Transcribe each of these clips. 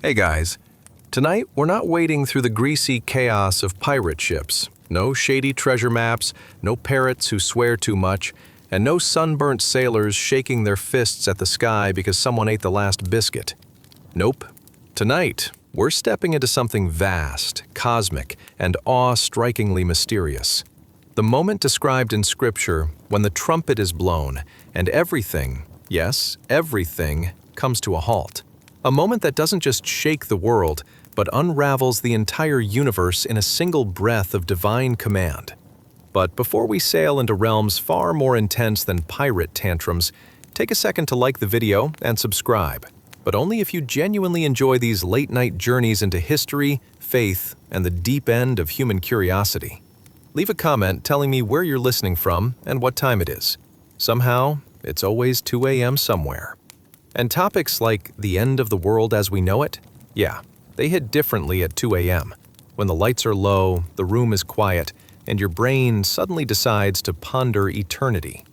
Hey guys, tonight we're not wading through the greasy chaos of pirate ships. No shady treasure maps, no parrots who swear too much, and no sunburnt sailors shaking their fists at the sky because someone ate the last biscuit. Nope. Tonight, we're stepping into something vast, cosmic, and awe-strikingly mysterious. The moment described in Scripture when the trumpet is blown and everything, yes, everything, comes to a halt. A moment that doesn't just shake the world, but unravels the entire universe in a single breath of divine command. But before we sail into realms far more intense than pirate tantrums, take a second to like the video and subscribe, but only if you genuinely enjoy these late-night journeys into history, faith, and the deep end of human curiosity. Leave a comment telling me where you're listening from and what time it is. Somehow, it's always 2 a.m. somewhere. And topics like the end of the world as we know it, yeah, they hit differently at 2 a.m. When the lights are low, the room is quiet, and your brain suddenly decides to ponder eternity.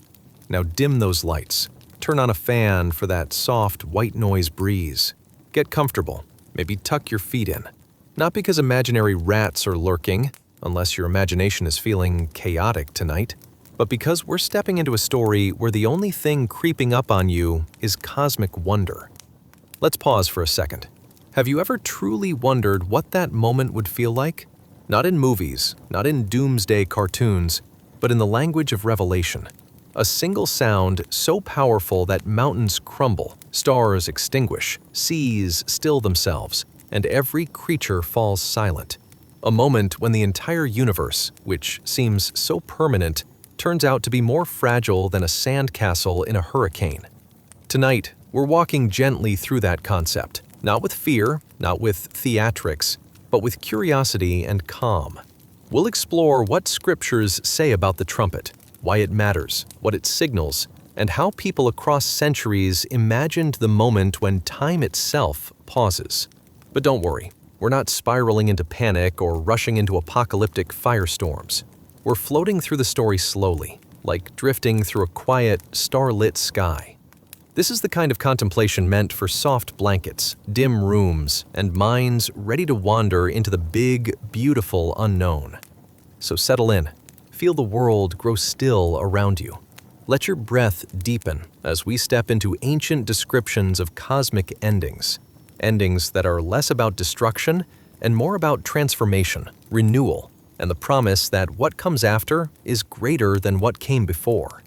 Now dim those lights. Turn on a fan for that soft white noise breeze. Get comfortable. Maybe tuck your feet in. Not because imaginary rats are lurking, unless your imagination is feeling chaotic tonight, but because we're stepping into a story where the only thing creeping up on you is cosmic wonder. Let's pause for a second. Have you ever truly wondered what that moment would feel like? Not in movies, not in doomsday cartoons, but in the language of Revelation. A single sound so powerful that mountains crumble, stars extinguish, seas still themselves, and every creature falls silent. A moment when the entire universe, which seems so permanent, turns out to be more fragile than a sandcastle in a hurricane. Tonight, we're walking gently through that concept, not with fear, not with theatrics, but with curiosity and calm. We'll explore what scriptures say about the trumpet, why it matters, what it signals, and how people across centuries imagined the moment when time itself pauses. But don't worry, we're not spiraling into panic or rushing into apocalyptic firestorms. We're floating through the story slowly, like drifting through a quiet, star-lit sky. This is the kind of contemplation meant for soft blankets, dim rooms, and minds ready to wander into the big, beautiful unknown. So settle in. Feel the world grow still around you. Let your breath deepen as we step into ancient descriptions of cosmic endings. Endings that are less about destruction and more about transformation, renewal, and the promise that what comes after is greater than what came before.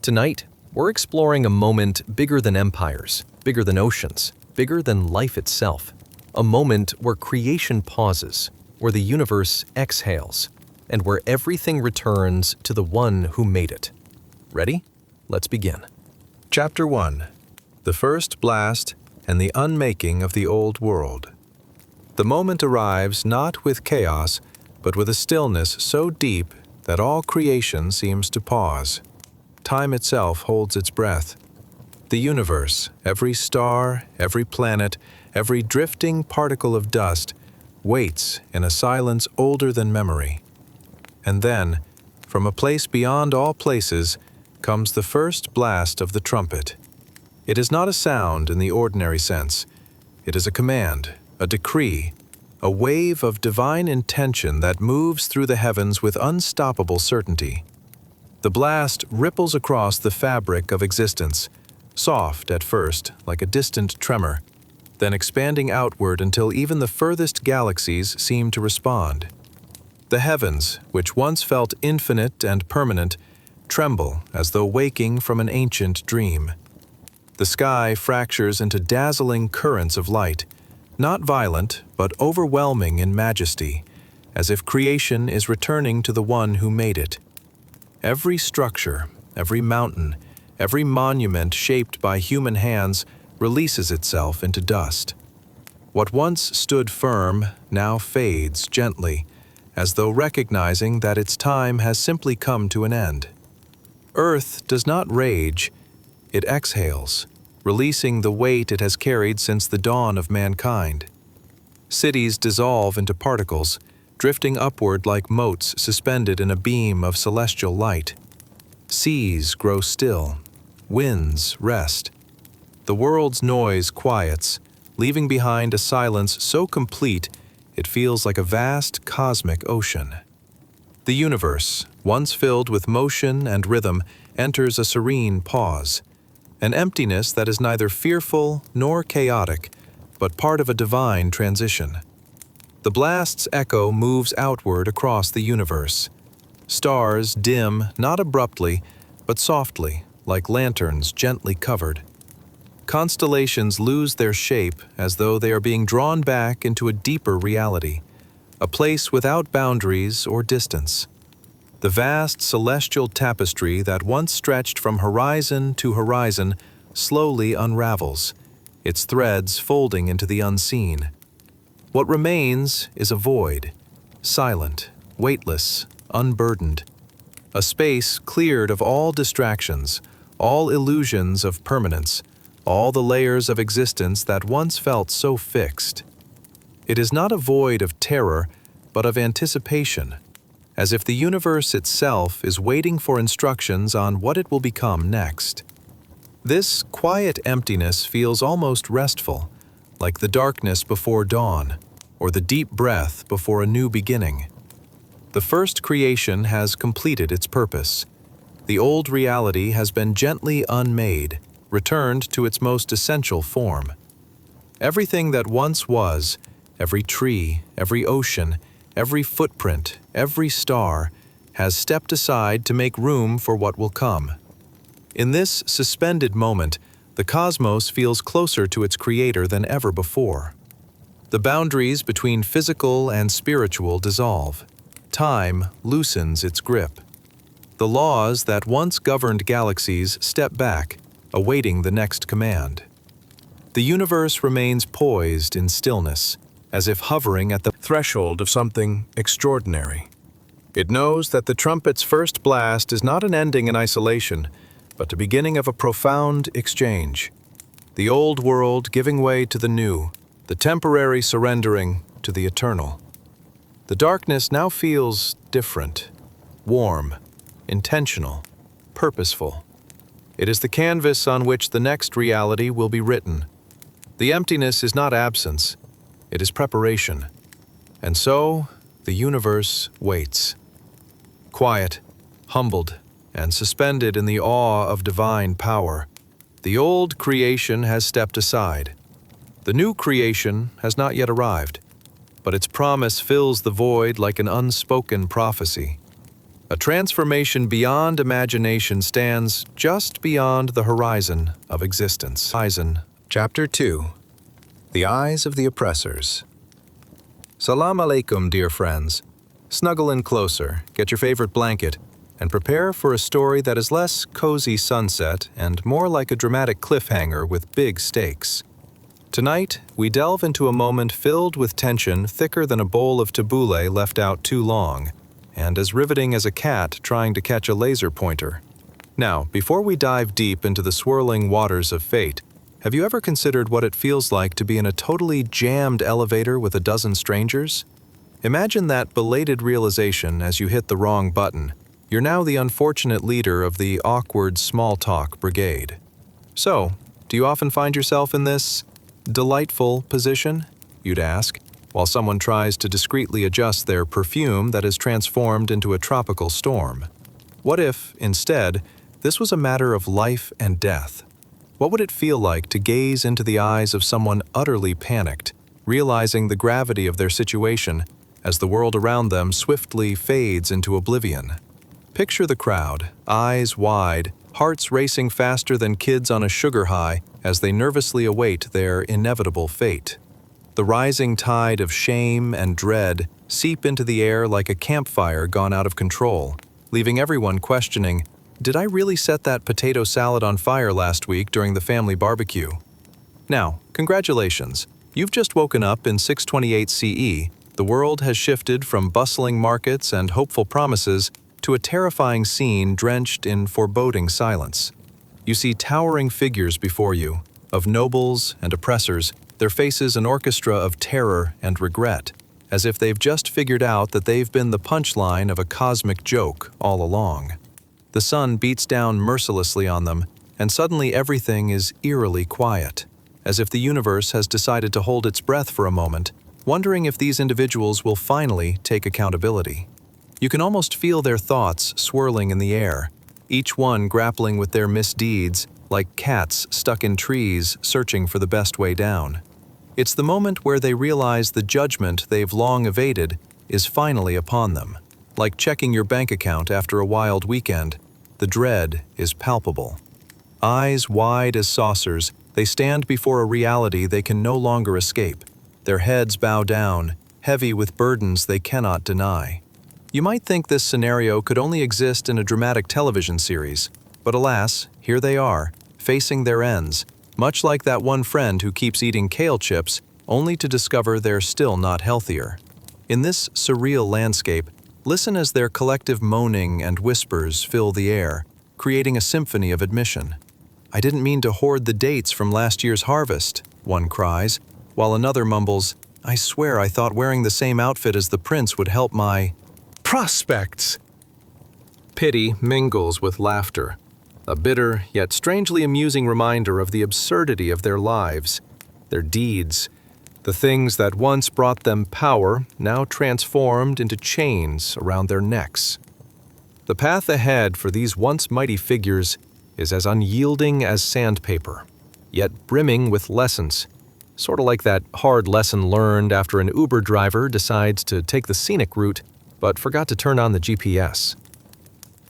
Tonight, we're exploring a moment bigger than empires, bigger than oceans, bigger than life itself. A moment where creation pauses, where the universe exhales, and where everything returns to the one who made it. Ready? Let's begin. Chapter 1. The First Blast and the Unmaking of the Old World. The moment arrives not with chaos, but with a stillness so deep that all creation seems to pause. Time itself holds its breath. The universe, every star, every planet, every drifting particle of dust, waits in a silence older than memory. And then, from a place beyond all places, comes the first blast of the trumpet. It is not a sound in the ordinary sense. It is a command, a decree, a wave of divine intention that moves through the heavens with unstoppable certainty. The blast ripples across the fabric of existence, soft at first, like a distant tremor, then expanding outward until even the furthest galaxies seem to respond. The heavens, which once felt infinite and permanent, tremble as though waking from an ancient dream. The sky fractures into dazzling currents of light, not violent, but overwhelming in majesty, as if creation is returning to the one who made it. Every structure, every mountain, every monument shaped by human hands releases itself into dust. What once stood firm now fades gently, as though recognizing that its time has simply come to an end. Earth does not rage, it exhales, releasing the weight it has carried since the dawn of mankind. Cities dissolve into particles, drifting upward like motes suspended in a beam of celestial light. Seas grow still, winds rest. The world's noise quiets, leaving behind a silence so complete it feels like a vast cosmic ocean. The universe, once filled with motion and rhythm, enters a serene pause, an emptiness that is neither fearful nor chaotic, but part of a divine transition. The blast's echo moves outward across the universe. Stars dim not abruptly, but softly, like lanterns gently covered. Constellations lose their shape as though they are being drawn back into a deeper reality, a place without boundaries or distance. The vast celestial tapestry that once stretched from horizon to horizon slowly unravels, its threads folding into the unseen. What remains is a void, silent, weightless, unburdened. A space cleared of all distractions, all illusions of permanence, all the layers of existence that once felt so fixed. It is not a void of terror, but of anticipation, as if the universe itself is waiting for instructions on what it will become next. This quiet emptiness feels almost restful, like the darkness before dawn, or the deep breath before a new beginning. The first creation has completed its purpose. The old reality has been gently unmade, returned to its most essential form. Everything that once was, every tree, every ocean, every footprint, every star, has stepped aside to make room for what will come. In this suspended moment, the cosmos feels closer to its creator than ever before. The boundaries between physical and spiritual dissolve. Time loosens its grip. The laws that once governed galaxies step back, awaiting the next command. The universe remains poised in stillness, as if hovering at the threshold of something extraordinary. It knows that the trumpet's first blast is not an ending in isolation, but the beginning of a profound exchange. The old world giving way to the new, the temporary surrendering to the eternal. The darkness now feels different, warm, intentional, purposeful. It is the canvas on which the next reality will be written. The emptiness is not absence, it is preparation. And so, the universe waits. Quiet, humbled, and suspended in the awe of divine power. The old creation has stepped aside. The new creation has not yet arrived, but its promise fills the void like an unspoken prophecy. A transformation beyond imagination stands just beyond the horizon of existence. Chapter 2. The Eyes of the Oppressors. Salam alaikum, dear friends. Snuggle in closer, get your favorite blanket, and prepare for a story that is less cozy sunset and more like a dramatic cliffhanger with big stakes. Tonight, we delve into a moment filled with tension thicker than a bowl of tabbouleh left out too long, and as riveting as a cat trying to catch a laser pointer. Now, before we dive deep into the swirling waters of fate, have you ever considered what it feels like to be in a totally jammed elevator with a dozen strangers? Imagine that belated realization as you hit the wrong button. You're now the unfortunate leader of the awkward small talk brigade. So, do you often find yourself in this delightful position, you'd ask, while someone tries to discreetly adjust their perfume that is transformed into a tropical storm? What if, instead, this was a matter of life and death? What would it feel like to gaze into the eyes of someone utterly panicked, realizing the gravity of their situation as the world around them swiftly fades into oblivion? Picture the crowd, eyes wide, hearts racing faster than kids on a sugar high as they nervously await their inevitable fate. The rising tide of shame and dread seep into the air like a campfire gone out of control, leaving everyone questioning, did I really set that potato salad on fire last week during the family barbecue? Now, congratulations. You've just woken up in 628 CE. The world has shifted from bustling markets and hopeful promises to a terrifying scene drenched in foreboding silence. You see towering figures before you, of nobles and oppressors, their faces an orchestra of terror and regret, as if they've just figured out that they've been the punchline of a cosmic joke all along. The sun beats down mercilessly on them, and suddenly everything is eerily quiet. as if the universe has decided to hold its breath for a moment, wondering if these individuals will finally take accountability. You can almost feel their thoughts swirling in the air, each one grappling with their misdeeds like cats stuck in trees searching for the best way down. It's the moment where they realize the judgment they've long evaded is finally upon them. Like checking your bank account after a wild weekend, the dread is palpable. Eyes wide as saucers, they stand before a reality they can no longer escape. Their heads bow down, heavy with burdens they cannot deny. You might think this scenario could only exist in a dramatic television series, but alas, here they are, facing their ends, much like that one friend who keeps eating kale chips only to discover they're still not healthier. In this surreal landscape, listen as their collective moaning and whispers fill the air, creating a symphony of admission. "I didn't mean to hoard the dates from last year's harvest," one cries, while another mumbles, "I swear I thought wearing the same outfit as the prince would help my prospects." Pity mingles with laughter, a bitter yet strangely amusing reminder of the absurdity of their lives, their deeds, the things that once brought them power now transformed into chains around their necks. The path ahead for these once mighty figures is as unyielding as sandpaper, yet brimming with lessons, sort of like that hard lesson learned after an Uber driver decides to take the scenic route but forgot to turn on the GPS.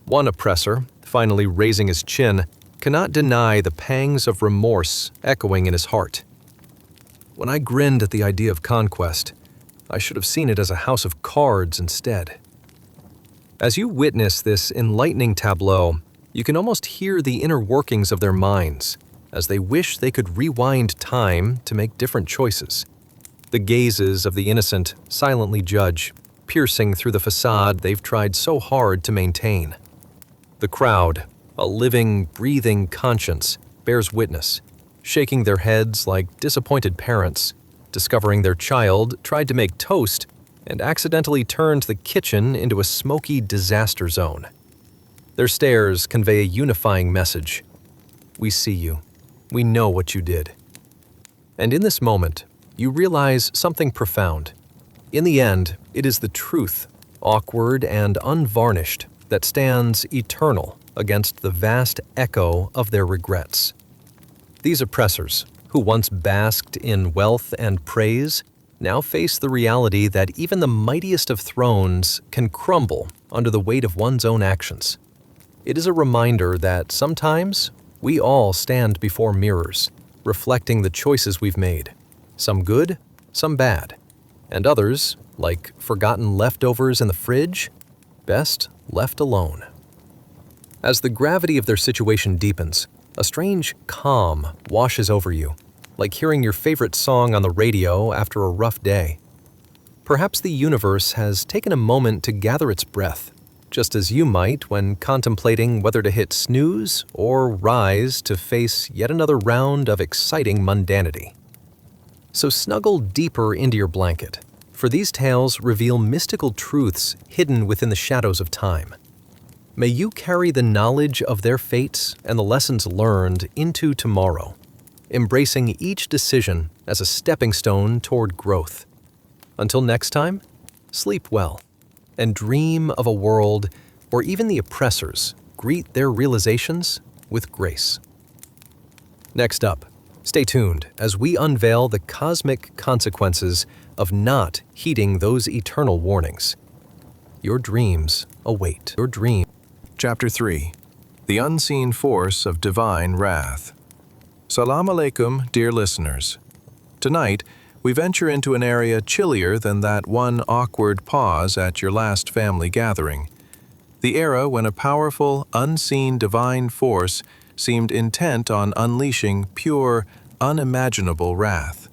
One oppressor, finally raising his chin, cannot deny the pangs of remorse echoing in his heart. "When I grinned at the idea of conquest, I should have seen it as a house of cards instead." As you witness this enlightening tableau, you can almost hear the inner workings of their minds, as they wish they could rewind time to make different choices. The gazes of the innocent silently judge, piercing through the facade they've tried so hard to maintain. The crowd, a living, breathing conscience, bears witness, shaking their heads like disappointed parents, discovering their child tried to make toast and accidentally turned the kitchen into a smoky disaster zone. Their stares convey a unifying message. "We see you. We know what you did." And in this moment, you realize something profound. In the end, it is the truth, awkward and unvarnished, that stands eternal against the vast echo of their regrets. These oppressors, who once basked in wealth and praise, now face the reality that even the mightiest of thrones can crumble under the weight of one's own actions. It is a reminder that sometimes we all stand before mirrors, reflecting the choices we've made, some good, some bad, and others, like forgotten leftovers in the fridge, best left alone. As the gravity of their situation deepens, a strange calm washes over you, like hearing your favorite song on the radio after a rough day. Perhaps the universe has taken a moment to gather its breath, just as you might when contemplating whether to hit snooze or rise to face yet another round of exciting mundanity. So snuggle deeper into your blanket, for these tales reveal mystical truths hidden within the shadows of time. May you carry the knowledge of their fates and the lessons learned into tomorrow, embracing each decision as a stepping stone toward growth. Until next time, sleep well, and dream of a world where even the oppressors greet their realizations with grace. Next up, stay tuned as we unveil the cosmic consequences of not heeding those eternal warnings. Your dreams await. Your dream. Chapter 3. The Unseen Force of Divine Wrath. Salam alaikum, dear listeners. Tonight, we venture into an area chillier than that one awkward pause at your last family gathering. The era when a powerful, unseen divine force seemed intent on unleashing pure, unimaginable wrath.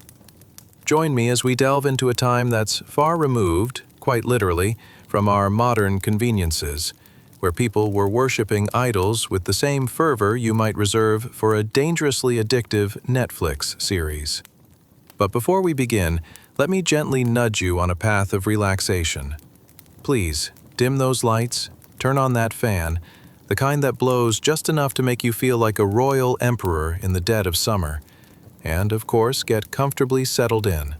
Join me as we delve into a time that's far removed, quite literally, from our modern conveniences, where people were worshiping idols with the same fervor you might reserve for a dangerously addictive Netflix series. But before we begin, let me gently nudge you on a path of relaxation. Please, dim those lights, turn on that fan, the kind that blows just enough to make you feel like a royal emperor in the dead of summer, and, of course, get comfortably settled in.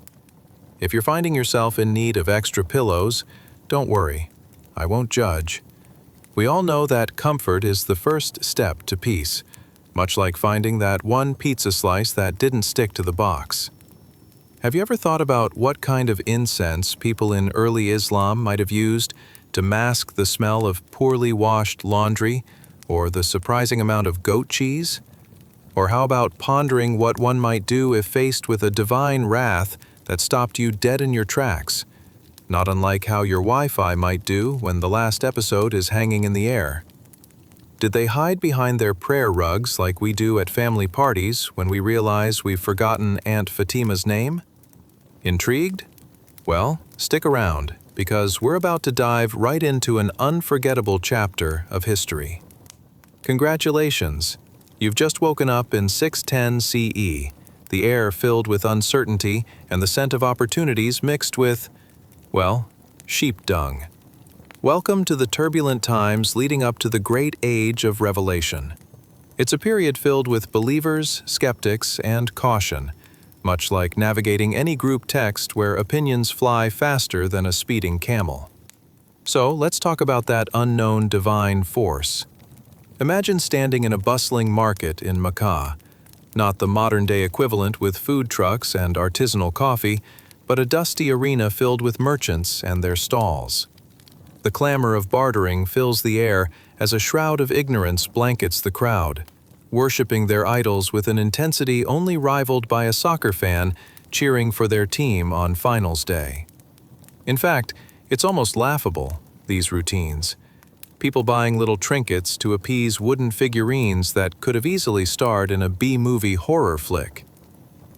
If you're finding yourself in need of extra pillows, don't worry. I won't judge. We all know that comfort is the first step to peace, much like finding that one pizza slice that didn't stick to the box. Have you ever thought about what kind of incense people in early Islam might have used to mask the smell of poorly washed laundry or the surprising amount of goat cheese? Or how about pondering what one might do if faced with a divine wrath that stopped you dead in your tracks, not unlike how your Wi-Fi might do when the last episode is hanging in the air? Did they hide behind their prayer rugs like we do at family parties when we realize we've forgotten Aunt Fatima's name? Intrigued? Well, stick around, because we're about to dive right into an unforgettable chapter of history. Congratulations! You've just woken up in 610 CE, the air filled with uncertainty and the scent of opportunities mixed with, well, sheep dung. Welcome to the turbulent times leading up to the great age of revelation. It's a period filled with believers, skeptics, and caution, much like navigating any group text where opinions fly faster than a speeding camel. So let's talk about that unknown divine force. Imagine standing in a bustling market in Mecca, not the modern-day equivalent with food trucks and artisanal coffee, but a dusty arena filled with merchants and their stalls. The clamor of bartering fills the air as a shroud of ignorance blankets the crowd, worshiping their idols with an intensity only rivaled by a soccer fan cheering for their team on finals day. In fact, it's almost laughable, these routines. People buying little trinkets to appease wooden figurines that could have easily starred in a B-movie horror flick.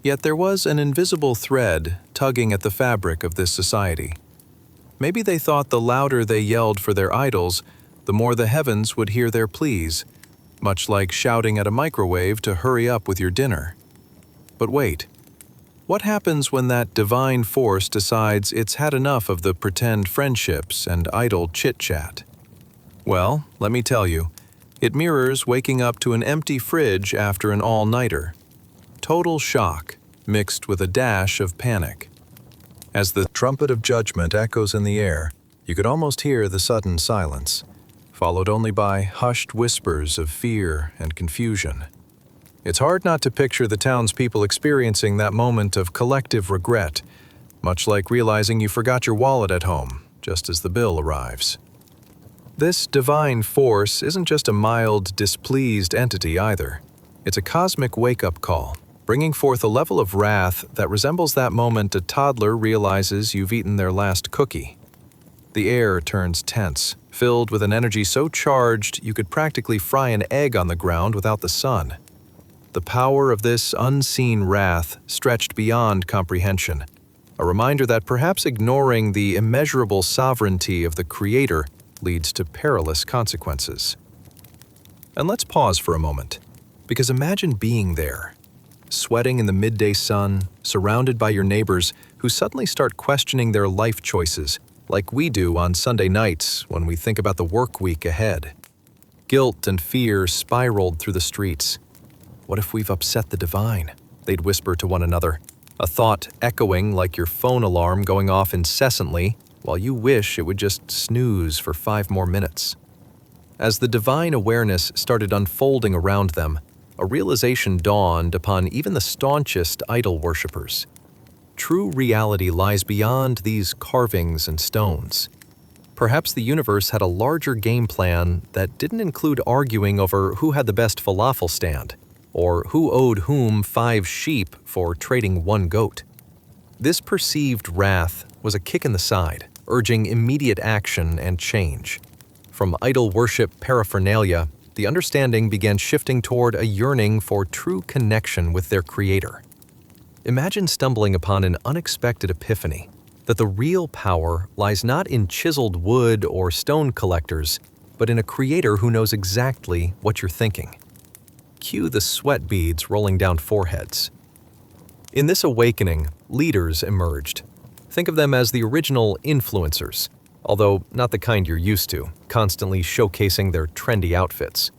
Yet there was an invisible thread tugging at the fabric of this society. Maybe they thought the louder they yelled for their idols, the more the heavens would hear their pleas, much like shouting at a microwave to hurry up with your dinner. But wait, what happens when that divine force decides it's had enough of the pretend friendships and idle chit-chat? Well, let me tell you, it mirrors waking up to an empty fridge after an all-nighter. Total shock, mixed with a dash of panic. As the trumpet of judgment echoes in the air, you could almost hear the sudden silence, followed only by hushed whispers of fear and confusion. It's hard not to picture the townspeople experiencing that moment of collective regret, much like realizing you forgot your wallet at home, just as the bill arrives. This divine force isn't just a mild, displeased entity either. It's a cosmic wake-up call, bringing forth a level of wrath that resembles that moment a toddler realizes you've eaten their last cookie. The air turns tense, filled with an energy so charged you could practically fry an egg on the ground without the sun. The power of this unseen wrath stretched beyond comprehension, a reminder that perhaps ignoring the immeasurable sovereignty of the Creator leads to perilous consequences. And let's pause for a moment, because imagine being there, sweating in the midday sun, surrounded by your neighbors who suddenly start questioning their life choices, like we do on Sunday nights when we think about the work week ahead. Guilt and fear spiraled through the streets. What if we've upset the divine? They'd whisper to one another, a thought echoing like your phone alarm going off incessantly while you wish it would just snooze for 5 more minutes. As the divine awareness started unfolding around them, a realization dawned upon even the staunchest idol worshippers. True reality lies beyond these carvings and stones. Perhaps the universe had a larger game plan that didn't include arguing over who had the best falafel stand, or who owed whom 5 sheep for trading 1 goat. This perceived wrath was a kick in the side, urging immediate action and change. From idol worship paraphernalia, the understanding began shifting toward a yearning for true connection with their Creator. Imagine stumbling upon an unexpected epiphany, that the real power lies not in chiseled wood or stone collectors, but in a Creator who knows exactly what you're thinking. Cue the sweat beads rolling down foreheads. In this awakening, leaders emerged. Think of them as the original influencers, although not the kind you're used to, constantly showcasing their trendy outfits.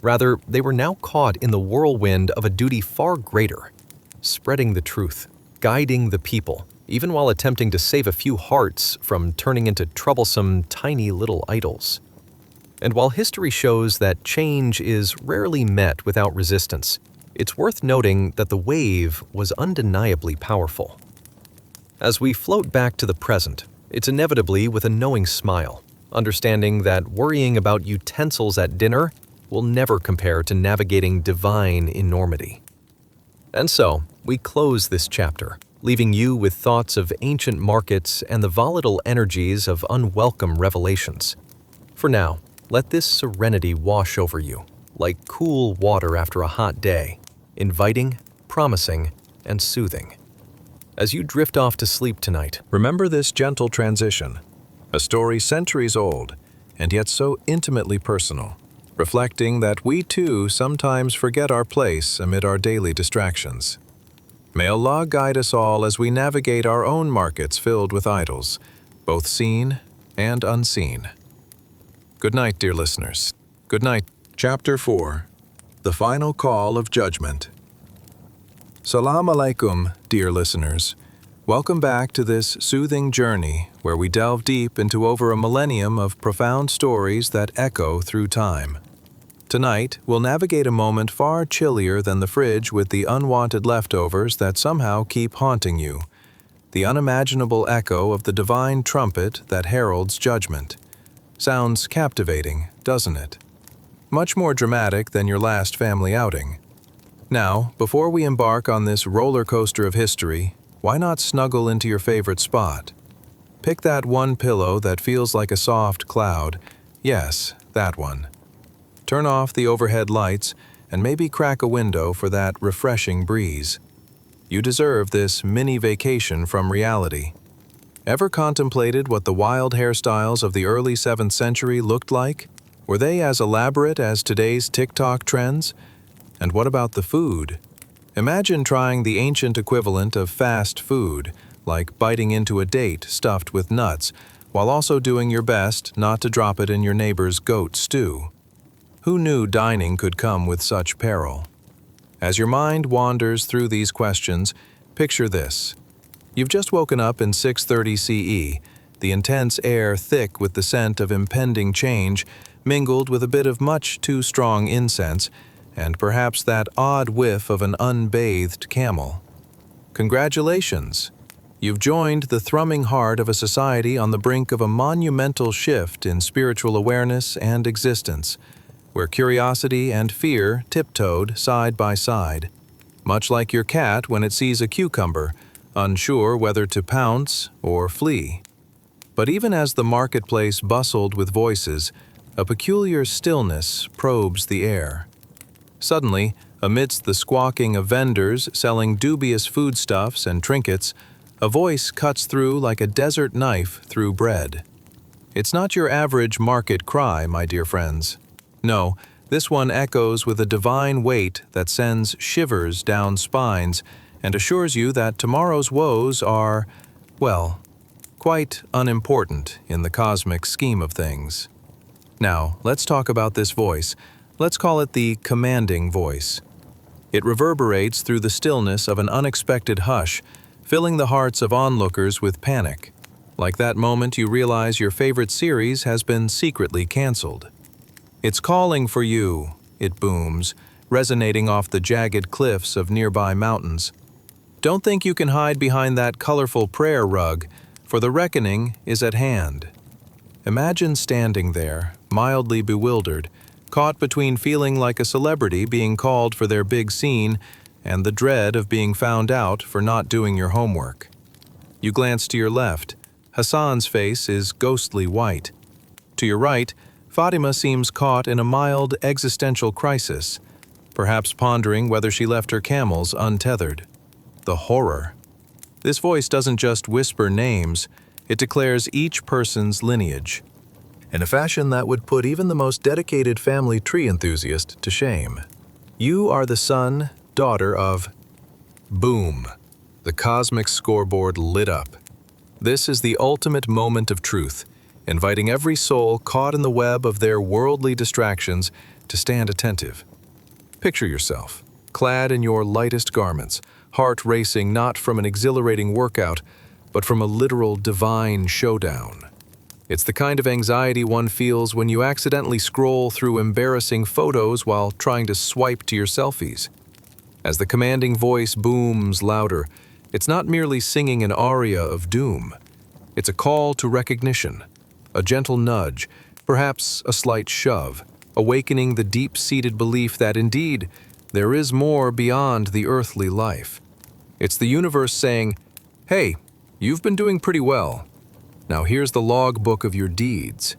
Rather, they were now caught in the whirlwind of a duty far greater, spreading the truth, guiding the people, even while attempting to save a few hearts from turning into troublesome, tiny little idols. And while history shows that change is rarely met without resistance, it's worth noting that the wave was undeniably powerful. As we float back to the present, it's inevitably with a knowing smile, understanding that worrying about utensils at dinner will never compare to navigating divine enormity. And so, we close this chapter, leaving you with thoughts of ancient markets and the volatile energies of unwelcome revelations. For now, let this serenity wash over you, like cool water after a hot day, inviting, promising, and soothing. As you drift off to sleep tonight, remember this gentle transition, a story centuries old, and yet so intimately personal, reflecting that we too sometimes forget our place amid our daily distractions. May Allah guide us all as we navigate our own markets filled with idols, both seen and unseen. Good night, dear listeners. Good night. Chapter 4. The Final Call of Judgment. Salam alaikum, dear listeners. Welcome back to this soothing journey where we delve deep into over a millennium of profound stories that echo through time. Tonight, we'll navigate a moment far chillier than the fridge with the unwanted leftovers that somehow keep haunting you, the unimaginable echo of the divine trumpet that heralds judgment. Sounds captivating, doesn't it? Much more dramatic than your last family outing. Now, before we embark on this roller coaster of history, why not snuggle into your favorite spot? Pick that one pillow that feels like a soft cloud. Yes, that one. Turn off the overhead lights and maybe crack a window for that refreshing breeze. You deserve this mini vacation from reality. Ever contemplated what the wild hairstyles of the early 7th century looked like? Were they as elaborate as today's TikTok trends? And what about the food? Imagine trying the ancient equivalent of fast food, like biting into a date stuffed with nuts, while also doing your best not to drop it in your neighbor's goat stew. Who knew dining could come with such peril? As your mind wanders through these questions, picture this. You've just woken up in 6:30 CE, the intense air thick with the scent of impending change, mingled with a bit of much too strong incense, and perhaps that odd whiff of an unbathed camel. Congratulations! You've joined the thrumming heart of a society on the brink of a monumental shift in spiritual awareness and existence, where curiosity and fear tiptoed side by side, much like your cat when it sees a cucumber, unsure whether to pounce or flee. But even as the marketplace bustled with voices, a peculiar stillness probes the air. Suddenly, amidst the squawking of vendors selling dubious foodstuffs and trinkets, a voice cuts through like a desert knife through bread. It's not your average market cry, my dear friends. No, this one echoes with a divine weight that sends shivers down spines and assures you that tomorrow's woes are, well, quite unimportant in the cosmic scheme of things. Now, let's talk about this voice. Let's call it the commanding voice. It reverberates through the stillness of an unexpected hush, filling the hearts of onlookers with panic, like that moment you realize your favorite series has been secretly canceled. It's calling for you, it booms, resonating off the jagged cliffs of nearby mountains. Don't think you can hide behind that colorful prayer rug, for the reckoning is at hand. Imagine standing there, mildly bewildered, caught between feeling like a celebrity being called for their big scene and the dread of being found out for not doing your homework. You glance to your left. Hassan's face is ghostly white. To your right, Fatima seems caught in a mild existential crisis, perhaps pondering whether she left her camels untethered. The horror. This voice doesn't just whisper names, it declares each person's lineage, in a fashion that would put even the most dedicated family tree enthusiast to shame. You are the son, daughter of... Boom! The cosmic scoreboard lit up. This is the ultimate moment of truth, inviting every soul caught in the web of their worldly distractions to stand attentive. Picture yourself, clad in your lightest garments, heart racing not from an exhilarating workout, but from a literal divine showdown. It's the kind of anxiety one feels when you accidentally scroll through embarrassing photos while trying to swipe to your selfies. As the commanding voice booms louder, it's not merely singing an aria of doom. It's a call to recognition, a gentle nudge, perhaps a slight shove, awakening the deep-seated belief that indeed there is more beyond the earthly life. It's the universe saying, "Hey, you've been doing pretty well. Now here's the logbook of your deeds."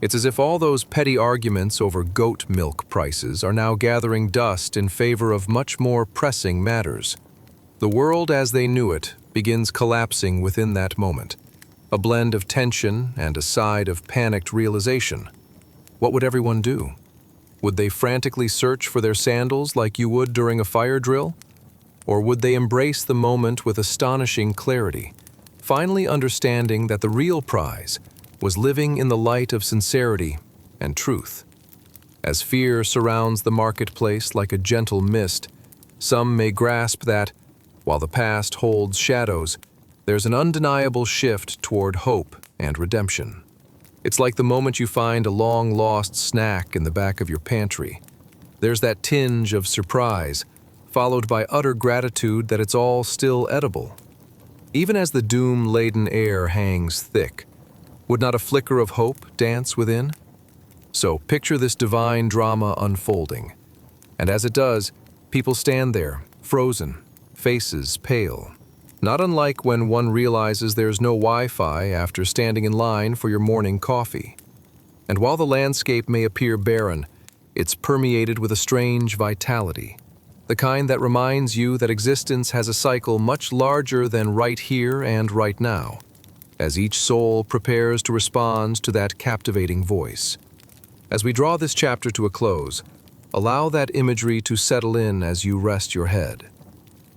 It's as if all those petty arguments over goat milk prices are now gathering dust in favor of much more pressing matters. The world as they knew it begins collapsing within that moment, a blend of tension and a side of panicked realization. What would everyone do? Would they frantically search for their sandals like you would during a fire drill? Or would they embrace the moment with astonishing clarity, finally understanding that the real prize was living in the light of sincerity and truth? As fear surrounds the marketplace like a gentle mist, some may grasp that, while the past holds shadows, there's an undeniable shift toward hope and redemption. It's like the moment you find a long-lost snack in the back of your pantry. There's that tinge of surprise, followed by utter gratitude that it's all still edible. Even as the doom-laden air hangs thick, would not a flicker of hope dance within? So picture this divine drama unfolding. And as it does, people stand there, frozen, faces pale. Not unlike when one realizes there's no Wi-Fi after standing in line for your morning coffee. And while the landscape may appear barren, it's permeated with a strange vitality, the kind that reminds you that existence has a cycle much larger than right here and right now, as each soul prepares to respond to that captivating voice. As we draw this chapter to a close, allow that imagery to settle in as you rest your head.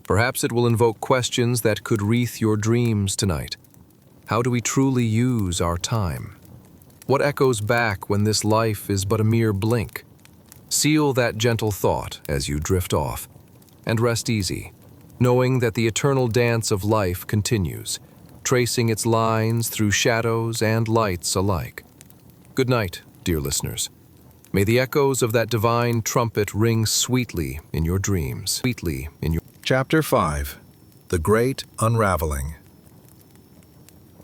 Perhaps it will invoke questions that could wreath your dreams tonight. How do we truly use our time? What echoes back when this life is but a mere blink? Seal that gentle thought as you drift off, and rest easy, knowing that the eternal dance of life continues, tracing its lines through shadows and lights alike. Good night, dear listeners. May the echoes of that divine trumpet ring sweetly in your dreams. Chapter 5. The Great Unraveling.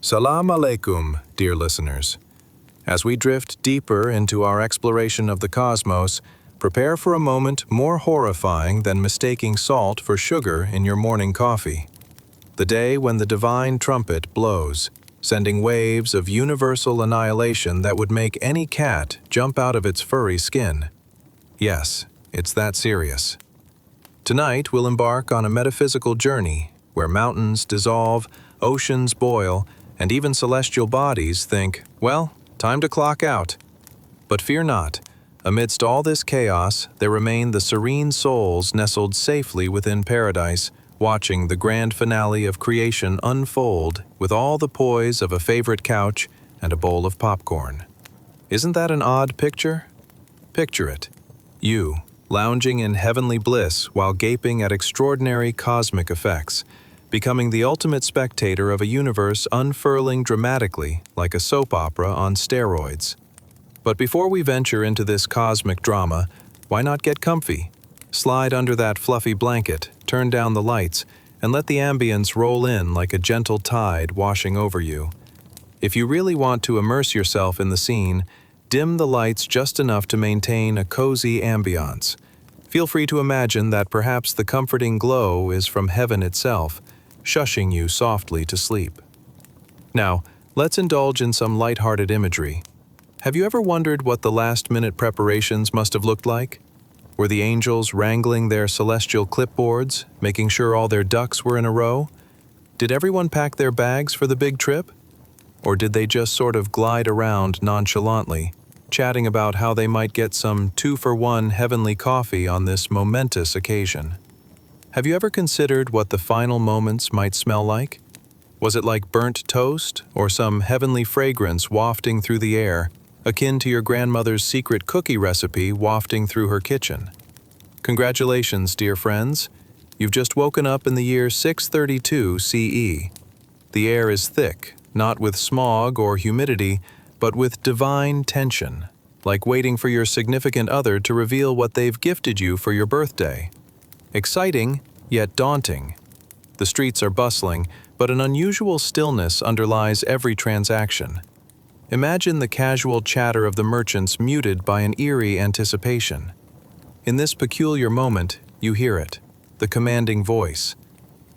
Salam alaikum, dear listeners. As we drift deeper into our exploration of the cosmos, prepare for a moment more horrifying than mistaking salt for sugar in your morning coffee. The day when the divine trumpet blows, sending waves of universal annihilation that would make any cat jump out of its furry skin. Yes, it's that serious. Tonight, we'll embark on a metaphysical journey where mountains dissolve, oceans boil, and even celestial bodies think, well, time to clock out. But fear not. Amidst all this chaos, there remain the serene souls nestled safely within paradise, watching the grand finale of creation unfold with all the poise of a favorite couch and a bowl of popcorn. Isn't that an odd picture? Picture it. You, lounging in heavenly bliss while gaping at extraordinary cosmic effects, becoming the ultimate spectator of a universe unfurling dramatically like a soap opera on steroids. But before we venture into this cosmic drama, why not get comfy? Slide under that fluffy blanket, turn down the lights, and let the ambience roll in like a gentle tide washing over you. If you really want to immerse yourself in the scene, dim the lights just enough to maintain a cozy ambiance. Feel free to imagine that perhaps the comforting glow is from heaven itself, shushing you softly to sleep. Now, let's indulge in some lighthearted imagery. Have you ever wondered what the last-minute preparations must have looked like? Were the angels wrangling their celestial clipboards, making sure all their ducks were in a row? Did everyone pack their bags for the big trip? Or did they just sort of glide around nonchalantly, chatting about how they might get some 2-for-1 heavenly coffee on this momentous occasion? Have you ever considered what the final moments might smell like? Was it like burnt toast or some heavenly fragrance wafting through the air, akin to your grandmother's secret cookie recipe wafting through her kitchen? Congratulations, dear friends. You've just woken up in the year 632 CE. The air is thick, not with smog or humidity, but with divine tension, like waiting for your significant other to reveal what they've gifted you for your birthday. Exciting, yet daunting. The streets are bustling, but an unusual stillness underlies every transaction. Imagine the casual chatter of the merchants muted by an eerie anticipation. In this peculiar moment, you hear it, the commanding voice.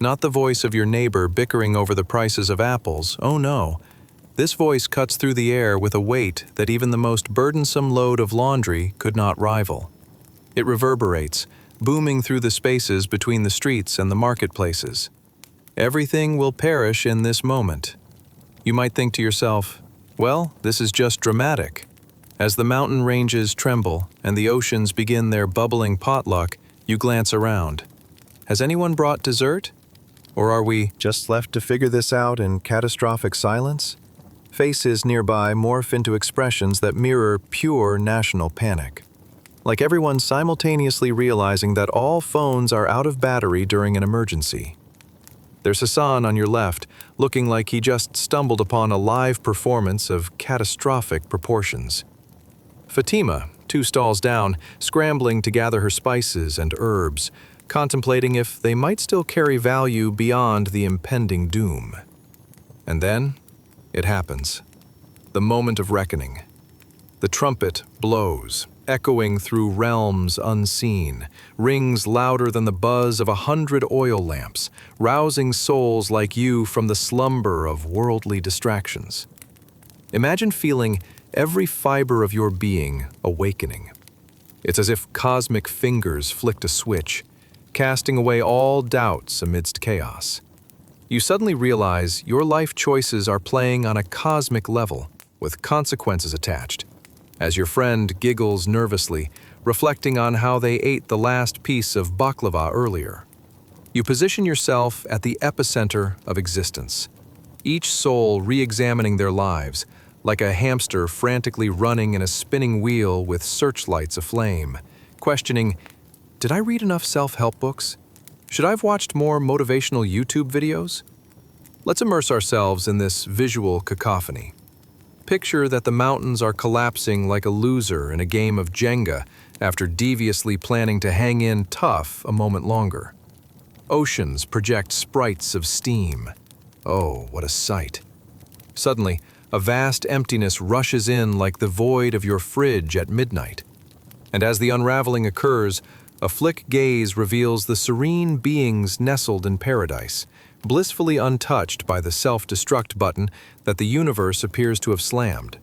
Not the voice of your neighbor bickering over the prices of apples, oh no. This voice cuts through the air with a weight that even the most burdensome load of laundry could not rival. It reverberates, booming through the spaces between the streets and the marketplaces. Everything will perish in this moment. You might think to yourself, well, this is just dramatic. As the mountain ranges tremble and the oceans begin their bubbling potluck, you glance around. Has anyone brought dessert? Or are we just left to figure this out in catastrophic silence? Faces nearby morph into expressions that mirror pure national panic. Like everyone simultaneously realizing that all phones are out of battery during an emergency. There's Hassan on your left, looking like he just stumbled upon a live performance of catastrophic proportions. Fatima, 2 stalls down, scrambling to gather her spices and herbs, contemplating if they might still carry value beyond the impending doom. And then, it happens. The moment of reckoning. The trumpet blows, echoing through realms unseen, rings louder than the buzz of 100 oil lamps, rousing souls like you from the slumber of worldly distractions. Imagine feeling every fiber of your being awakening. It's as if cosmic fingers flicked a switch, casting away all doubts amidst chaos. You suddenly realize your life choices are playing on a cosmic level, with consequences attached. As your friend giggles nervously, reflecting on how they ate the last piece of baklava earlier. You position yourself at the epicenter of existence, each soul re-examining their lives, like a hamster frantically running in a spinning wheel with searchlights aflame, questioning, did I read enough self-help books? Should I have watched more motivational YouTube videos? Let's immerse ourselves in this visual cacophony. Picture that the mountains are collapsing like a loser in a game of Jenga after deviously planning to hang in tough a moment longer. Oceans project sprites of steam. Oh, what a sight. Suddenly, a vast emptiness rushes in like the void of your fridge at midnight. And as the unraveling occurs, a flick gaze reveals the serene beings nestled in paradise, blissfully untouched by the self-destruct button that the universe appears to have slammed.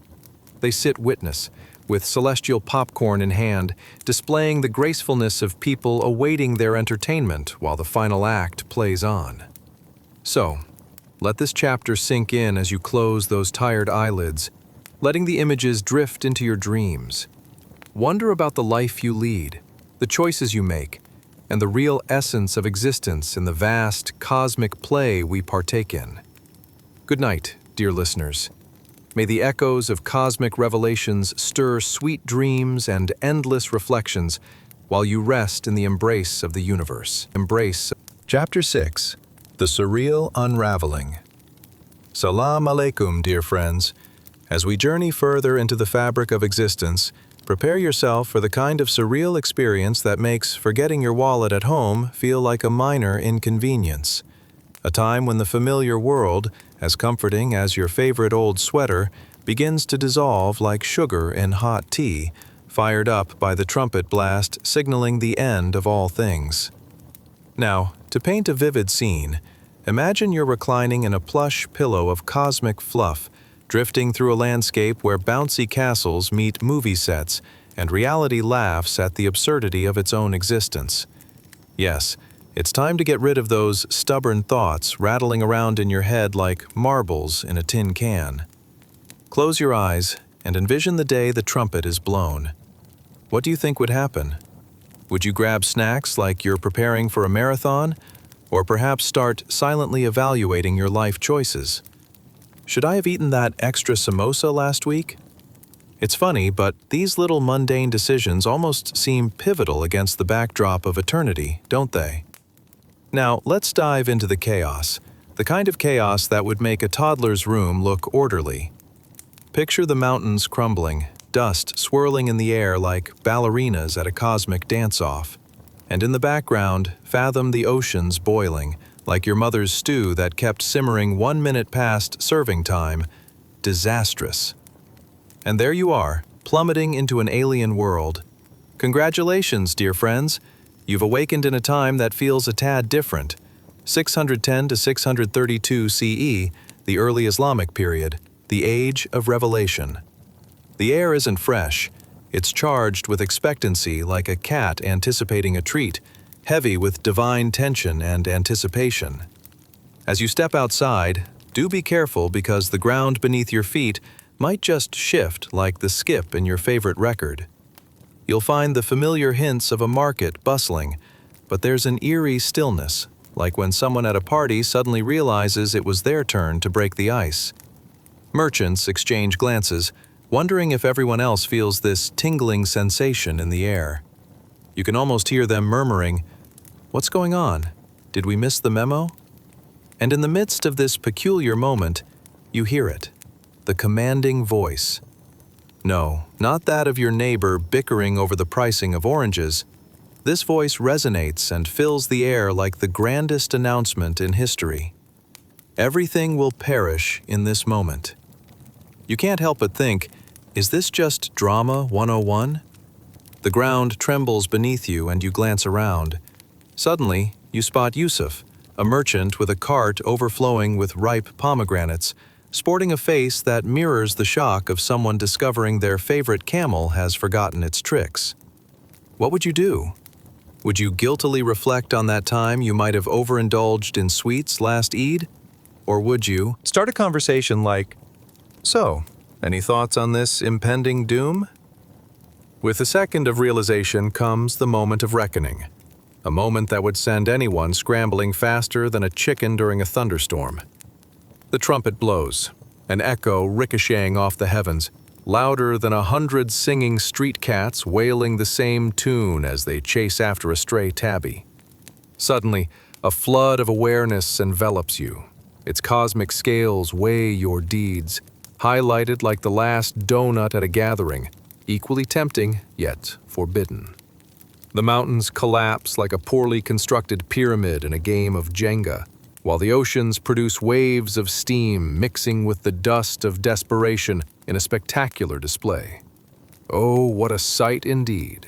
They sit witness, with celestial popcorn in hand, displaying the gracefulness of people awaiting their entertainment while the final act plays on. So, let this chapter sink in as you close those tired eyelids, letting the images drift into your dreams. Wonder about the life you lead, the choices you make, and the real essence of existence in the vast, cosmic play we partake in. Good night, dear listeners. May the echoes of cosmic revelations stir sweet dreams and endless reflections while you rest in the embrace of the universe. Chapter 6. The Surreal Unraveling. Salam alaikum, dear friends. As we journey further into the fabric of existence, prepare yourself for the kind of surreal experience that makes forgetting your wallet at home feel like a minor inconvenience. A time when the familiar world, as comforting as your favorite old sweater, begins to dissolve like sugar in hot tea, fired up by the trumpet blast signaling the end of all things. Now, to paint a vivid scene, imagine you're reclining in a plush pillow of cosmic fluff, drifting through a landscape where bouncy castles meet movie sets and reality laughs at the absurdity of its own existence. Yes, it's time to get rid of those stubborn thoughts rattling around in your head like marbles in a tin can. Close your eyes and envision the day the trumpet is blown. What do you think would happen? Would you grab snacks like you're preparing for a marathon, or perhaps start silently evaluating your life choices? Should I have eaten that extra samosa last week? It's funny, but these little mundane decisions almost seem pivotal against the backdrop of eternity, don't they? Now, let's dive into the chaos. The kind of chaos that would make a toddler's room look orderly. Picture the mountains crumbling, dust swirling in the air like ballerinas at a cosmic dance-off. And in the background, fathom the oceans boiling, like your mother's stew that kept simmering 1 minute past serving time. Disastrous. And there you are, plummeting into an alien world. Congratulations, dear friends. You've awakened in a time that feels a tad different. 610 to 632 CE, the early Islamic period, the age of revelation. The air isn't fresh. It's charged with expectancy like a cat anticipating a treat, heavy with divine tension and anticipation. As you step outside, do be careful because the ground beneath your feet might just shift like the skip in your favorite record. You'll find the familiar hints of a market bustling, but there's an eerie stillness, like when someone at a party suddenly realizes it was their turn to break the ice. Merchants exchange glances, wondering if everyone else feels this tingling sensation in the air. You can almost hear them murmuring, "What's going on? Did we miss the memo?" And in the midst of this peculiar moment, you hear it, the commanding voice. No, not that of your neighbor bickering over the pricing of oranges. This voice resonates and fills the air like the grandest announcement in history. Everything will perish in this moment. You can't help but think, is this just Drama 101? The ground trembles beneath you and you glance around. Suddenly, you spot Yusuf, a merchant with a cart overflowing with ripe pomegranates, sporting a face that mirrors the shock of someone discovering their favorite camel has forgotten its tricks. What would you do? Would you guiltily reflect on that time you might have overindulged in sweets last Eid? Or would you start a conversation like, "So, any thoughts on this impending doom?" With the second of realization comes the moment of reckoning, a moment that would send anyone scrambling faster than a chicken during a thunderstorm. The trumpet blows, an echo ricocheting off the heavens, louder than 100 singing street cats wailing the same tune as they chase after a stray tabby. Suddenly, a flood of awareness envelops you. Its cosmic scales weigh your deeds, highlighted like the last donut at a gathering, equally tempting, yet forbidden. The mountains collapse like a poorly constructed pyramid in a game of Jenga, while the oceans produce waves of steam mixing with the dust of desperation in a spectacular display. Oh, what a sight indeed.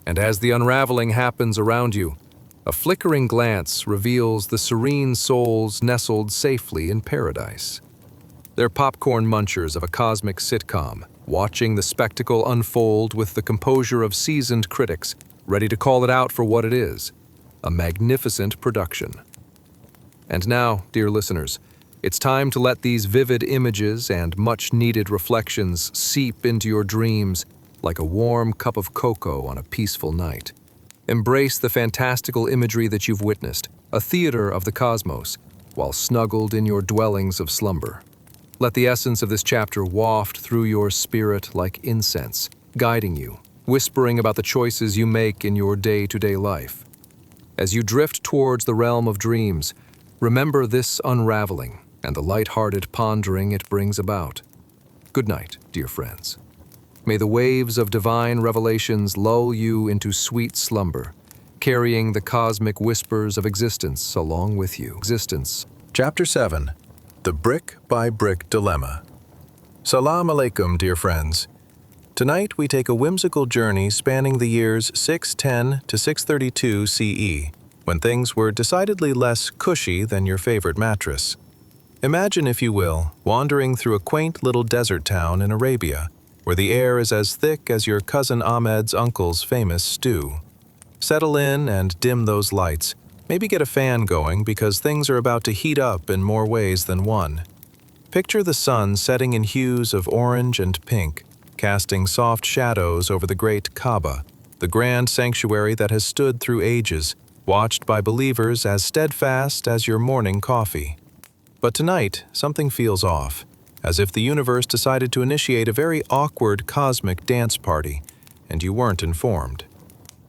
And as the unraveling happens around you, a flickering glance reveals the serene souls nestled safely in paradise. They're popcorn munchers of a cosmic sitcom, watching the spectacle unfold with the composure of seasoned critics, ready to call it out for what it is, a magnificent production. And now, dear listeners, it's time to let these vivid images and much-needed reflections seep into your dreams like a warm cup of cocoa on a peaceful night. Embrace the fantastical imagery that you've witnessed, a theater of the cosmos, while snuggled in your dwellings of slumber. Let the essence of this chapter waft through your spirit like incense, guiding you, whispering about the choices you make in your day-to-day life. As you drift towards the realm of dreams, remember this unraveling and the light-hearted pondering it brings about. Good night, dear friends. May the waves of divine revelations lull you into sweet slumber, carrying the cosmic whispers of existence along with you. Chapter 7. The Brick-by-Brick Dilemma. Salam alaikum, dear friends. Tonight we take a whimsical journey spanning the years 610 to 632 CE, when things were decidedly less cushy than your favorite mattress. Imagine, if you will, wandering through a quaint little desert town in Arabia, where the air is as thick as your cousin Ahmed's uncle's famous stew. Settle in and dim those lights. Maybe get a fan going because things are about to heat up in more ways than one. Picture the sun setting in hues of orange and pink, casting soft shadows over the great Kaaba, the grand sanctuary that has stood through ages, watched by believers as steadfast as your morning coffee. But tonight, something feels off, as if the universe decided to initiate a very awkward cosmic dance party, and you weren't informed.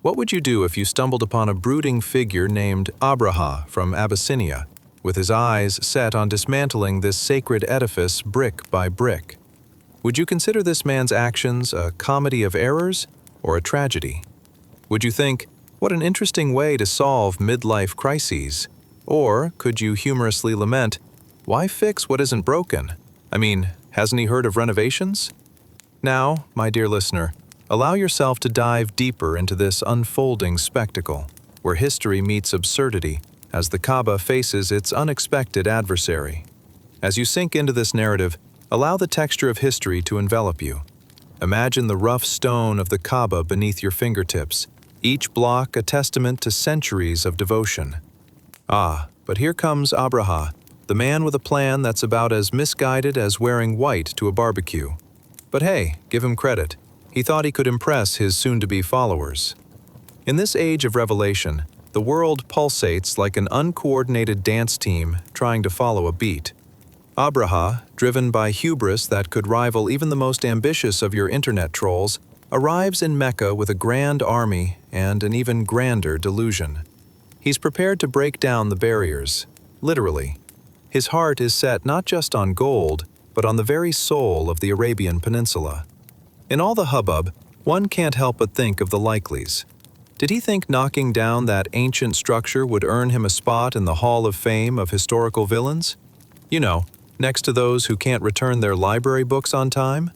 What would you do if you stumbled upon a brooding figure named Abraha from Abyssinia, with his eyes set on dismantling this sacred edifice brick by brick? Would you consider this man's actions a comedy of errors or a tragedy? Would you think, what an interesting way to solve midlife crises? Or could you humorously lament, why fix what isn't broken? I mean, hasn't he heard of renovations? Now, my dear listener, allow yourself to dive deeper into this unfolding spectacle, where history meets absurdity as the Kaaba faces its unexpected adversary. As you sink into this narrative, allow the texture of history to envelop you. Imagine the rough stone of the Kaaba beneath your fingertips, each block a testament to centuries of devotion. Ah, but here comes Abraha, the man with a plan that's about as misguided as wearing white to a barbecue. But hey, give him credit. He thought he could impress his soon-to-be followers. In this age of revelation, the world pulsates like an uncoordinated dance team trying to follow a beat. Abraha, driven by hubris that could rival even the most ambitious of your internet trolls, arrives in Mecca with a grand army and an even grander delusion. He's prepared to break down the barriers, literally. His heart is set not just on gold, but on the very soul of the Arabian Peninsula. In all the hubbub, one can't help but think of the likelies. Did he think knocking down that ancient structure would earn him a spot in the Hall of Fame of historical villains? You know, next to those who can't return their library books on time?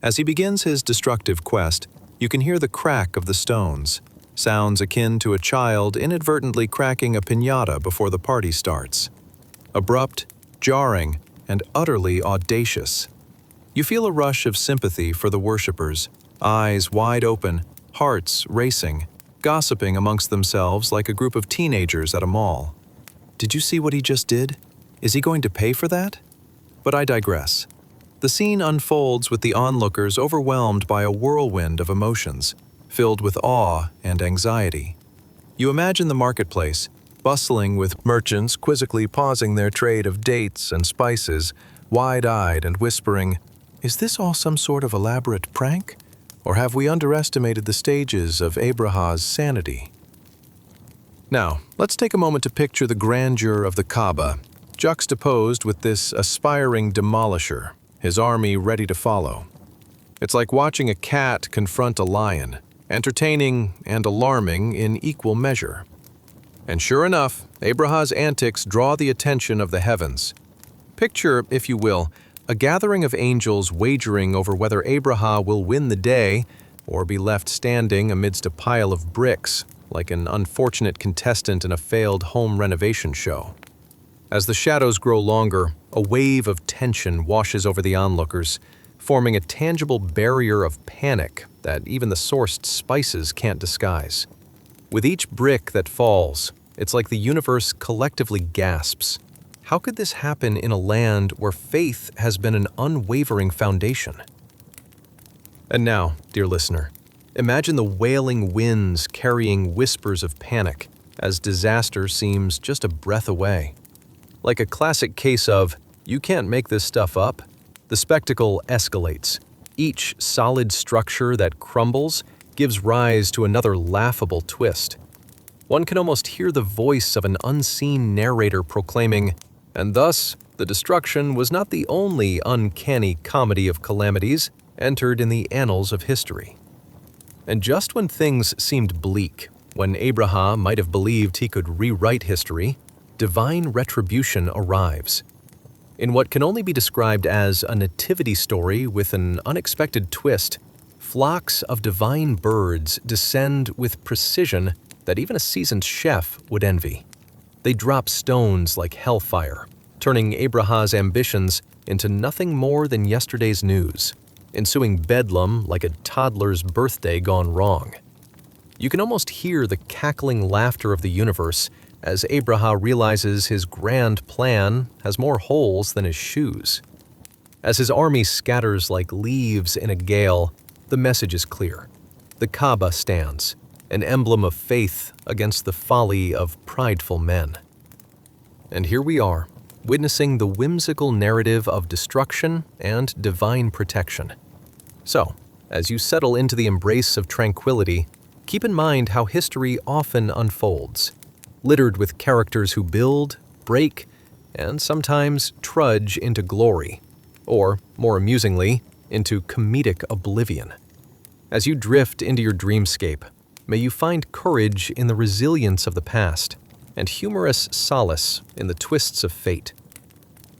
As he begins his destructive quest, you can hear the crack of the stones, sounds akin to a child inadvertently cracking a piñata before the party starts. Abrupt, jarring, and utterly audacious. You feel a rush of sympathy for the worshippers, eyes wide open, hearts racing, gossiping amongst themselves like a group of teenagers at a mall. Did you see what he just did? Is he going to pay for that? But I digress. The scene unfolds with the onlookers overwhelmed by a whirlwind of emotions, filled with awe and anxiety. You imagine the marketplace, bustling with merchants quizzically pausing their trade of dates and spices, wide-eyed and whispering, "Is this all some sort of elaborate prank? Or have we underestimated the stages of Abraha's sanity?" Now, let's take a moment to picture the grandeur of the Kaaba, juxtaposed with this aspiring demolisher, his army ready to follow. It's like watching a cat confront a lion, entertaining and alarming in equal measure. And sure enough, Abraha's antics draw the attention of the heavens. Picture, if you will, a gathering of angels wagering over whether Abraha will win the day or be left standing amidst a pile of bricks, like an unfortunate contestant in a failed home renovation show. As the shadows grow longer, a wave of tension washes over the onlookers, forming a tangible barrier of panic that even the sourced spices can't disguise. With each brick that falls, it's like the universe collectively gasps. How could this happen in a land where faith has been an unwavering foundation? And now, dear listener, imagine the wailing winds carrying whispers of panic as disaster seems just a breath away. Like a classic case of, you can't make this stuff up, the spectacle escalates. Each solid structure that crumbles gives rise to another laughable twist. One can almost hear the voice of an unseen narrator proclaiming, "And thus, the destruction was not the only uncanny comedy of calamities entered in the annals of history." And just when things seemed bleak, when Abraham might have believed he could rewrite history, divine retribution arrives. In what can only be described as a nativity story with an unexpected twist, flocks of divine birds descend with precision that even a seasoned chef would envy. They drop stones like hellfire, turning Abraha's ambitions into nothing more than yesterday's news, ensuing bedlam like a toddler's birthday gone wrong. You can almost hear the cackling laughter of the universe as Abraham realizes his grand plan has more holes than his shoes. As his army scatters like leaves in a gale, the message is clear. The Kaaba stands, an emblem of faith against the folly of prideful men. And here we are, witnessing the whimsical narrative of destruction and divine protection. So, as you settle into the embrace of tranquility, Keep in mind how history often unfolds, littered with characters who build, break, and sometimes trudge into glory, or, more amusingly, into comedic oblivion. As you drift into your dreamscape, may you find courage in the resilience of the past and humorous solace in the twists of fate.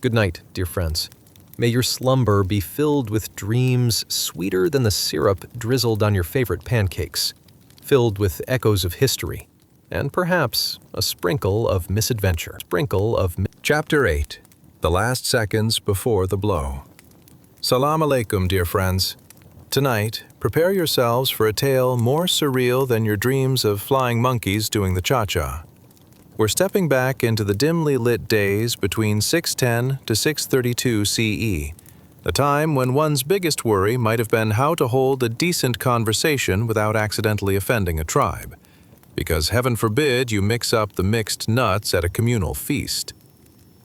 Good night, dear friends. May your slumber be filled with dreams sweeter than the syrup drizzled on your favorite pancakes, filled with echoes of history, and perhaps a sprinkle of misadventure. Chapter 8. The Last Seconds Before the Blow. Salam alaikum, dear friends. Tonight, prepare yourselves for a tale more surreal than your dreams of flying monkeys doing the cha-cha. We're stepping back into the dimly lit days between 610 to 632 CE, a time when one's biggest worry might have been how to hold a decent conversation without accidentally offending a tribe, because heaven forbid you mix up the mixed nuts at a communal feast.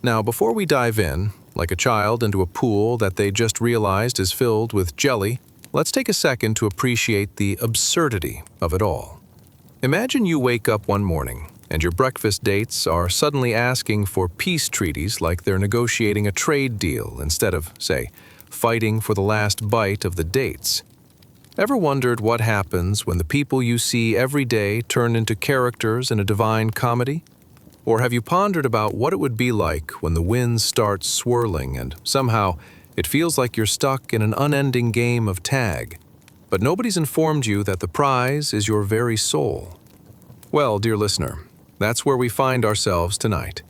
Now, before we dive in, like a child into a pool that they just realized is filled with jelly, let's take a second to appreciate the absurdity of it all. Imagine you wake up one morning, and your breakfast dates are suddenly asking for peace treaties like they're negotiating a trade deal instead of, say, fighting for the last bite of the dates. Ever wondered what happens when the people you see every day turn into characters in a divine comedy? Or have you pondered about what it would be like when the winds start swirling and somehow it feels like you're stuck in an unending game of tag, but nobody's informed you that the prize is your very soul? Well, dear listener, that's where we find ourselves tonight.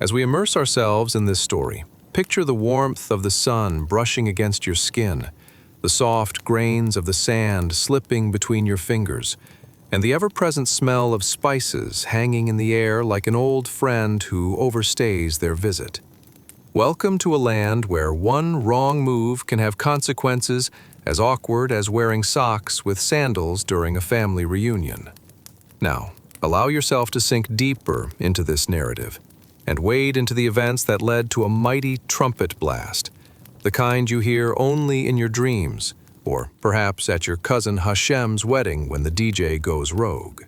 As we immerse ourselves in this story, picture the warmth of the sun brushing against your skin, the soft grains of the sand slipping between your fingers, and the ever-present smell of spices hanging in the air like an old friend who overstays their visit. Welcome to a land where one wrong move can have consequences as awkward as wearing socks with sandals during a family reunion. Now, allow yourself to sink deeper into this narrative and wade into the events that led to a mighty trumpet blast, the kind you hear only in your dreams, or perhaps at your cousin Hashem's wedding when the DJ goes rogue.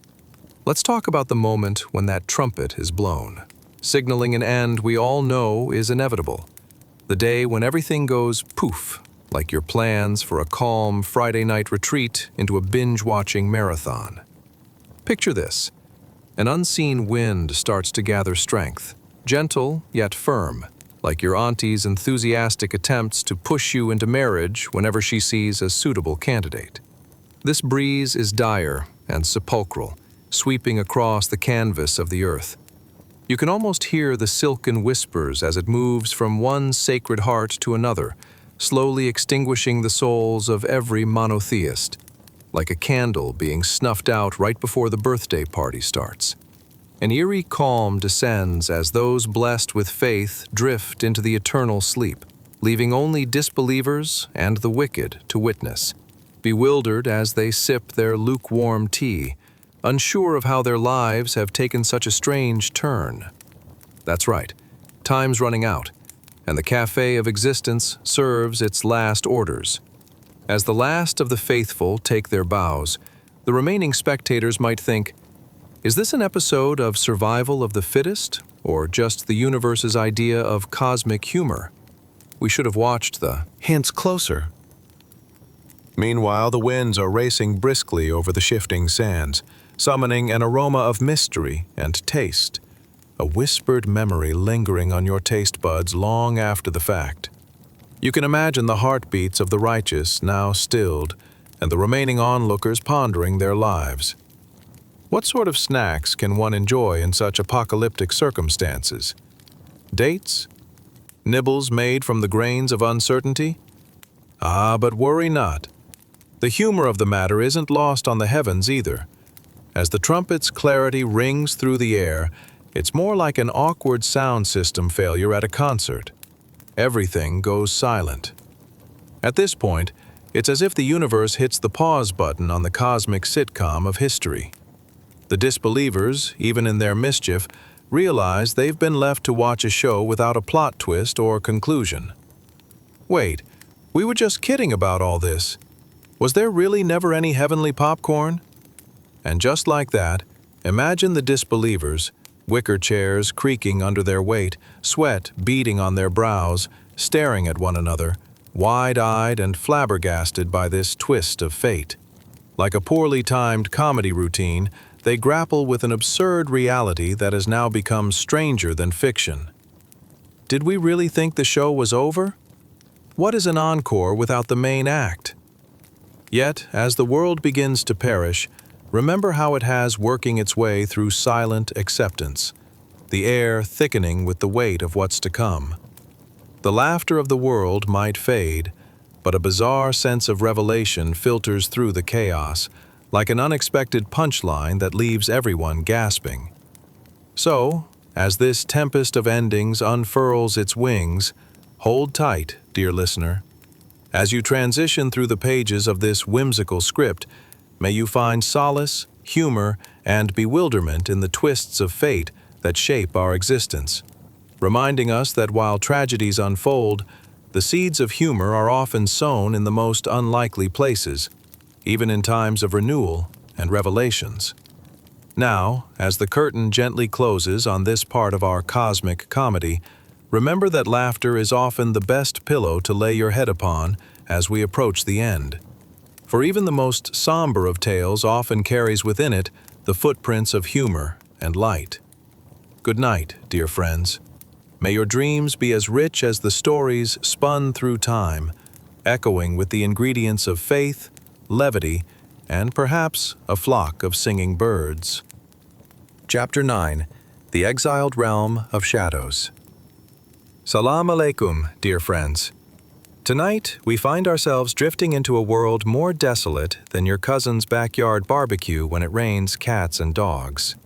Let's talk about the moment when that trumpet is blown, signaling an end we all know is inevitable, the day when everything goes poof, like your plans for a calm Friday night retreat into a binge-watching marathon. Picture this. An unseen wind starts to gather strength, gentle yet firm, like your auntie's enthusiastic attempts to push you into marriage whenever she sees a suitable candidate. This breeze is dire and sepulchral, sweeping across the canvas of the earth. You can almost hear the silken whispers as it moves from one sacred heart to another, slowly extinguishing the souls of every monotheist, like a candle being snuffed out right before the birthday party starts. An eerie calm descends as those blessed with faith drift into the eternal sleep, leaving only disbelievers and the wicked to witness, bewildered as they sip their lukewarm tea, unsure of how their lives have taken such a strange turn. That's right, time's running out, and the cafe of existence serves its last orders. As the last of the faithful take their bows, the remaining spectators might think, is this an episode of survival of the fittest, or just the universe's idea of cosmic humor? We should have watched the hints closer. Meanwhile, the winds are racing briskly over the shifting sands, summoning an aroma of mystery and taste, a whispered memory lingering on your taste buds long after the fact. You can imagine the heartbeats of the righteous now stilled, and the remaining onlookers pondering their lives. What sort of snacks can one enjoy in such apocalyptic circumstances? Dates? Nibbles made from the grains of uncertainty? Ah, but worry not. The humor of the matter isn't lost on the heavens either. As the trumpet's clarity rings through the air, it's more like an awkward sound system failure at a concert. Everything goes silent. At this point, it's as if the universe hits the pause button on the cosmic sitcom of history. The disbelievers, even in their mischief, realize they've been left to watch a show without a plot twist or conclusion. Wait, we were just kidding about all this. Was there really never any heavenly popcorn? And just like that, imagine the disbelievers, wicker chairs creaking under their weight, sweat beading on their brows, staring at one another, wide-eyed and flabbergasted by this twist of fate. Like a poorly timed comedy routine, they grapple with an absurd reality that has now become stranger than fiction. Did we really think the show was over? What is an encore without the main act? Yet, as the world begins to perish, remember how it has working its way through silent acceptance, the air thickening with the weight of what's to come. The laughter of the world might fade, but a bizarre sense of revelation filters through the chaos, like an unexpected punchline that leaves everyone gasping. So, as this tempest of endings unfurls its wings, hold tight, dear listener. As you transition through the pages of this whimsical script, may you find solace, humor, and bewilderment in the twists of fate that shape our existence, reminding us that while tragedies unfold, the seeds of humor are often sown in the most unlikely places, even in times of renewal and revelations. Now, as the curtain gently closes on this part of our cosmic comedy, remember that laughter is often the best pillow to lay your head upon as we approach the end. For even the most somber of tales often carries within it the footprints of humor and light. Good night, dear friends. May your dreams be as rich as the stories spun through time, echoing with the ingredients of faith, levity, and perhaps a flock of singing birds. Chapter 9. The Exiled Realm of Shadows. Salam alaikum, dear friends. Tonight, we find ourselves drifting into a world more desolate than your cousin's backyard barbecue when it rains cats and dogs.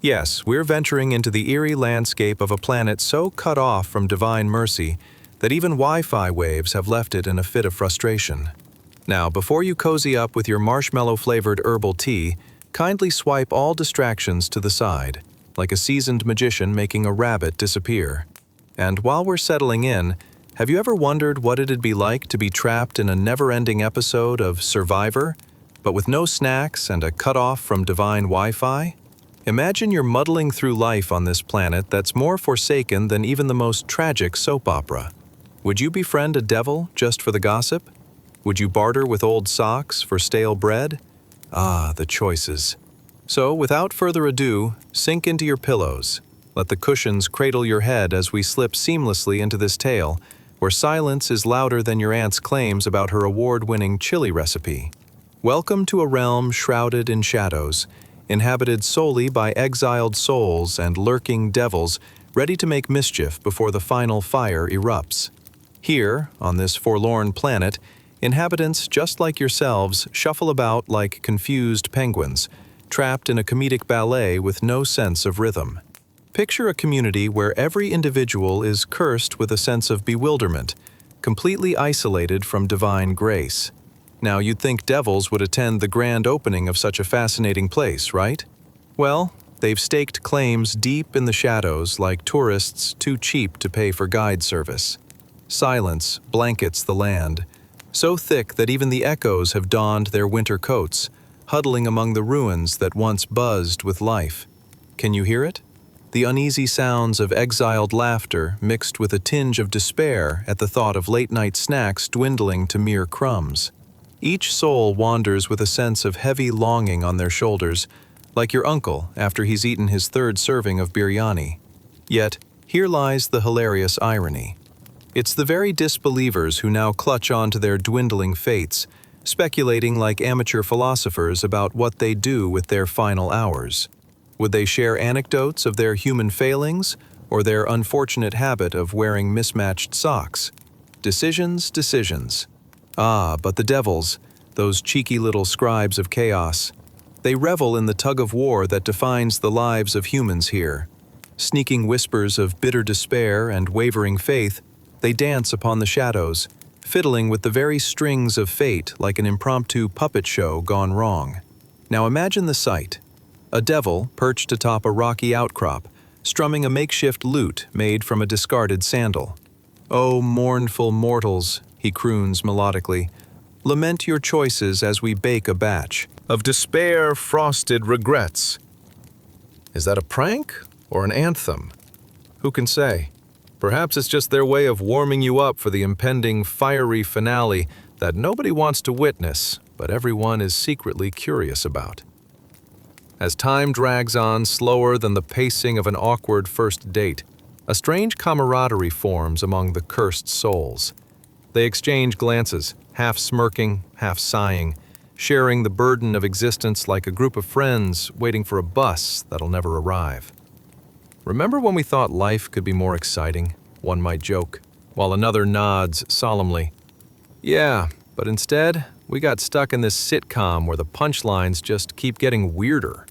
Yes, we're venturing into the eerie landscape of a planet so cut off from divine mercy that even Wi-Fi waves have left it in a fit of frustration. Now, before you cozy up with your marshmallow-flavored herbal tea, kindly swipe all distractions to the side, like a seasoned magician making a rabbit disappear. And while we're settling in, have you ever wondered what it'd be like to be trapped in a never-ending episode of Survivor, but with no snacks and a cutoff from divine Wi-Fi? Imagine you're muddling through life on this planet that's more forsaken than even the most tragic soap opera. Would you befriend a devil just for the gossip? Would you barter with old socks for stale bread? Ah, the choices. So, without further ado, sink into your pillows. Let the cushions cradle your head as we slip seamlessly into this tale, where silence is louder than your aunt's claims about her award-winning chili recipe. Welcome to a realm shrouded in shadows, inhabited solely by exiled souls and lurking devils ready to make mischief before the final fire erupts. Here, on this forlorn planet, inhabitants just like yourselves shuffle about like confused penguins, trapped in a comedic ballet with no sense of rhythm. Picture a community where every individual is cursed with a sense of bewilderment, completely isolated from divine grace. Now, you'd think devils would attend the grand opening of such a fascinating place, right? Well, they've staked claims deep in the shadows like tourists too cheap to pay for guide service. Silence blankets the land, so thick that even the echoes have donned their winter coats, huddling among the ruins that once buzzed with life. Can you hear it? The uneasy sounds of exiled laughter mixed with a tinge of despair at the thought of late-night snacks dwindling to mere crumbs. Each soul wanders with a sense of heavy longing on their shoulders, like your uncle after he's eaten his third serving of biryani. Yet, here lies the hilarious irony. It's the very disbelievers who now clutch on to their dwindling fates, speculating like amateur philosophers about what they do with their final hours. Would they share anecdotes of their human failings or their unfortunate habit of wearing mismatched socks? Decisions. Ah, but the devils, those cheeky little scribes of chaos, they revel in the tug-of-war that defines the lives of humans here. Sneaking whispers of bitter despair and wavering faith, they dance upon the shadows, fiddling with the very strings of fate like an impromptu puppet show gone wrong. Now imagine the sight. A devil perched atop a rocky outcrop, strumming a makeshift lute made from a discarded sandal. "Oh, mournful mortals," he croons melodically, lament your choices as we bake a batch of despair-frosted regrets. Is that a prank or an anthem? Who can say? Perhaps it's just their way of warming you up for the impending fiery finale that nobody wants to witness, but everyone is secretly curious about. As time drags on slower than the pacing of an awkward first date, a strange camaraderie forms among the cursed souls. They exchange glances, half smirking, half sighing, sharing the burden of existence like a group of friends waiting for a bus that'll never arrive. Remember when we thought life could be more exciting? One might joke, while another nods solemnly. Yeah, but instead, we got stuck in this sitcom where the punchlines just keep getting weirder.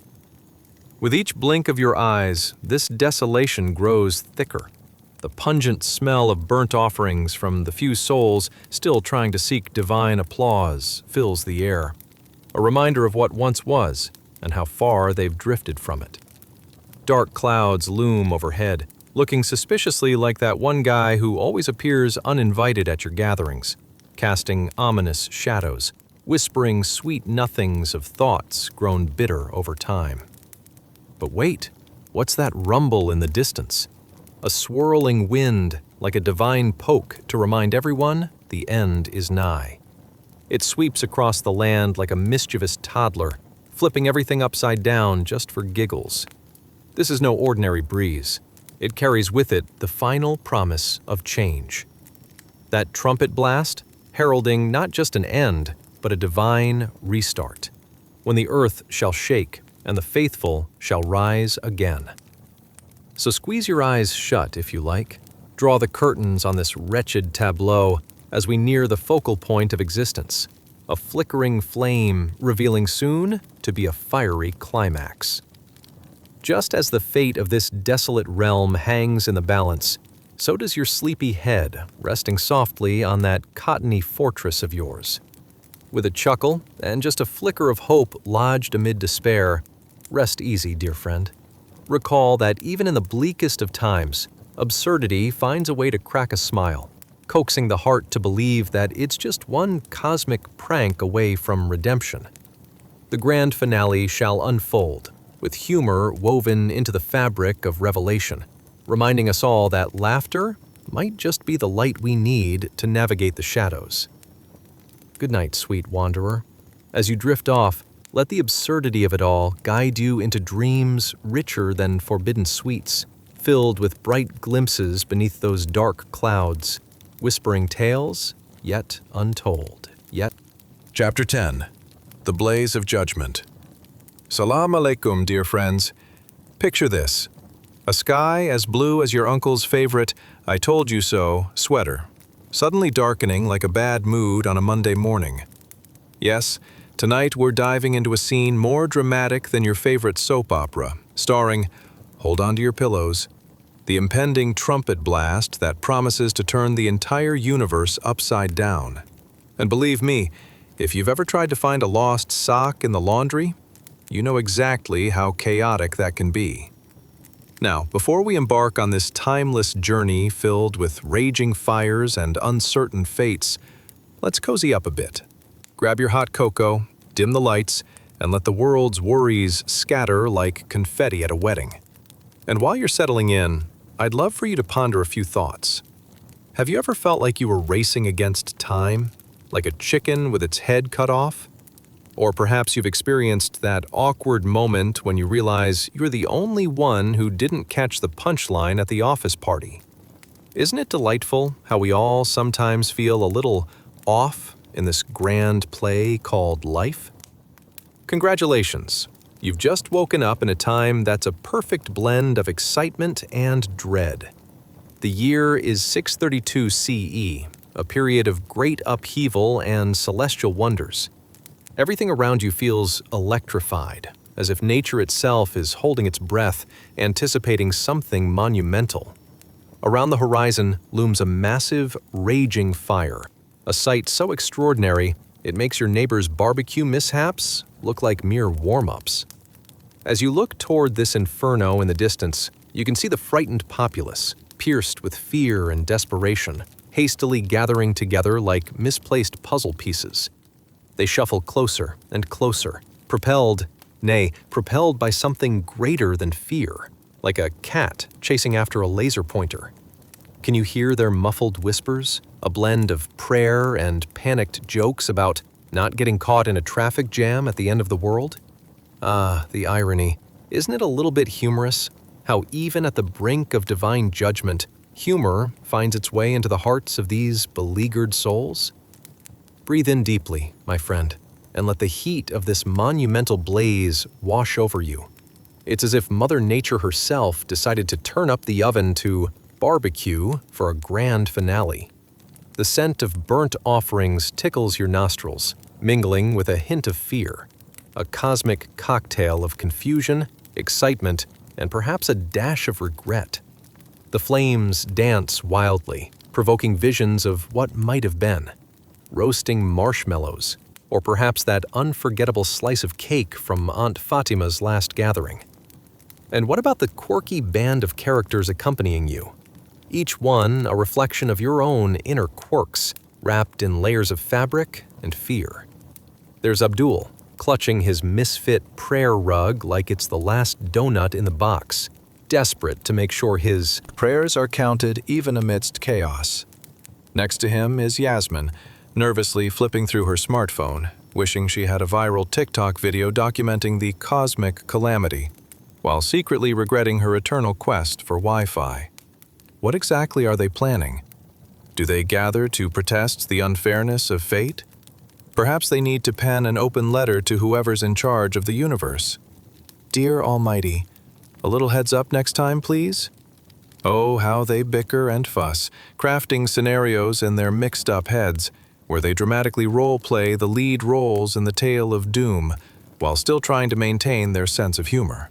With each blink of your eyes, this desolation grows thicker. The pungent smell of burnt offerings from the few souls still trying to seek divine applause fills the air, a reminder of what once was and how far they've drifted from it. Dark clouds loom overhead, looking suspiciously like that one guy who always appears uninvited at your gatherings, casting ominous shadows, whispering sweet nothings of thoughts grown bitter over time. But wait, what's that rumble in the distance? A swirling wind, like a divine poke to remind everyone the end is nigh. It sweeps across the land like a mischievous toddler, flipping everything upside down just for giggles. This is no ordinary breeze. It carries with it the final promise of change. That trumpet blast, heralding not just an end, but a divine restart, when the earth shall shake and the faithful shall rise again. So squeeze your eyes shut if you like. Draw the curtains on this wretched tableau as we near the focal point of existence, a flickering flame revealing soon to be a fiery climax. Just as the fate of this desolate realm hangs in the balance, so does your sleepy head resting softly on that cottony fortress of yours. With a chuckle and just a flicker of hope lodged amid despair, rest easy, dear friend. Recall that even in the bleakest of times, absurdity finds a way to crack a smile, coaxing the heart to believe that it's just one cosmic prank away from redemption. The grand finale shall unfold, with humor woven into the fabric of revelation, reminding us all that laughter might just be the light we need to navigate the shadows. Good night, sweet wanderer. As you drift off, let the absurdity of it all guide you into dreams richer than forbidden sweets, filled with bright glimpses beneath those dark clouds, whispering tales yet untold, yet. Chapter 10. The Blaze of Judgment. Salam alaikum, dear friends. Picture this. A sky as blue as your uncle's favorite "I told you so" sweater, suddenly darkening like a bad mood on a Monday morning. Yes, tonight we're diving into a scene more dramatic than your favorite soap opera, starring, hold on to your pillows, the impending trumpet blast that promises to turn the entire universe upside down. And believe me, if you've ever tried to find a lost sock in the laundry, you know exactly how chaotic that can be. Now, before we embark on this timeless journey filled with raging fires and uncertain fates, let's cozy up a bit. Grab your hot cocoa, dim the lights, and let the world's worries scatter like confetti at a wedding. And while you're settling in, I'd love for you to ponder a few thoughts. Have you ever felt like you were racing against time, like a chicken with its head cut off? Or perhaps you've experienced that awkward moment when you realize you're the only one who didn't catch the punchline at the office party. Isn't it delightful how we all sometimes feel a little off in this grand play called life? Congratulations! You've just woken up in a time that's a perfect blend of excitement and dread. The year is 632 CE, a period of great upheaval and celestial wonders. Everything around you feels electrified, as if nature itself is holding its breath, anticipating something monumental. Around the horizon looms a massive, raging fire, a sight so extraordinary it makes your neighbor's barbecue mishaps look like mere warm-ups. As you look toward this inferno in the distance, you can see the frightened populace, pierced with fear and desperation, hastily gathering together like misplaced puzzle pieces, They shuffle closer and closer, propelled by something greater than fear, like a cat chasing after a laser pointer. Can you hear their muffled whispers, a blend of prayer and panicked jokes about not getting caught in a traffic jam at the end of the world? Ah, the irony. Isn't it a little bit humorous how even at the brink of divine judgment, humor finds its way into the hearts of these beleaguered souls? Breathe in deeply, my friend, and let the heat of this monumental blaze wash over you. It's as if Mother Nature herself decided to turn up the oven to barbecue for a grand finale. The scent of burnt offerings tickles your nostrils, mingling with a hint of fear, a cosmic cocktail of confusion, excitement, and perhaps a dash of regret. The flames dance wildly, provoking visions of what might have been. Roasting marshmallows, or perhaps that unforgettable slice of cake from Aunt Fatima's last gathering. And what about the quirky band of characters accompanying you? Each one a reflection of your own inner quirks, wrapped in layers of fabric and fear. There's Abdul, clutching his misfit prayer rug like it's the last donut in the box, desperate to make sure his prayers are counted even amidst chaos. Next to him is Yasmin, nervously flipping through her smartphone, wishing she had a viral TikTok video documenting the cosmic calamity, while secretly regretting her eternal quest for Wi-Fi. What exactly are they planning? Do they gather to protest the unfairness of fate? Perhaps they need to pen an open letter to whoever's in charge of the universe. Dear Almighty, a little heads up next time, please? Oh, how they bicker and fuss, crafting scenarios in their mixed-up heads, where they dramatically role-play the lead roles in the tale of doom, while still trying to maintain their sense of humor.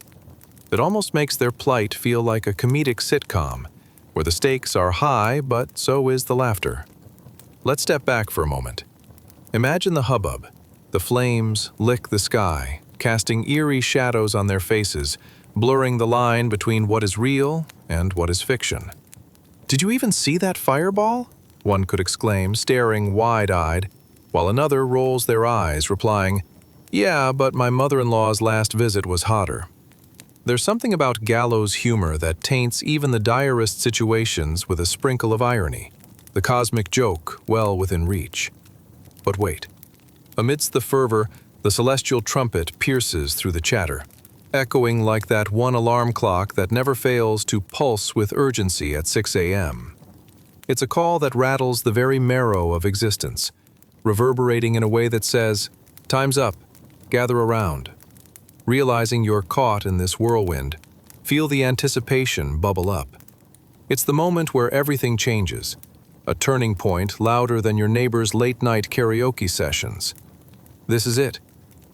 It almost makes their plight feel like a comedic sitcom, where the stakes are high, but so is the laughter. Let's step back for a moment. Imagine the hubbub. The flames lick the sky, casting eerie shadows on their faces, blurring the line between what is real and what is fiction. "Did you even see that fireball?" one could exclaim, staring wide-eyed, while another rolls their eyes, replying, "Yeah, but my mother-in-law's last visit was hotter." There's something about gallows humor that taints even the direst situations with a sprinkle of irony, the cosmic joke well within reach. But wait. Amidst the fervor, the celestial trumpet pierces through the chatter, echoing like that one alarm clock that never fails to pulse with urgency at 6 a.m. It's a call that rattles the very marrow of existence, reverberating in a way that says, "Time's up, gather around." Realizing you're caught in this whirlwind, feel the anticipation bubble up. It's the moment where everything changes, a turning point louder than your neighbor's late-night karaoke sessions. This is it.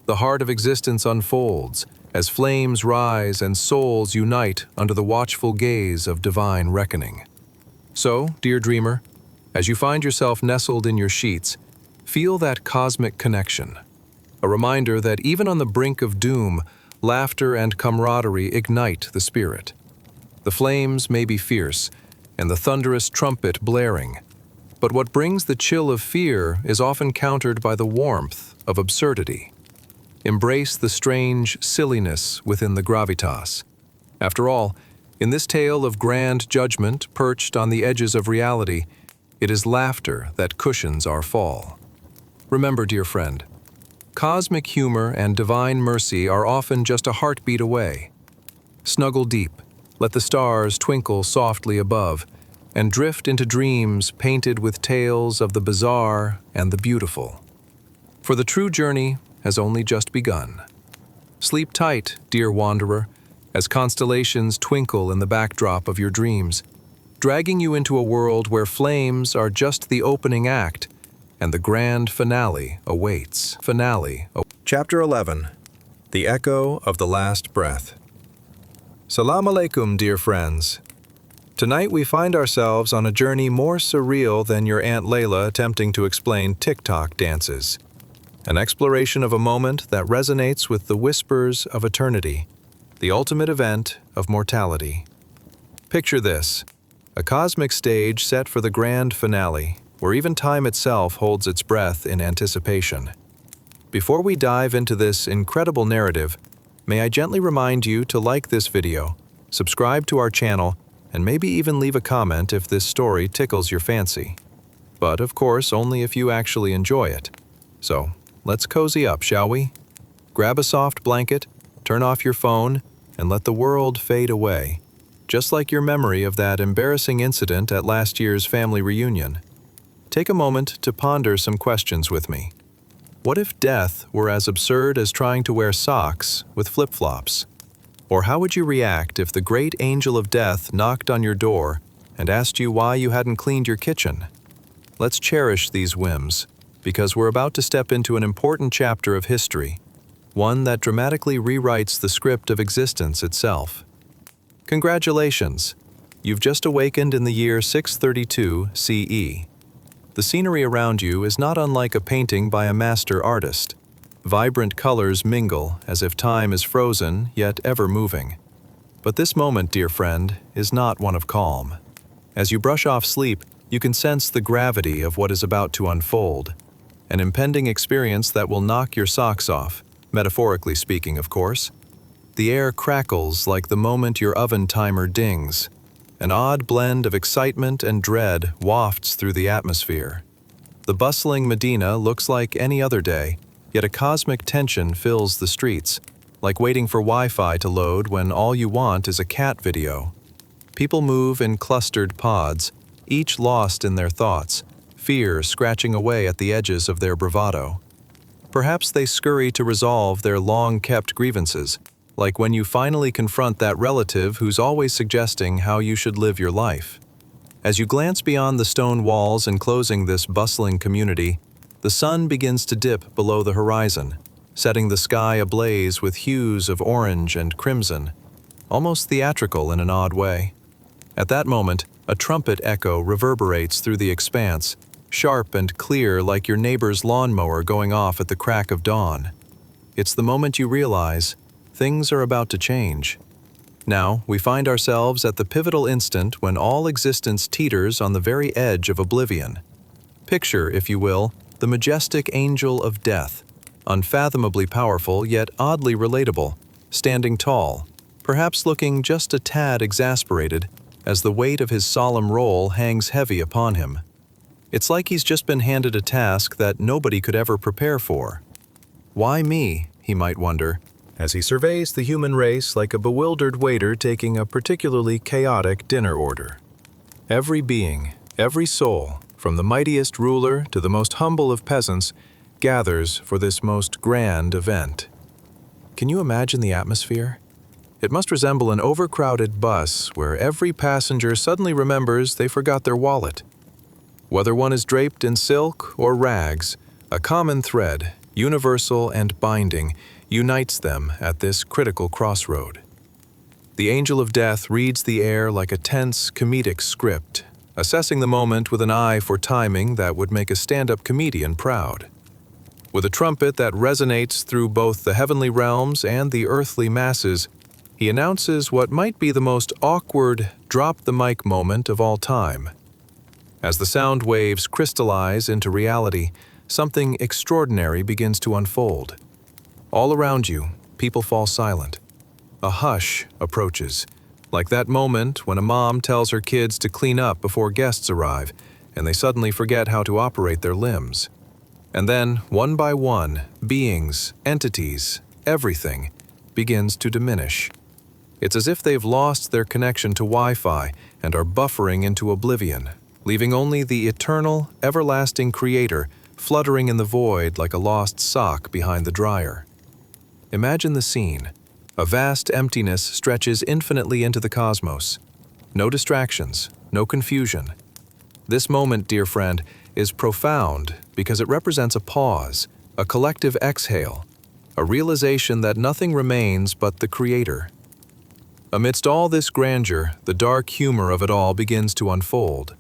The heart of existence unfolds as flames rise and souls unite under the watchful gaze of divine reckoning. So, dear dreamer, as you find yourself nestled in your sheets, feel that cosmic connection. A reminder that even on the brink of doom, laughter and camaraderie ignite the spirit. The flames may be fierce, and the thunderous trumpet blaring, but what brings the chill of fear is often countered by the warmth of absurdity. Embrace the strange silliness within the gravitas. After all, in this tale of grand judgment perched on the edges of reality, it is laughter that cushions our fall. Remember, dear friend, cosmic humor and divine mercy are often just a heartbeat away. Snuggle deep, let the stars twinkle softly above, and drift into dreams painted with tales of the bizarre and the beautiful. For the true journey has only just begun. Sleep tight, dear wanderer, as constellations twinkle in the backdrop of your dreams, dragging you into a world where flames are just the opening act, and the grand finale awaits. Chapter 11. The Echo of the Last Breath. Salam alaikum, dear friends. Tonight we find ourselves on a journey more surreal than your Aunt Layla attempting to explain TikTok dances. An exploration of a moment that resonates with the whispers of eternity, the ultimate event of mortality. Picture this, a cosmic stage set for the grand finale, where even time itself holds its breath in anticipation. Before we dive into this incredible narrative, may I gently remind you to like this video, subscribe to our channel, and maybe even leave a comment if this story tickles your fancy. But of course, only if you actually enjoy it. So, let's cozy up, shall we? Grab a soft blanket, turn off your phone, and let the world fade away, just like your memory of that embarrassing incident at last year's family reunion. Take a moment to ponder some questions with me. What if death were as absurd as trying to wear socks with flip-flops? Or how would you react if the great angel of death knocked on your door and asked you why you hadn't cleaned your kitchen? Let's cherish these whims, because we're about to step into an important chapter of history, one that dramatically rewrites the script of existence itself. Congratulations! You've just awakened in the year 632 CE. The scenery around you is not unlike a painting by a master artist. Vibrant colors mingle as if time is frozen yet ever moving. But this moment, dear friend, is not one of calm. As you brush off sleep, you can sense the gravity of what is about to unfold, an impending experience that will knock your socks off, metaphorically speaking, of course. The air crackles like the moment your oven timer dings. An odd blend of excitement and dread wafts through the atmosphere. The bustling Medina looks like any other day, yet a cosmic tension fills the streets, like waiting for Wi-Fi to load when all you want is a cat video. People move in clustered pods, each lost in their thoughts, fear scratching away at the edges of their bravado. Perhaps they scurry to resolve their long-kept grievances, like when you finally confront that relative who's always suggesting how you should live your life. As you glance beyond the stone walls enclosing this bustling community, the sun begins to dip below the horizon, setting the sky ablaze with hues of orange and crimson, almost theatrical in an odd way. At that moment, a trumpet echo reverberates through the expanse, sharp and clear like your neighbor's lawnmower going off at the crack of dawn. It's the moment you realize things are about to change. Now, we find ourselves at the pivotal instant when all existence teeters on the very edge of oblivion. Picture, if you will, the majestic angel of death, unfathomably powerful yet oddly relatable, standing tall, perhaps looking just a tad exasperated as the weight of his solemn role hangs heavy upon him. It's like he's just been handed a task that nobody could ever prepare for. Why me, he might wonder, as he surveys the human race like a bewildered waiter taking a particularly chaotic dinner order. Every being, every soul, from the mightiest ruler to the most humble of peasants, gathers for this most grand event. Can you imagine the atmosphere? It must resemble an overcrowded bus where every passenger suddenly remembers they forgot their wallet. Whether one is draped in silk or rags, a common thread, universal and binding, unites them at this critical crossroad. The angel of death reads the air like a tense, comedic script, assessing the moment with an eye for timing that would make a stand-up comedian proud. With a trumpet that resonates through both the heavenly realms and the earthly masses, he announces what might be the most awkward drop-the-mic moment of all time. As the sound waves crystallize into reality, something extraordinary begins to unfold. All around you, people fall silent. A hush approaches, like that moment when a mom tells her kids to clean up before guests arrive, and they suddenly forget how to operate their limbs. And then, one by one, beings, entities, everything begins to diminish. It's as if they've lost their connection to Wi-Fi and are buffering into oblivion, leaving only the eternal, everlasting Creator fluttering in the void like a lost sock behind the dryer. Imagine the scene. A vast emptiness stretches infinitely into the cosmos. No distractions, no confusion. This moment, dear friend, is profound because it represents a pause, a collective exhale, a realization that nothing remains but the Creator. Amidst all this grandeur, the dark humor of it all begins to unfold.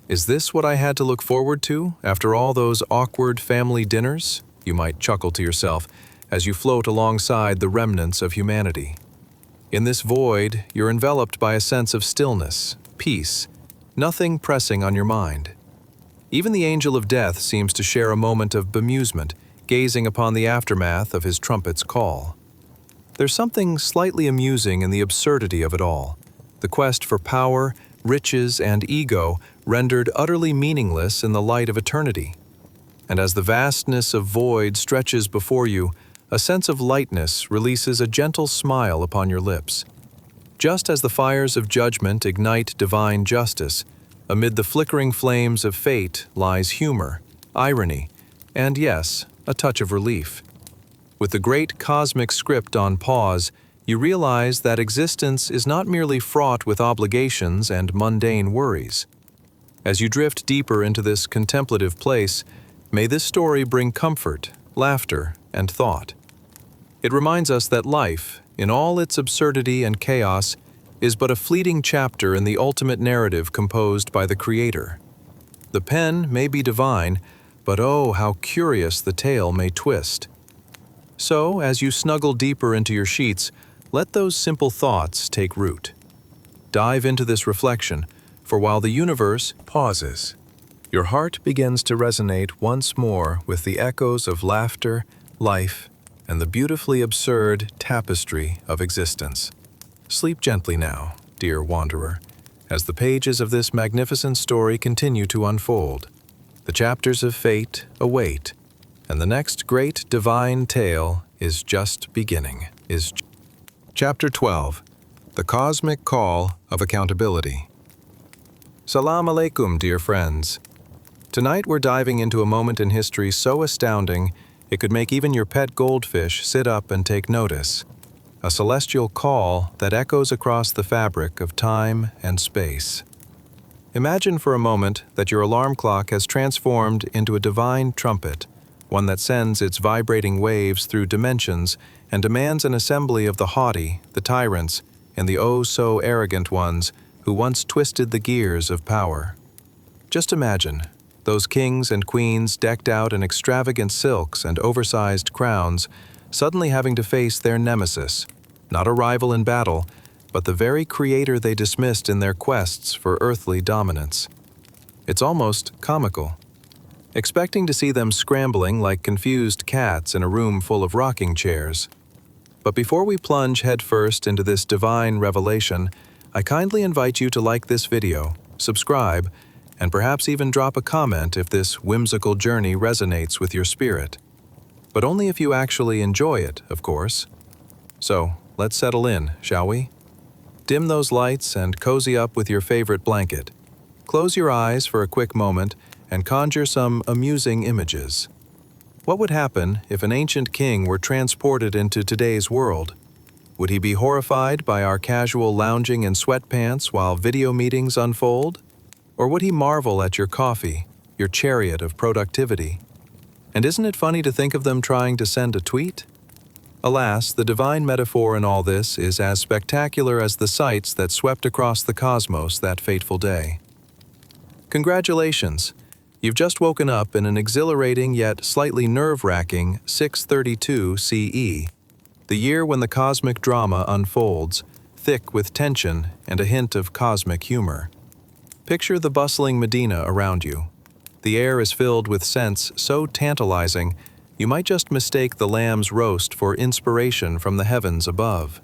Is this what I had to look forward to after all those awkward family dinners? You might chuckle to yourself as you float alongside the remnants of humanity. In this void, you're enveloped by a sense of stillness, peace, nothing pressing on your mind. Even the angel of death seems to share a moment of bemusement, gazing upon the aftermath of his trumpet's call. There's something slightly amusing in the absurdity of it all, the quest for power, riches, and ego rendered utterly meaningless in the light of eternity. And as the vastness of void stretches before you, a sense of lightness releases a gentle smile upon your lips. Just as the fires of judgment ignite divine justice, amid the flickering flames of fate lies humor, irony, and yes, a touch of relief. With the great cosmic script on pause, you realize that existence is not merely fraught with obligations and mundane worries. As you drift deeper into this contemplative place, may this story bring comfort, laughter, and thought. It reminds us that life, in all its absurdity and chaos, is but a fleeting chapter in the ultimate narrative composed by the Creator. The pen may be divine, but oh, how curious the tale may twist. So, as you snuggle deeper into your sheets, let those simple thoughts take root. Dive into this reflection, for while the universe pauses, your heart begins to resonate once more with the echoes of laughter, life, and the beautifully absurd tapestry of existence. Sleep gently now, dear wanderer, as the pages of this magnificent story continue to unfold. The chapters of fate await, and the next great divine tale is just beginning. Chapter 12. The Cosmic Call of Accountability. Salam alaikum, dear friends. Tonight we're diving into a moment in history so astounding it could make even your pet goldfish sit up and take notice. A celestial call that echoes across the fabric of time and space. Imagine for a moment that your alarm clock has transformed into a divine trumpet, one that sends its vibrating waves through dimensions and demands an assembly of the haughty, the tyrants, and the oh-so-arrogant ones who once twisted the gears of power. Just imagine, those kings and queens decked out in extravagant silks and oversized crowns, suddenly having to face their nemesis, not a rival in battle, but the very creator they dismissed in their quests for earthly dominance. It's almost comical. Expecting to see them scrambling like confused cats in a room full of rocking chairs. But before we plunge headfirst into this divine revelation, I kindly invite you to like this video, subscribe, and perhaps even drop a comment if this whimsical journey resonates with your spirit. But only if you actually enjoy it, of course. So, let's settle in, shall we? Dim those lights and cozy up with your favorite blanket. Close your eyes for a quick moment and conjure some amusing images. What would happen if an ancient king were transported into today's world? Would he be horrified by our casual lounging in sweatpants while video meetings unfold? Or would he marvel at your coffee, your chariot of productivity? And isn't it funny to think of them trying to send a tweet? Alas, the divine metaphor in all this is as spectacular as the sights that swept across the cosmos that fateful day. Congratulations! You've just woken up in an exhilarating yet slightly nerve-wracking 632 CE, the year when the cosmic drama unfolds, thick with tension and a hint of cosmic humor. Picture the bustling Medina around you. The air is filled with scents so tantalizing, you might just mistake the lamb's roast for inspiration from the heavens above.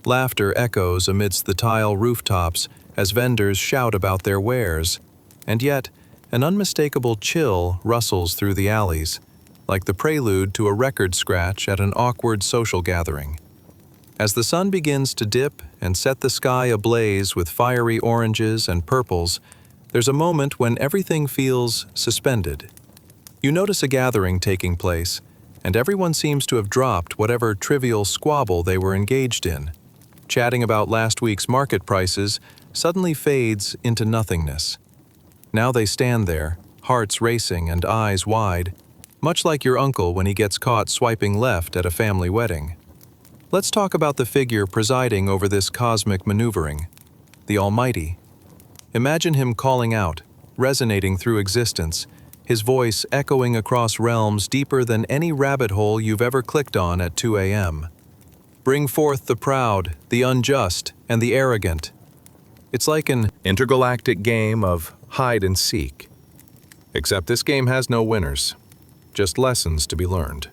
Laughter echoes amidst the tile rooftops as vendors shout about their wares, and yet, an unmistakable chill rustles through the alleys, like the prelude to a record scratch at an awkward social gathering. As the sun begins to dip and set the sky ablaze with fiery oranges and purples, there's a moment when everything feels suspended. You notice a gathering taking place, and everyone seems to have dropped whatever trivial squabble they were engaged in. Chatting about last week's market prices suddenly fades into nothingness. Now they stand there, hearts racing and eyes wide, much like your uncle when he gets caught swiping left at a family wedding. Let's talk about the figure presiding over this cosmic maneuvering, the Almighty. Imagine him calling out, resonating through existence, his voice echoing across realms deeper than any rabbit hole you've ever clicked on at 2 a.m. Bring forth the proud, the unjust, and the arrogant. It's like an intergalactic game of hide and seek. Except this game has no winners. just lessons to be learned.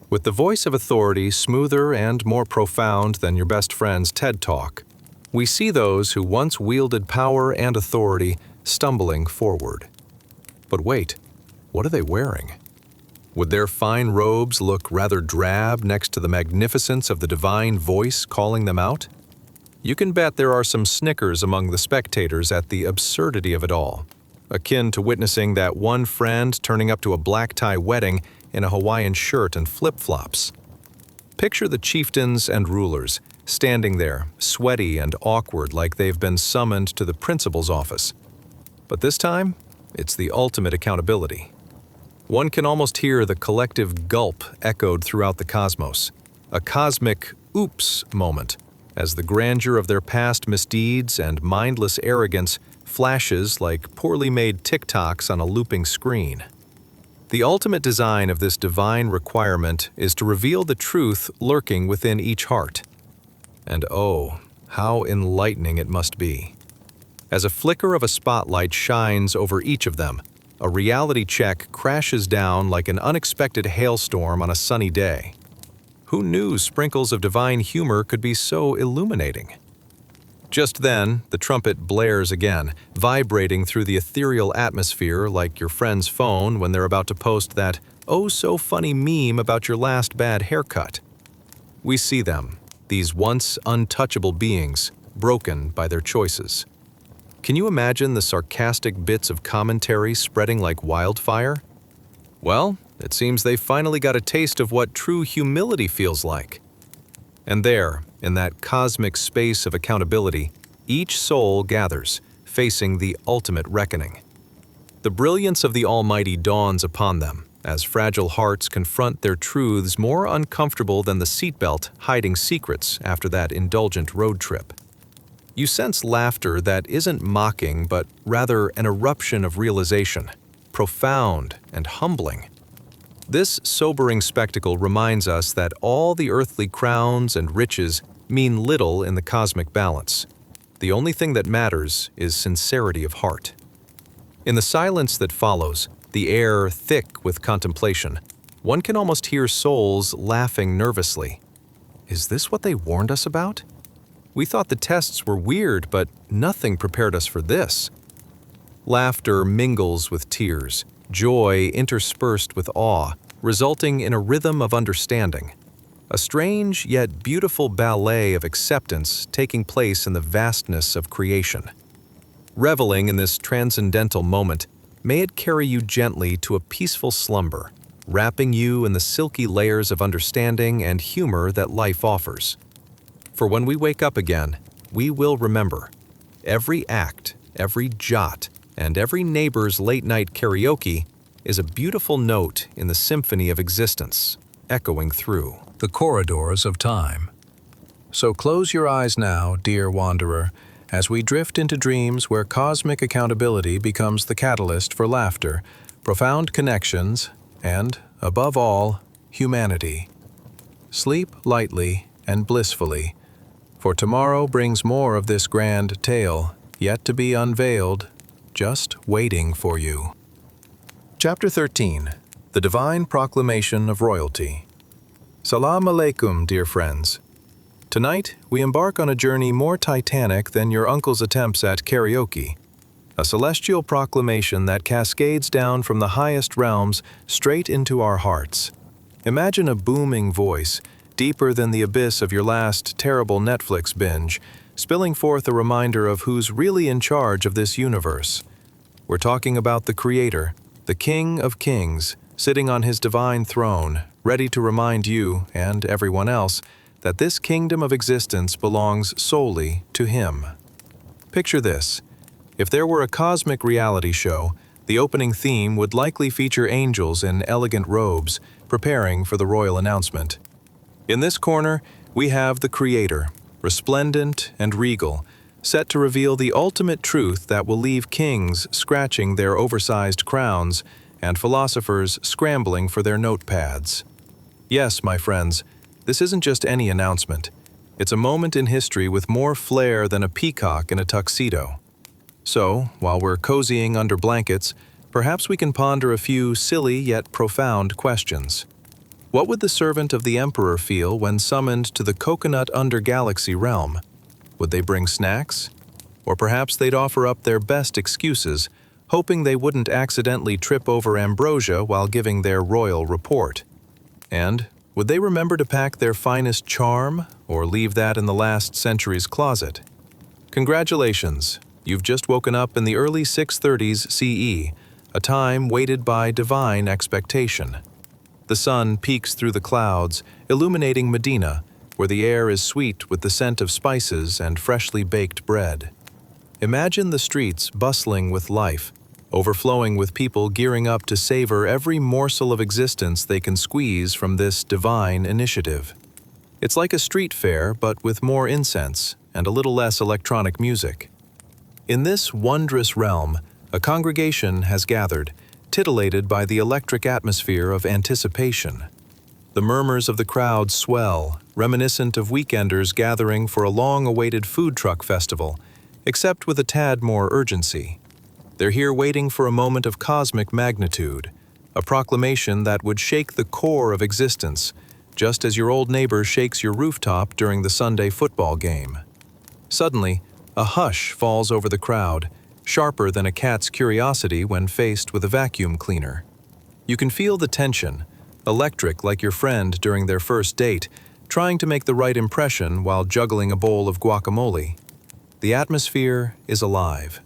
With the voice of authority smoother and more profound than your best friend's TED Talk, we see those who once wielded power and authority stumbling forward. But wait, what are they wearing? Would their fine robes look rather drab next to the magnificence of the divine voice calling them out? You can bet there are some snickers among the spectators at the absurdity of it all, akin to witnessing that one friend turning up to a black tie wedding in a Hawaiian shirt and flip-flops. Picture the chieftains and rulers standing there, sweaty and awkward like they've been summoned to the principal's office. But this time, it's the ultimate accountability. One can almost hear the collective gulp echoed throughout the cosmos, a cosmic oops moment, as the grandeur of their past misdeeds and mindless arrogance flashes like poorly made TikToks on a looping screen. The ultimate design of this divine requirement is to reveal the truth lurking within each heart. And oh, how enlightening it must be. As a flicker of a spotlight shines over each of them, a reality check crashes down like an unexpected hailstorm on a sunny day. Who knew sprinkles of divine humor could be so illuminating? Just then, the trumpet blares again, vibrating through the ethereal atmosphere like your friend's phone when they're about to post that oh-so-funny meme about your last bad haircut. We see them, these once untouchable beings, broken by their choices. Can you imagine the sarcastic bits of commentary spreading like wildfire? Well, it seems they finally got a taste of what true humility feels like. And there, in that cosmic space of accountability, each soul gathers, facing the ultimate reckoning. The brilliance of the Almighty dawns upon them, as fragile hearts confront their truths more uncomfortable than the seatbelt hiding secrets after that indulgent road trip. You sense laughter that isn't mocking, but rather an eruption of realization, profound and humbling. This sobering spectacle reminds us that all the earthly crowns and riches mean little in the cosmic balance. The only thing that matters is sincerity of heart. In the silence that follows, the air thick with contemplation, one can almost hear souls laughing nervously. Is this what they warned us about? We thought the tests were weird, but nothing prepared us for this. Laughter mingles with tears, joy interspersed with awe, resulting in a rhythm of understanding. A strange yet beautiful ballet of acceptance taking place in the vastness of creation. Reveling in this transcendental moment, may it carry you gently to a peaceful slumber, wrapping you in the silky layers of understanding and humor that life offers. For when we wake up again, we will remember every act, every jot, and every neighbor's late-night karaoke is a beautiful note in the symphony of existence, echoing through the corridors of time. So close your eyes now, dear wanderer, as we drift into dreams where cosmic accountability becomes the catalyst for laughter, profound connections, and, above all, humanity. Sleep lightly and blissfully, for tomorrow brings more of this grand tale, yet to be unveiled, just waiting for you. Chapter 13. The Divine Proclamation of Royalty. Salam alaikum, dear friends. Tonight, we embark on a journey more titanic than your uncle's attempts at karaoke. A celestial proclamation that cascades down from the highest realms straight into our hearts. Imagine a booming voice, deeper than the abyss of your last terrible Netflix binge, spilling forth a reminder of who's really in charge of this universe. We're talking about the Creator, the King of Kings, sitting on his divine throne, ready to remind you, and everyone else, that this kingdom of existence belongs solely to him. Picture this. If there were a cosmic reality show, the opening theme would likely feature angels in elegant robes, preparing for the royal announcement. In this corner, we have the Creator, resplendent and regal, set to reveal the ultimate truth that will leave kings scratching their oversized crowns and philosophers scrambling for their notepads. Yes, my friends, this isn't just any announcement. It's a moment in history with more flair than a peacock in a tuxedo. So, while we're cozying under blankets, perhaps we can ponder a few silly yet profound questions. What would the servant of the emperor feel when summoned to the coconut under-galaxy realm? Would they bring snacks? Or perhaps they'd offer up their best excuses, hoping they wouldn't accidentally trip over ambrosia while giving their royal report. And would they remember to pack their finest charm, or leave that in the last century's closet? Congratulations, you've just woken up in the early 630s CE, a time weighted by divine expectation. The sun peeks through the clouds, illuminating Medina, where the air is sweet with the scent of spices and freshly baked bread. Imagine the streets bustling with life, overflowing with people gearing up to savor every morsel of existence they can squeeze from this divine initiative. It's like a street fair, but with more incense and a little less electronic music. In this wondrous realm, a congregation has gathered, titillated by the electric atmosphere of anticipation. The murmurs of the crowd swell, reminiscent of weekenders gathering for a long-awaited food truck festival, except with a tad more urgency. They're here waiting for a moment of cosmic magnitude, a proclamation that would shake the core of existence, just as your old neighbor shakes your rooftop during the Sunday football game. Suddenly, a hush falls over the crowd, sharper than a cat's curiosity when faced with a vacuum cleaner. You can feel the tension, electric like your friend during their first date, trying to make the right impression while juggling a bowl of guacamole. The atmosphere is alive.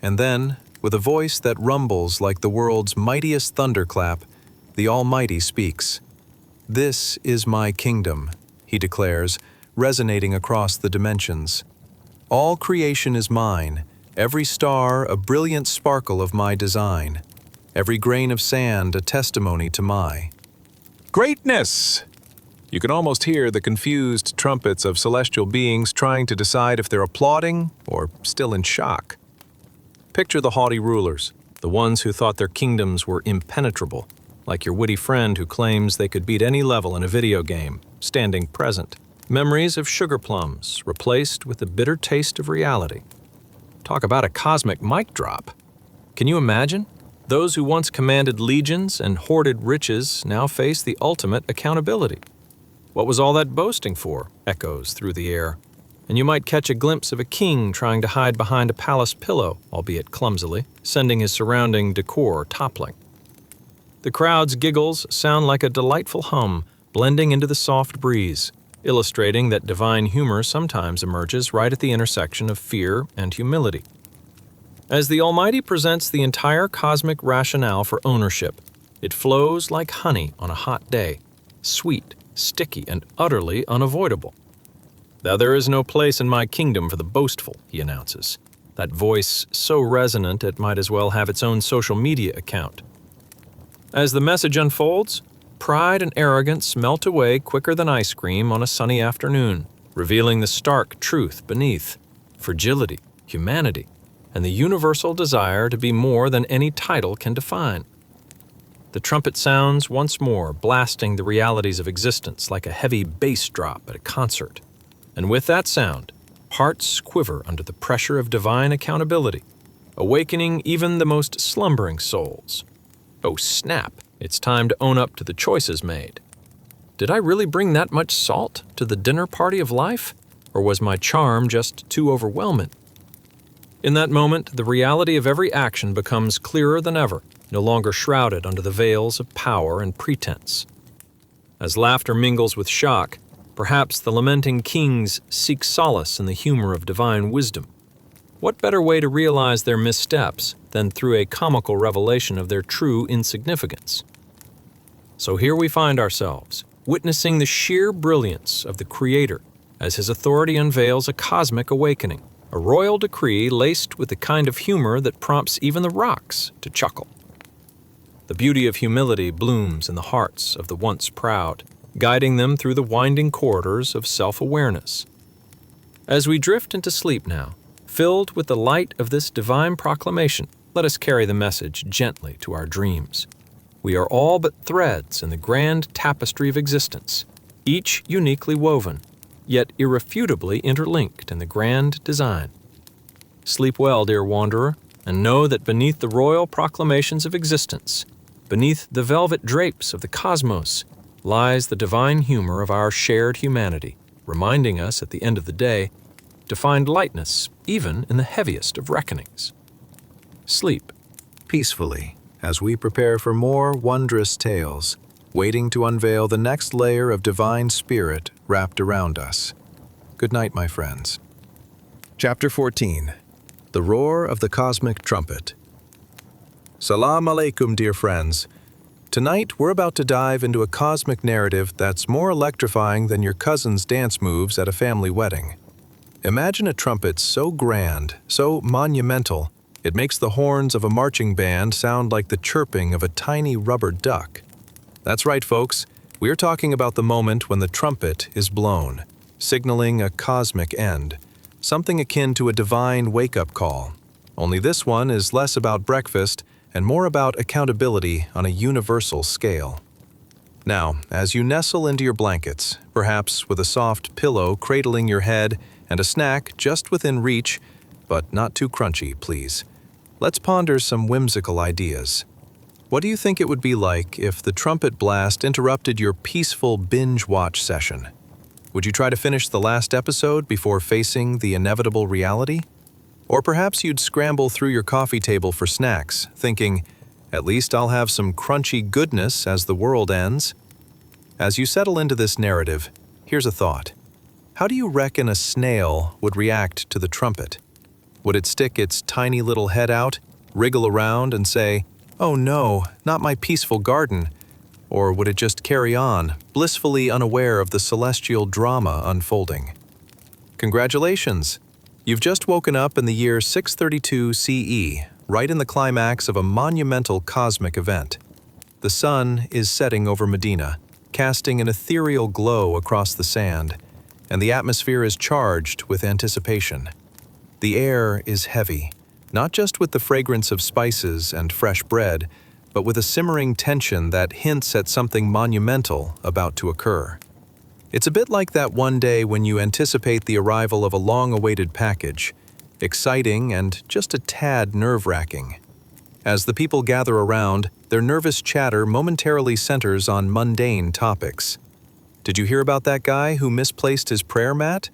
And then, with a voice that rumbles like the world's mightiest thunderclap, the Almighty speaks. "This is my kingdom," he declares, resonating across the dimensions. "All creation is mine, every star a brilliant sparkle of my design, every grain of sand a testimony to my greatness." You can almost hear the confused trumpets of celestial beings trying to decide if they're applauding or still in shock. Picture the haughty rulers, the ones who thought their kingdoms were impenetrable, like your witty friend who claims they could beat any level in a video game, standing present. Memories of sugar plums replaced with the bitter taste of reality. Talk about a cosmic mic drop. Can you imagine? Those who once commanded legions and hoarded riches now face the ultimate accountability. What was all that boasting for? Echoes through the air. And you might catch a glimpse of a king trying to hide behind a palace pillow, albeit clumsily, sending his surrounding decor toppling. The crowd's giggles sound like a delightful hum, blending into the soft breeze, illustrating that divine humor sometimes emerges right at the intersection of fear and humility. As the Almighty presents the entire cosmic rationale for ownership, it flows like honey on a hot day, sweet, sticky, and utterly unavoidable. "Now there is no place in my kingdom for the boastful," he announces, that voice so resonant it might as well have its own social media account. As the message unfolds, pride and arrogance melt away quicker than ice cream on a sunny afternoon, revealing the stark truth beneath: fragility, humanity, and the universal desire to be more than any title can define. The trumpet sounds once more, blasting the realities of existence like a heavy bass drop at a concert. And with that sound, hearts quiver under the pressure of divine accountability, awakening even the most slumbering souls. Oh snap, it's time to own up to the choices made. Did I really bring that much salt to the dinner party of life? Or was my charm just too overwhelming? In that moment, the reality of every action becomes clearer than ever, no longer shrouded under the veils of power and pretense. As laughter mingles with shock, perhaps the lamenting kings seek solace in the humor of divine wisdom. What better way to realize their missteps than through a comical revelation of their true insignificance? So here we find ourselves, witnessing the sheer brilliance of the Creator as his authority unveils a cosmic awakening, a royal decree laced with the kind of humor that prompts even the rocks to chuckle. The beauty of humility blooms in the hearts of the once proud, guiding them through the winding corridors of self-awareness. As we drift into sleep now, filled with the light of this divine proclamation, let us carry the message gently to our dreams. We are all but threads in the grand tapestry of existence, each uniquely woven, yet irrefutably interlinked in the grand design. Sleep well, dear wanderer, and know that beneath the royal proclamations of existence, beneath the velvet drapes of the cosmos, lies the divine humor of our shared humanity, reminding us at the end of the day to find lightness even in the heaviest of reckonings. Sleep peacefully as we prepare for more wondrous tales, waiting to unveil the next layer of divine spirit wrapped around us. Good night, my friends. Chapter 14. The Roar of the Cosmic Trumpet. Salam alaikum, dear friends. Tonight, we're about to dive into a cosmic narrative that's more electrifying than your cousin's dance moves at a family wedding. Imagine a trumpet so grand, so monumental, it makes the horns of a marching band sound like the chirping of a tiny rubber duck. That's right, folks. We're talking about the moment when the trumpet is blown, signaling a cosmic end, something akin to a divine wake-up call. Only this one is less about breakfast and more about accountability on a universal scale. Now, as you nestle into your blankets, perhaps with a soft pillow cradling your head and a snack just within reach, but not too crunchy, please, let's ponder some whimsical ideas. What do you think it would be like if the trumpet blast interrupted your peaceful binge-watch session? Would you try to finish the last episode before facing the inevitable reality? Or perhaps you'd scramble through your coffee table for snacks, thinking, at least I'll have some crunchy goodness as the world ends. As you settle into this narrative, here's a thought. How do you reckon a snail would react to the trumpet? Would it stick its tiny little head out, wriggle around, and say, "Oh no, not my peaceful garden"? Or would it just carry on, blissfully unaware of the celestial drama unfolding? Congratulations! You've just woken up in the year 632 CE, right in the climax of a monumental cosmic event. The sun is setting over Medina, casting an ethereal glow across the sand, and the atmosphere is charged with anticipation. The air is heavy, not just with the fragrance of spices and fresh bread, but with a simmering tension that hints at something monumental about to occur. It's a bit like that one day when you anticipate the arrival of a long-awaited package, exciting and just a tad nerve-wracking. As the people gather around, their nervous chatter momentarily centers on mundane topics. Did you hear about that guy who misplaced his prayer mat?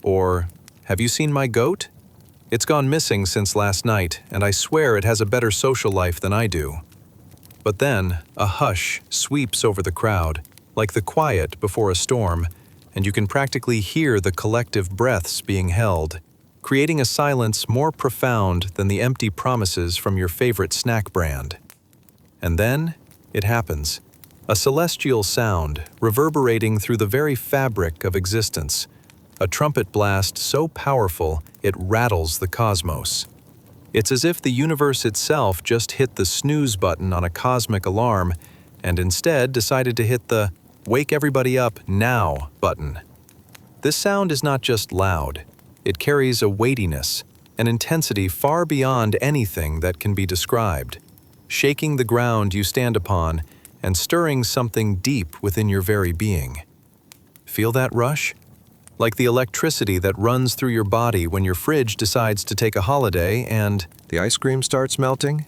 Or, have you seen my goat? It's gone missing since last night, and I swear it has a better social life than I do. But then, a hush sweeps over the crowd, like the quiet before a storm, and you can practically hear the collective breaths being held, creating a silence more profound than the empty promises from your favorite snack brand. And then, it happens. A celestial sound, reverberating through the very fabric of existence. A trumpet blast so powerful, it rattles the cosmos. It's as if the universe itself just hit the snooze button on a cosmic alarm and instead decided to hit the "Wake everybody up now" button. This sound is not just loud. It carries a weightiness, an intensity far beyond anything that can be described, shaking the ground you stand upon and stirring something deep within your very being. Feel that rush? Like the electricity that runs through your body when your fridge decides to take a holiday and the ice cream starts melting?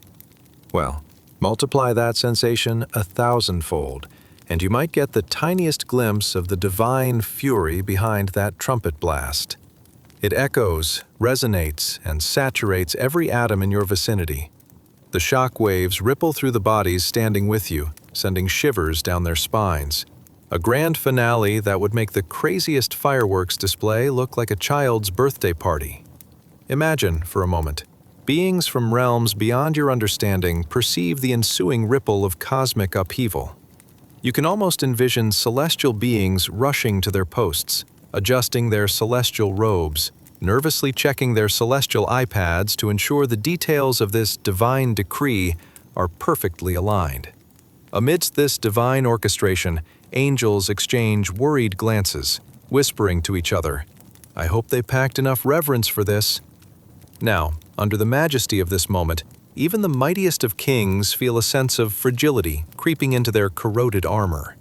Well, multiply that sensation 1,000-fold, and you might get the tiniest glimpse of the divine fury behind that trumpet blast. It echoes, resonates, and saturates every atom in your vicinity. The shock waves ripple through the bodies standing with you, sending shivers down their spines. A grand finale that would make the craziest fireworks display look like a child's birthday party. Imagine, for a moment, beings from realms beyond your understanding perceive the ensuing ripple of cosmic upheaval. You can almost envision celestial beings rushing to their posts, adjusting their celestial robes, nervously checking their celestial iPads to ensure the details of this divine decree are perfectly aligned. Amidst this divine orchestration, angels exchange worried glances, whispering to each other, "I hope they packed enough reverence for this." Now, under the majesty of this moment, even the mightiest of kings feel a sense of fragility creeping into their corroded armor.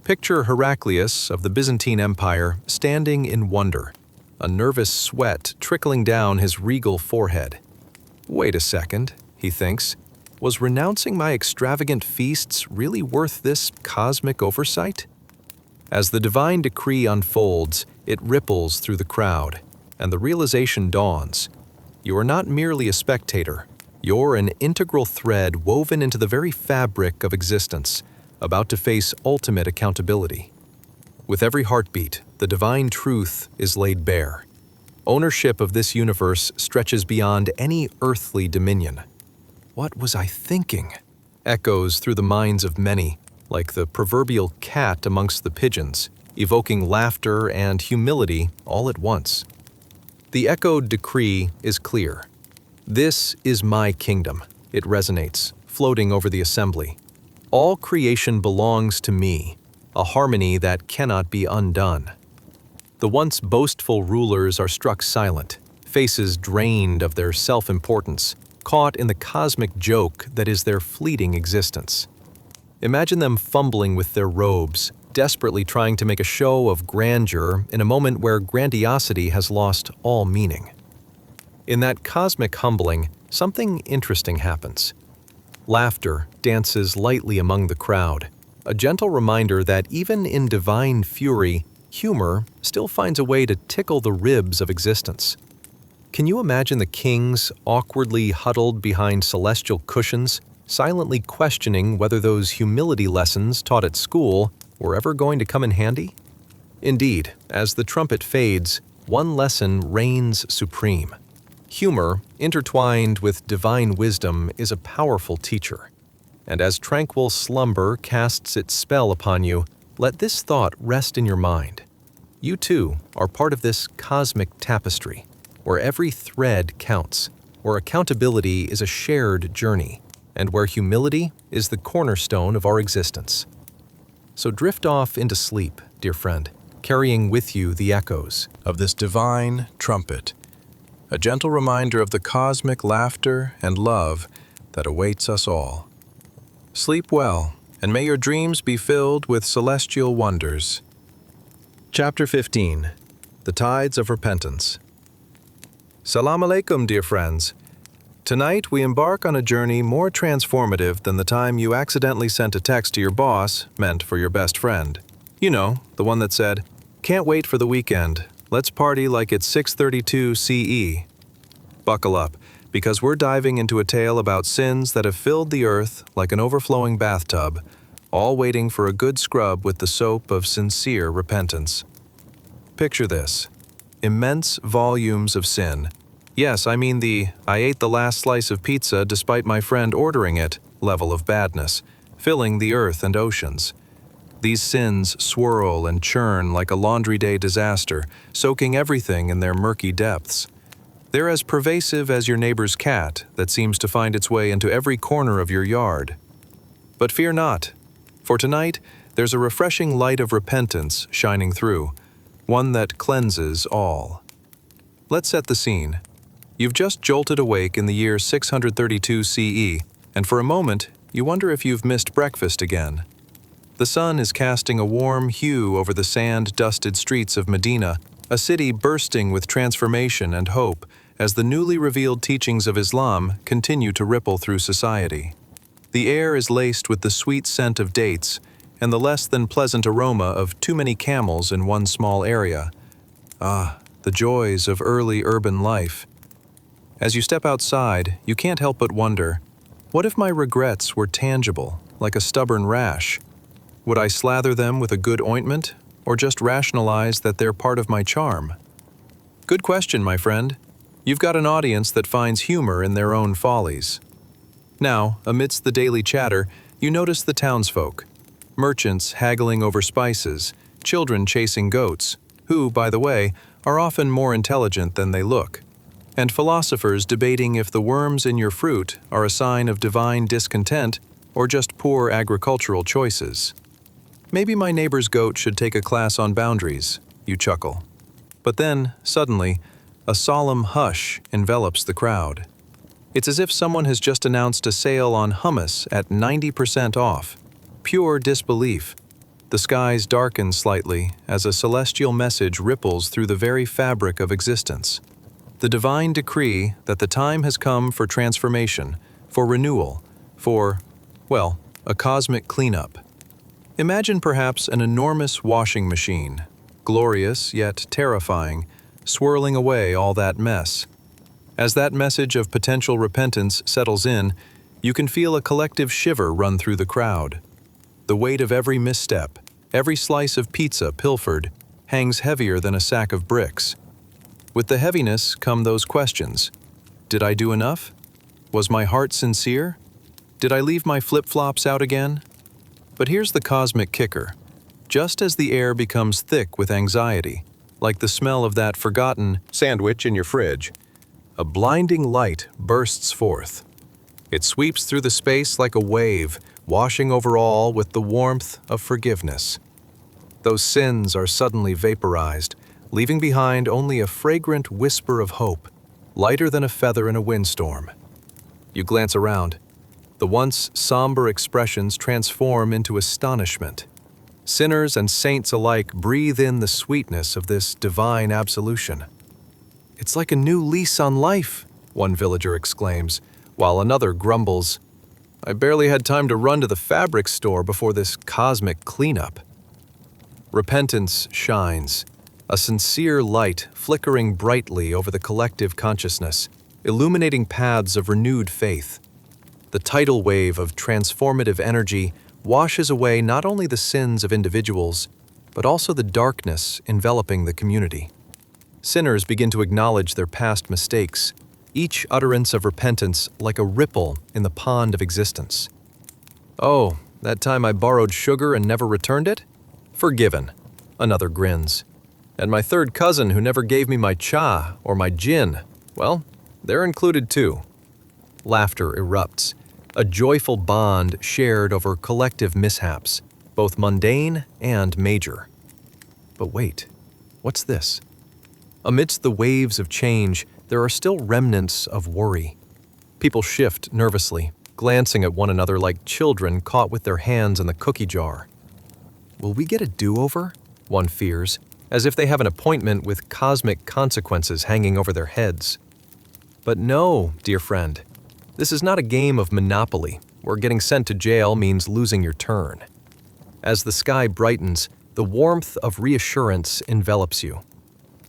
Picture Heraclius of the Byzantine Empire standing in wonder, a nervous sweat trickling down his regal forehead. Wait a second, he thinks. Was renouncing my extravagant feasts really worth this cosmic oversight? As the divine decree unfolds, it ripples through the crowd, and the realization dawns. You are not merely a spectator. You're an integral thread woven into the very fabric of existence, about to face ultimate accountability. With every heartbeat, the divine truth is laid bare. Ownership of this universe stretches beyond any earthly dominion. What was I thinking? Echoes through the minds of many, like the proverbial cat amongst the pigeons, evoking laughter and humility all at once. The echoed decree is clear. This is my kingdom, it resonates, floating over the assembly. All creation belongs to me, a harmony that cannot be undone. The once boastful rulers are struck silent, faces drained of their self-importance, caught in the cosmic joke that is their fleeting existence. Imagine them fumbling with their robes, desperately trying to make a show of grandeur in a moment where grandiosity has lost all meaning. In that cosmic humbling, something interesting happens. Laughter dances lightly among the crowd, a gentle reminder that even in divine fury, humor still finds a way to tickle the ribs of existence. Can you imagine the kings awkwardly huddled behind celestial cushions, silently questioning whether those humility lessons taught at school were ever going to come in handy? Indeed, as the trumpet fades, one lesson reigns supreme. Humor, intertwined with divine wisdom, is a powerful teacher. And as tranquil slumber casts its spell upon you, let this thought rest in your mind. You too are part of this cosmic tapestry, where every thread counts, where accountability is a shared journey, and where humility is the cornerstone of our existence. So drift off into sleep, dear friend, carrying with you the echoes of this divine trumpet, a gentle reminder of the cosmic laughter and love that awaits us all. Sleep well, and may your dreams be filled with celestial wonders. Chapter 15. The Tides of Repentance. Salam alaikum, dear friends. Tonight we embark on a journey more transformative than the time you accidentally sent a text to your boss meant for your best friend. You know, the one that said, "Can't wait for the weekend. Let's party like it's 6:32 CE." Buckle up, because we're diving into a tale about sins that have filled the earth like an overflowing bathtub, all waiting for a good scrub with the soap of sincere repentance. Picture this. Immense volumes of sin. Yes, I mean the "I ate the last slice of pizza despite my friend ordering it" level of badness, filling the earth and oceans. These sins swirl and churn like a laundry day disaster, soaking everything in their murky depths. They're as pervasive as your neighbor's cat that seems to find its way into every corner of your yard. But fear not, for tonight there's a refreshing light of repentance shining through, one that cleanses all. Let's set the scene. You've just jolted awake in the year 632 CE, and for a moment, you wonder if you've missed breakfast again. The sun is casting a warm hue over the sand-dusted streets of Medina, a city bursting with transformation and hope as the newly revealed teachings of Islam continue to ripple through society. The air is laced with the sweet scent of dates and the less than pleasant aroma of too many camels in one small area. Ah, the joys of early urban life. As you step outside, you can't help but wonder, what if my regrets were tangible, like a stubborn rash? Would I slather them with a good ointment, or just rationalize that they're part of my charm? Good question, my friend. You've got an audience that finds humor in their own follies. Now, amidst the daily chatter, you notice the townsfolk. Merchants haggling over spices, children chasing goats, who, by the way, are often more intelligent than they look, and philosophers debating if the worms in your fruit are a sign of divine discontent or just poor agricultural choices. Maybe my neighbor's goat should take a class on boundaries, you chuckle. But then, suddenly, a solemn hush envelops the crowd. It's as if someone has just announced a sale on hummus at 90% off. Pure disbelief. The skies darken slightly as a celestial message ripples through the very fabric of existence. the divine decree that the time has come for transformation, for renewal, for, well, a cosmic cleanup. Imagine perhaps an enormous washing machine, glorious yet terrifying, swirling away all that mess. As that message of potential repentance settles in, you can feel a collective shiver run through the crowd. The weight of every misstep, every slice of pizza pilfered, hangs heavier than a sack of bricks. With the heaviness come those questions. Did I do enough? Was my heart sincere? Did I leave my flip-flops out again? But here's the cosmic kicker. Just as the air becomes thick with anxiety, like the smell of that forgotten sandwich in your fridge, a blinding light bursts forth. It sweeps through the space like a wave, washing over all with the warmth of forgiveness. Those sins are suddenly vaporized, leaving behind only a fragrant whisper of hope, lighter than a feather in a windstorm. You glance around. The once somber expressions transform into astonishment. Sinners and saints alike breathe in the sweetness of this divine absolution. "It's like a new lease on life," one villager exclaims, while another grumbles, "I barely had time to run to the fabric store before this cosmic cleanup." Repentance shines, a sincere light flickering brightly over the collective consciousness, illuminating paths of renewed faith. The tidal wave of transformative energy washes away not only the sins of individuals, but also the darkness enveloping the community. Sinners begin to acknowledge their past mistakes, each utterance of repentance like a ripple in the pond of existence. "Oh, that time I borrowed sugar and never returned it? Forgiven," another grins. "And my third cousin who never gave me my cha or my gin, well, they're included too." Laughter erupts, a joyful bond shared over collective mishaps, both mundane and major. But wait, what's this? Amidst the waves of change, there are still remnants of worry. People shift nervously, glancing at one another like children caught with their hands in the cookie jar. Will we get a do-over? One fears, as if they have an appointment with cosmic consequences hanging over their heads. But no, dear friend, this is not a game of Monopoly, where getting sent to jail means losing your turn. As the sky brightens, the warmth of reassurance envelops you.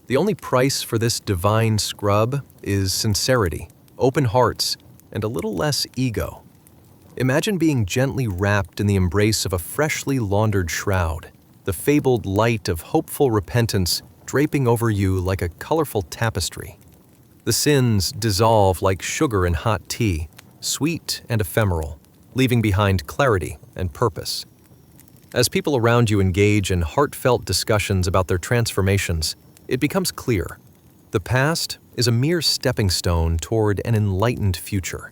The only price for this divine scrub is sincerity, open hearts, and a little less ego. Imagine being gently wrapped in the embrace of a freshly laundered shroud, the fabled light of hopeful repentance draping over you like a colorful tapestry. The sins dissolve like sugar in hot tea, sweet and ephemeral, leaving behind clarity and purpose. As people around you engage in heartfelt discussions about their transformations, it becomes clear. The past is a mere stepping stone toward an enlightened future.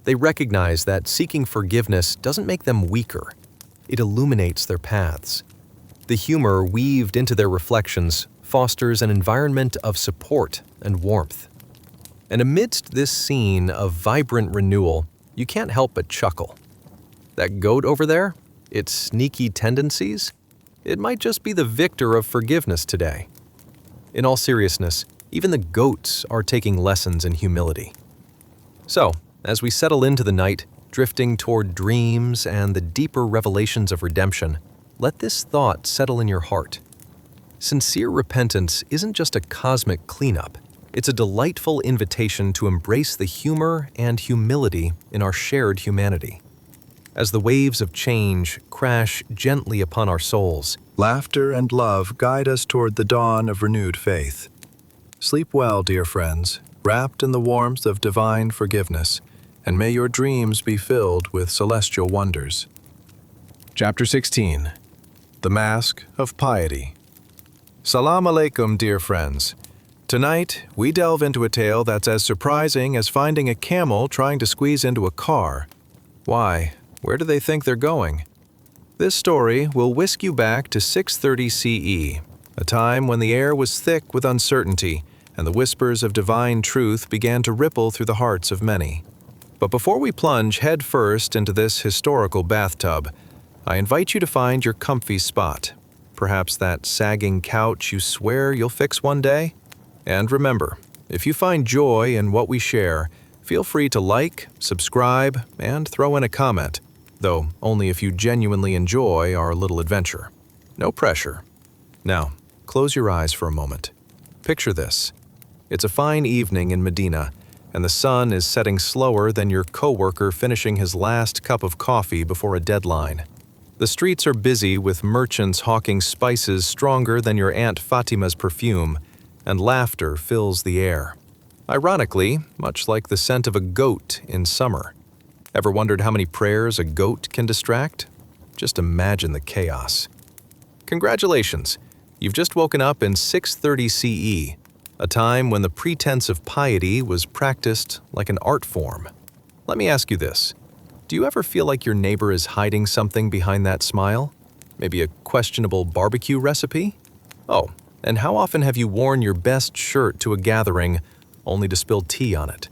They recognize that seeking forgiveness doesn't make them weaker. It illuminates their paths. The humor weaved into their reflections fosters an environment of support and warmth. And amidst this scene of vibrant renewal, you can't help but chuckle. That goat over there, its sneaky tendencies, it might just be the victor of forgiveness today. In all seriousness, even the goats are taking lessons in humility. So, as we settle into the night, drifting toward dreams and the deeper revelations of redemption, let this thought settle in your heart. Sincere repentance isn't just a cosmic cleanup. It's a delightful invitation to embrace the humor and humility in our shared humanity. As the waves of change crash gently upon our souls, laughter and love guide us toward the dawn of renewed faith. Sleep well, dear friends, wrapped in the warmth of divine forgiveness, and may your dreams be filled with celestial wonders. Chapter 16. The Mask of Piety. Salam alaikum, dear friends. Tonight, we delve into a tale that's as surprising as finding a camel trying to squeeze into a car. Why? Where do they think they're going? This story will whisk you back to 630 CE, a time when the air was thick with uncertainty and the whispers of divine truth began to ripple through the hearts of many. But before we plunge headfirst into this historical bathtub, I invite you to find your comfy spot, perhaps that sagging couch you swear you'll fix one day. And remember, If you find joy in what we share, feel free to like, subscribe, and throw in a comment, though only if you genuinely enjoy our little adventure. No pressure. Now, close your eyes for a moment. Picture this. It's a fine evening in Medina, and the sun is setting slower than your coworker finishing his last cup of coffee before a deadline. The streets are busy with merchants hawking spices stronger than your Aunt Fatima's perfume, and laughter fills the air. Ironically, much like the scent of a goat in summer. Ever wondered how many prayers a goat can distract? Just imagine the chaos. Congratulations! You've just woken up in 630 CE, a time when the pretense of piety was practiced like an art form. Let me ask you this. Do you ever feel like your neighbor is hiding something behind that smile? Maybe a questionable barbecue recipe? Oh, and how often have you worn your best shirt to a gathering only to spill tea on it?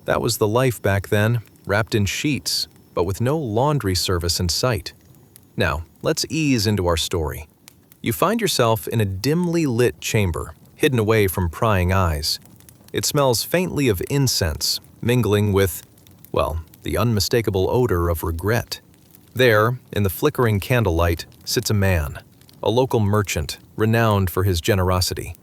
That was the life back then, wrapped in sheets, but with no laundry service in sight. Now, let's ease into our story. You find yourself in a dimly lit chamber, hidden away from prying eyes. It smells faintly of incense, mingling with, well, the unmistakable odor of regret. There, in the flickering candlelight, sits a man, a local merchant, renowned for his generosity.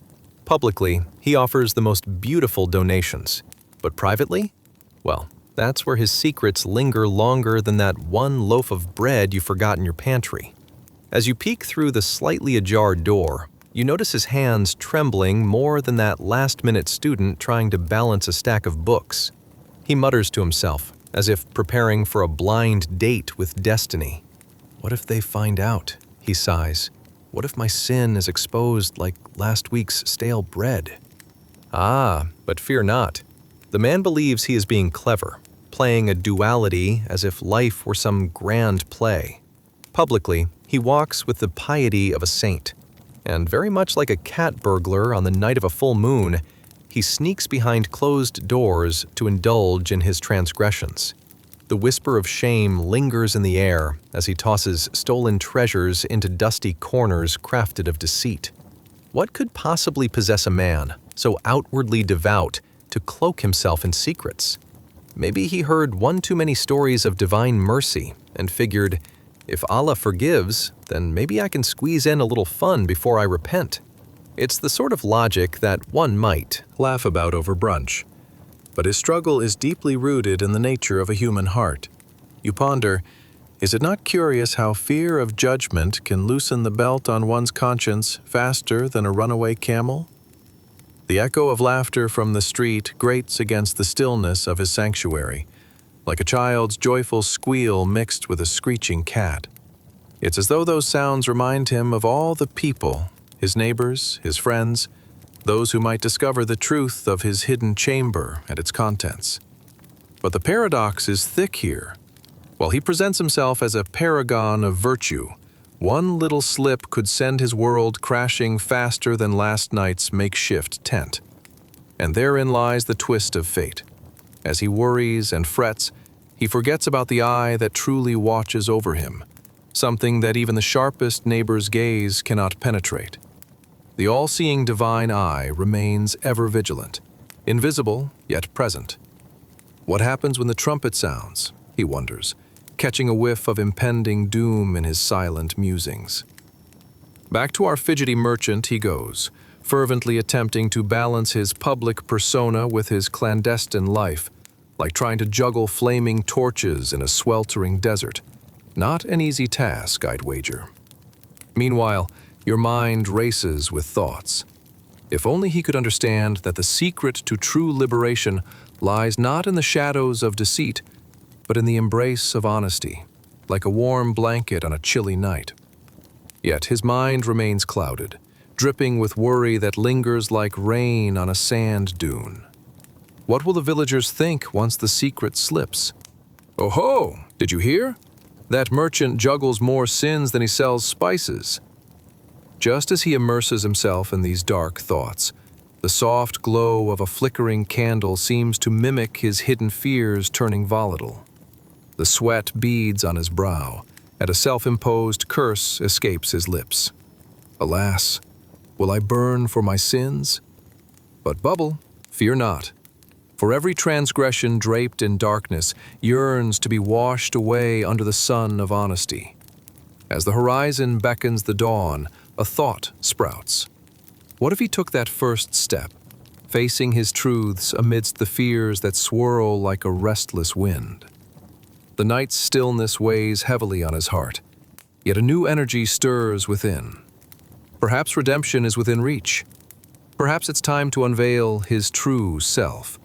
Publicly, he offers the most beautiful donations, but privately? Well, that's where his secrets linger longer than that one loaf of bread you forgot in your pantry. As you peek through the slightly ajar door, you notice his hands trembling more than that last-minute student trying to balance a stack of books. He mutters to himself, as if preparing for a blind date with destiny. What if they find out? He sighs. What if my sin is exposed like last week's stale bread? Ah, but fear not. The man believes he is being clever, playing a duality as if life were some grand play. Publicly, he walks with the piety of a saint, and very much like a cat burglar on the night of a full moon, he sneaks behind closed doors to indulge in his transgressions. The whisper of shame lingers in the air as he tosses stolen treasures into dusty corners crafted of deceit. What could possibly possess a man, so outwardly devout, to cloak himself in secrets? Maybe he heard one too many stories of divine mercy and figured, if Allah forgives, then maybe I can squeeze in a little fun before I repent. It's the sort of logic that one might laugh about over brunch. But his struggle is deeply rooted in the nature of a human heart. You ponder, is it not curious how fear of judgment can loosen the belt on one's conscience faster than a runaway camel? The echo of laughter from the street grates against the stillness of his sanctuary, like a child's joyful squeal mixed with a screeching cat. It's as though those sounds remind him of all the people, his neighbors, his friends, those who might discover the truth of his hidden chamber and its contents. But the paradox is thick here. While he presents himself as a paragon of virtue, one little slip could send his world crashing faster than last night's makeshift tent. And therein lies the twist of fate. As he worries and frets, he forgets about the eye that truly watches over him, something that even the sharpest neighbor's gaze cannot penetrate. The all-seeing divine eye remains ever vigilant, invisible yet present. What happens when the trumpet sounds, he wonders, catching a whiff of impending doom in his silent musings. Back to our fidgety merchant he goes, fervently attempting to balance his public persona with his clandestine life, like trying to juggle flaming torches in a sweltering desert. Not an easy task, I'd wager. Meanwhile, your mind races with thoughts. If only he could understand that the secret to true liberation lies not in the shadows of deceit, but in the embrace of honesty, like a warm blanket on a chilly night. Yet his mind remains clouded, dripping with worry that lingers like rain on a sand dune. What will the villagers think once the secret slips? Oh ho! Did you hear? That merchant juggles more sins than he sells spices. Just as he immerses himself in these dark thoughts, the soft glow of a flickering candle seems to mimic his hidden fears turning volatile. The sweat beads on his brow, and a self-imposed curse escapes his lips. Alas, will I burn for my sins? But bubble, Fear not, for every transgression draped in darkness yearns to be washed away under the sun of honesty. As the horizon beckons the dawn, a thought sprouts. What if he took that first step, facing his truths amidst the fears that swirl like a restless wind? The night's stillness weighs heavily on his heart, yet a new energy stirs within. Perhaps redemption is within reach. Perhaps it's time to unveil his true self.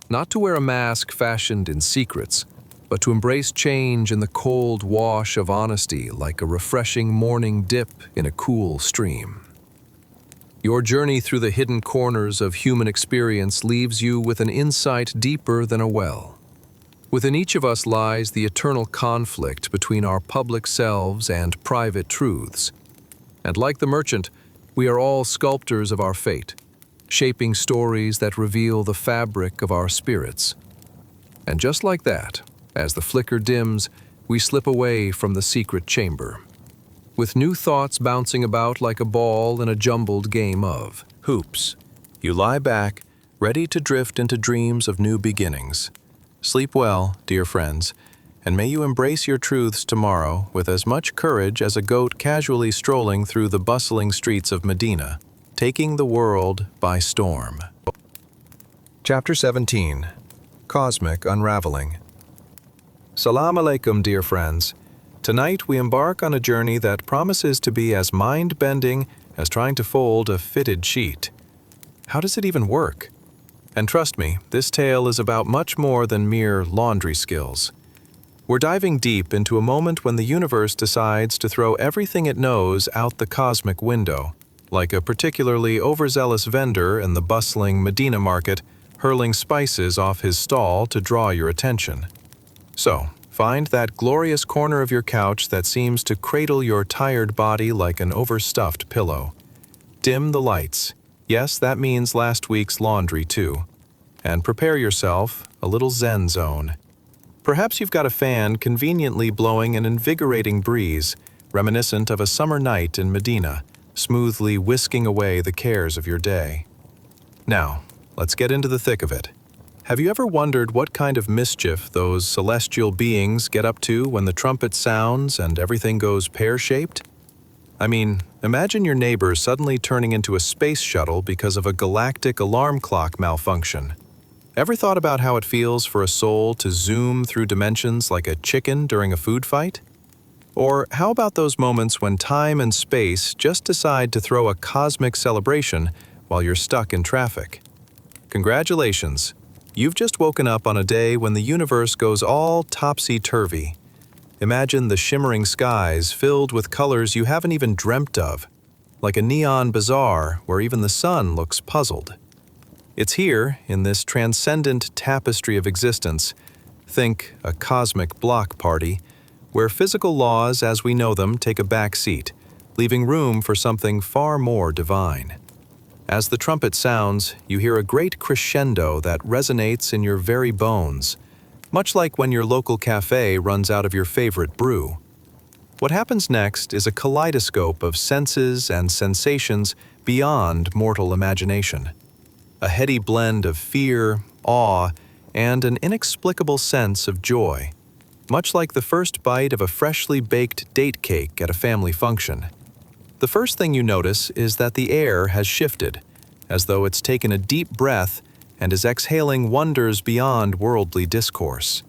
Not to wear a mask fashioned in secrets, but to embrace change in the cold wash of honesty like a refreshing morning dip in a cool stream. Your journey through the hidden corners of human experience leaves you with an insight deeper than a well. Within each of us lies the eternal conflict between our public selves and private truths. And like the merchant, we are all sculptors of our fate, shaping stories that reveal the fabric of our spirits. And just like that, as the flicker dims, we slip away from the secret chamber, with new thoughts bouncing about like a ball in a jumbled game of hoops. You lie back, ready to drift into dreams of new beginnings. Sleep well, dear friends, and may you embrace your truths tomorrow with as much courage as a goat casually strolling through the bustling streets of Medina, taking the world by storm. Chapter 17. Cosmic Unraveling. Salam alaikum, dear friends. Tonight we embark on a journey that promises to be as mind-bending as trying to fold a fitted sheet. How does it even work? And trust me, this tale is about much more than mere laundry skills. We're diving deep into a moment when the universe decides to throw everything it knows out the cosmic window, like a particularly overzealous vendor in the bustling Medina market hurling spices off his stall to draw your attention. So, find that glorious corner of your couch that seems to cradle your tired body like an overstuffed pillow. Dim the lights. Yes, that means last week's laundry too. And prepare yourself a little Zen zone. Perhaps you've got a fan conveniently blowing an invigorating breeze, reminiscent of a summer night in Medina, smoothly whisking away the cares of your day. Now, let's get into the thick of it. Have you ever wondered what kind of mischief those celestial beings get up to when the trumpet sounds and everything goes pear-shaped? I mean, imagine your neighbor suddenly turning into a space shuttle because of a galactic alarm clock malfunction. Ever thought about how it feels for a soul to zoom through dimensions like a chicken during a food fight? Or how about those moments when time and space just decide to throw a cosmic celebration while you're stuck in traffic? Congratulations! You've just woken up on a day when the universe goes all topsy-turvy. Imagine the shimmering skies filled with colors you haven't even dreamt of, like a neon bazaar where even the sun looks puzzled. It's here, in this transcendent tapestry of existence, think a cosmic block party, where physical laws as we know them take a back seat, leaving room for something far more divine. As the trumpet sounds, you hear a great crescendo that resonates in your very bones, much like when your local cafe runs out of your favorite brew. What happens next is a kaleidoscope of senses and sensations beyond mortal imagination. A heady blend of fear, awe, and an inexplicable sense of joy, much like the first bite of a freshly baked date cake at a family function. The first thing you notice is that the air has shifted, as though it's taken a deep breath and is exhaling wonders beyond worldly discourse.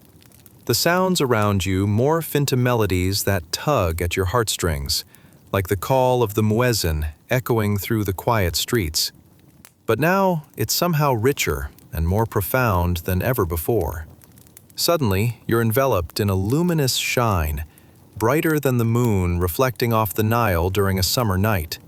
The sounds around you morph into melodies that tug at your heartstrings, like the call of the muezzin echoing through the quiet streets. But now it's somehow richer and more profound than ever before. Suddenly, you're enveloped in a luminous shine, brighter than the moon reflecting off the Nile during a summer night.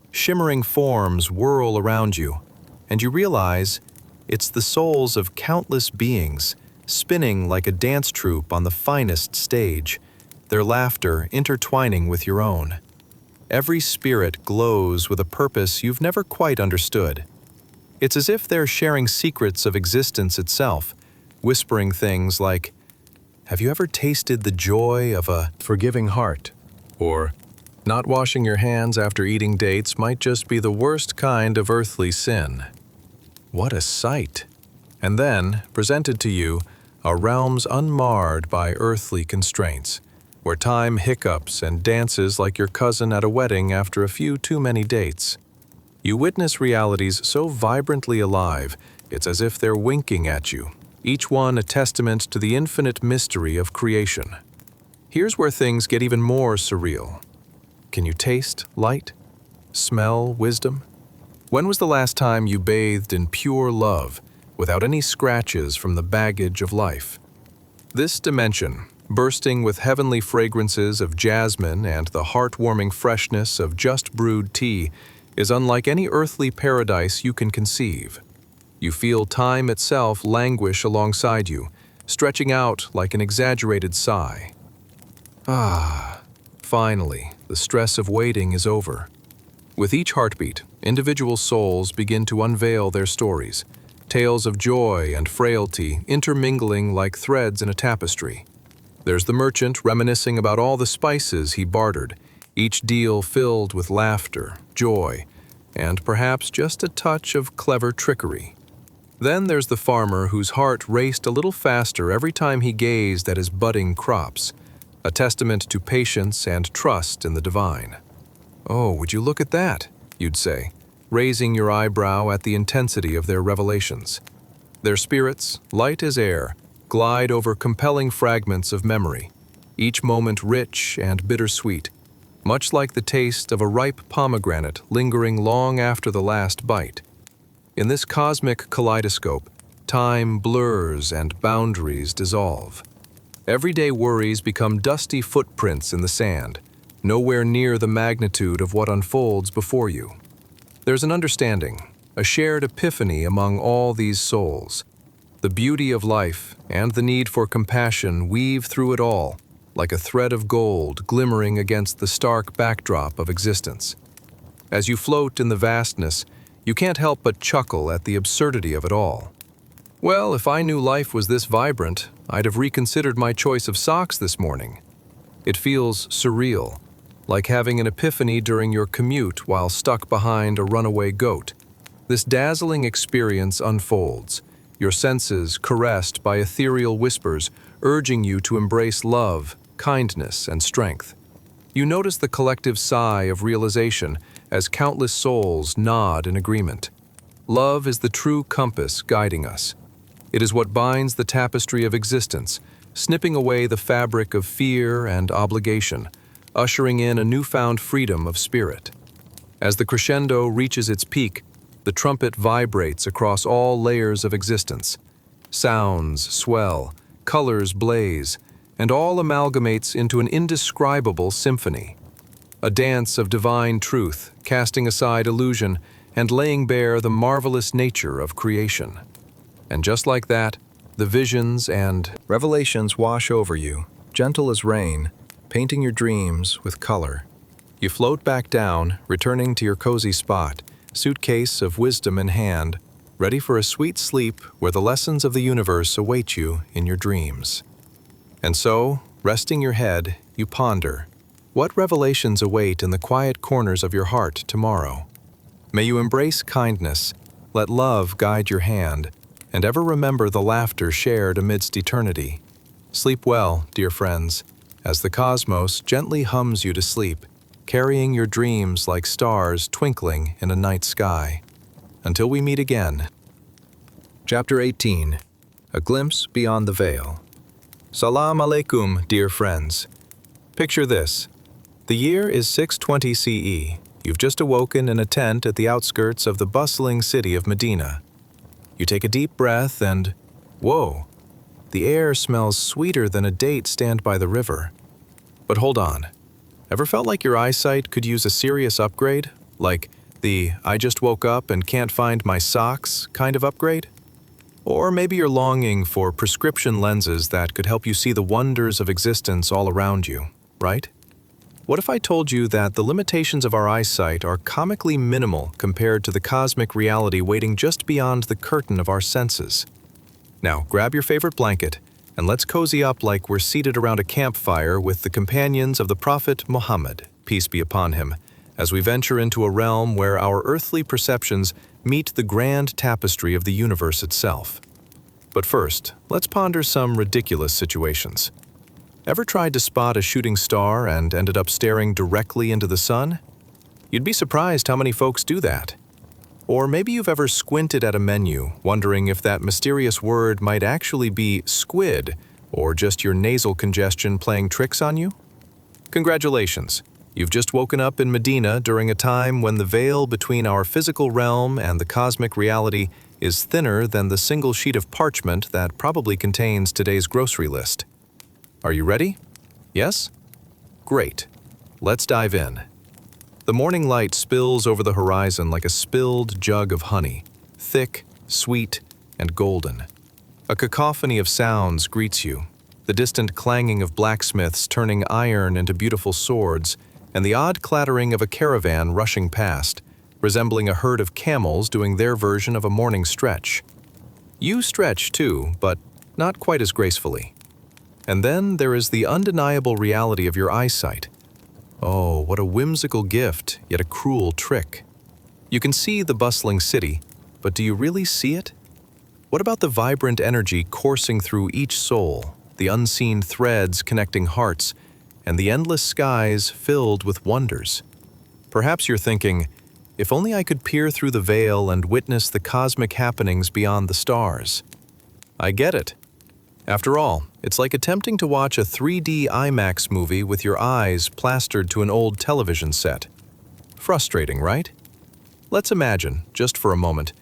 Shimmering forms whirl around you, and you realize it's the souls of countless beings, spinning like a dance troupe on the finest stage, their laughter intertwining with your own. Every spirit glows with a purpose you've never quite understood. It's as if they're sharing secrets of existence itself, whispering things like, "Have you ever tasted the joy of a forgiving heart?" Or, "Not washing your hands after eating dates might just be the worst kind of earthly sin." What a sight! And then, presented to you, are realms unmarred by earthly constraints, where time hiccups and dances like your cousin at a wedding after a few too many dates. You witness realities so vibrantly alive, it's as if they're winking at you, each one a testament to the infinite mystery of creation. Here's where things get even more surreal. Can you taste light? Smell wisdom? When was the last time you bathed in pure love, without any scratches from the baggage of life? This dimension, bursting with heavenly fragrances of jasmine and the heartwarming freshness of just brewed tea, is unlike any earthly paradise you can conceive. You feel time itself languish alongside you, stretching out like an exaggerated sigh. Ah, finally, the stress of waiting is over. With each heartbeat, individual souls begin to unveil their stories, tales of joy and frailty intermingling like threads in a tapestry. There's the merchant reminiscing about all the spices he bartered, each deal filled with laughter, joy, and perhaps just a touch of clever trickery. Then there's the farmer whose heart raced a little faster every time he gazed at his budding crops, a testament to patience and trust in the divine. "Oh, would you look at that?" you'd say, raising your eyebrow at the intensity of their revelations. Their spirits, light as air, glide over compelling fragments of memory, each moment rich and bittersweet, much like the taste of a ripe pomegranate lingering long after the last bite. In this cosmic kaleidoscope, time blurs and boundaries dissolve. Everyday worries become dusty footprints in the sand, nowhere near the magnitude of what unfolds before you. There's an understanding, a shared epiphany among all these souls. The beauty of life and the need for compassion weave through it all, like a thread of gold glimmering against the stark backdrop of existence. As you float in the vastness, you can't help but chuckle at the absurdity of it all. Well, if I knew life was this vibrant, I'd have reconsidered my choice of socks this morning. It feels surreal, like having an epiphany during your commute while stuck behind a runaway goat. This dazzling experience unfolds, your senses caressed by ethereal whispers, urging you to embrace love, kindness, and strength. You notice the collective sigh of realization as countless souls nod in agreement. Love is the true compass guiding us. It is what binds the tapestry of existence, snipping away the fabric of fear and obligation, ushering in a newfound freedom of spirit. As the crescendo reaches its peak, the trumpet vibrates across all layers of existence. Sounds swell, colors blaze, and all amalgamates into an indescribable symphony. A dance of divine truth, casting aside illusion and laying bare the marvelous nature of creation. And just like that, the visions and revelations wash over you, gentle as rain, painting your dreams with color. You float back down, returning to your cozy spot, suitcase of wisdom in hand, ready for a sweet sleep where the lessons of the universe await you in your dreams. And so, resting your head, you ponder, what revelations await in the quiet corners of your heart tomorrow? May you embrace kindness, let love guide your hand, and ever remember the laughter shared amidst eternity. Sleep well, dear friends, as the cosmos gently hums you to sleep, carrying your dreams like stars twinkling in a night sky. Until we meet again. Chapter 18. A Glimpse Beyond the Veil. Salam alaikum, dear friends. Picture this. The year is 620 CE. You've just awoken in a tent at the outskirts of the bustling city of Medina. You take a deep breath and, whoa, the air smells sweeter than a date stand by the river. But hold on. Ever felt like your eyesight could use a serious upgrade? Like the I just woke up and can't find my socks kind of upgrade? Or maybe you're longing for prescription lenses that could help you see the wonders of existence all around you, right? What if I told you that the limitations of our eyesight are comically minimal compared to the cosmic reality waiting just beyond the curtain of our senses? Now, grab your favorite blanket, and let's cozy up like we're seated around a campfire with the companions of the Prophet Muhammad, peace be upon him, as we venture into a realm where our earthly perceptions meet the grand tapestry of the universe itself. But first, let's ponder some ridiculous situations. Ever tried to spot a shooting star and ended up staring directly into the sun? You'd be surprised how many folks do that. Or maybe you've ever squinted at a menu, wondering if that mysterious word might actually be squid, or just your nasal congestion playing tricks on you? Congratulations! You've just woken up in Medina during a time when the veil between our physical realm and the cosmic reality is thinner than the single sheet of parchment that probably contains today's grocery list. Are you ready? Yes? Great. Let's dive in. The morning light spills over the horizon like a spilled jug of honey, thick, sweet, and golden. A cacophony of sounds greets you, the distant clanging of blacksmiths turning iron into beautiful swords, and the odd clattering of a caravan rushing past, resembling a herd of camels doing their version of a morning stretch. You stretch too, but not quite as gracefully. And then there is the undeniable reality of your eyesight. Oh, what a whimsical gift, yet a cruel trick. You can see the bustling city, but do you really see it? What about the vibrant energy coursing through each soul, the unseen threads connecting hearts, and the endless skies filled with wonders? Perhaps you're thinking, if only I could peer through the veil and witness the cosmic happenings beyond the stars. I get it. After all, it's like attempting to watch a 3D IMAX movie with your eyes plastered to an old television set. Frustrating, right? Let's imagine, just for a moment,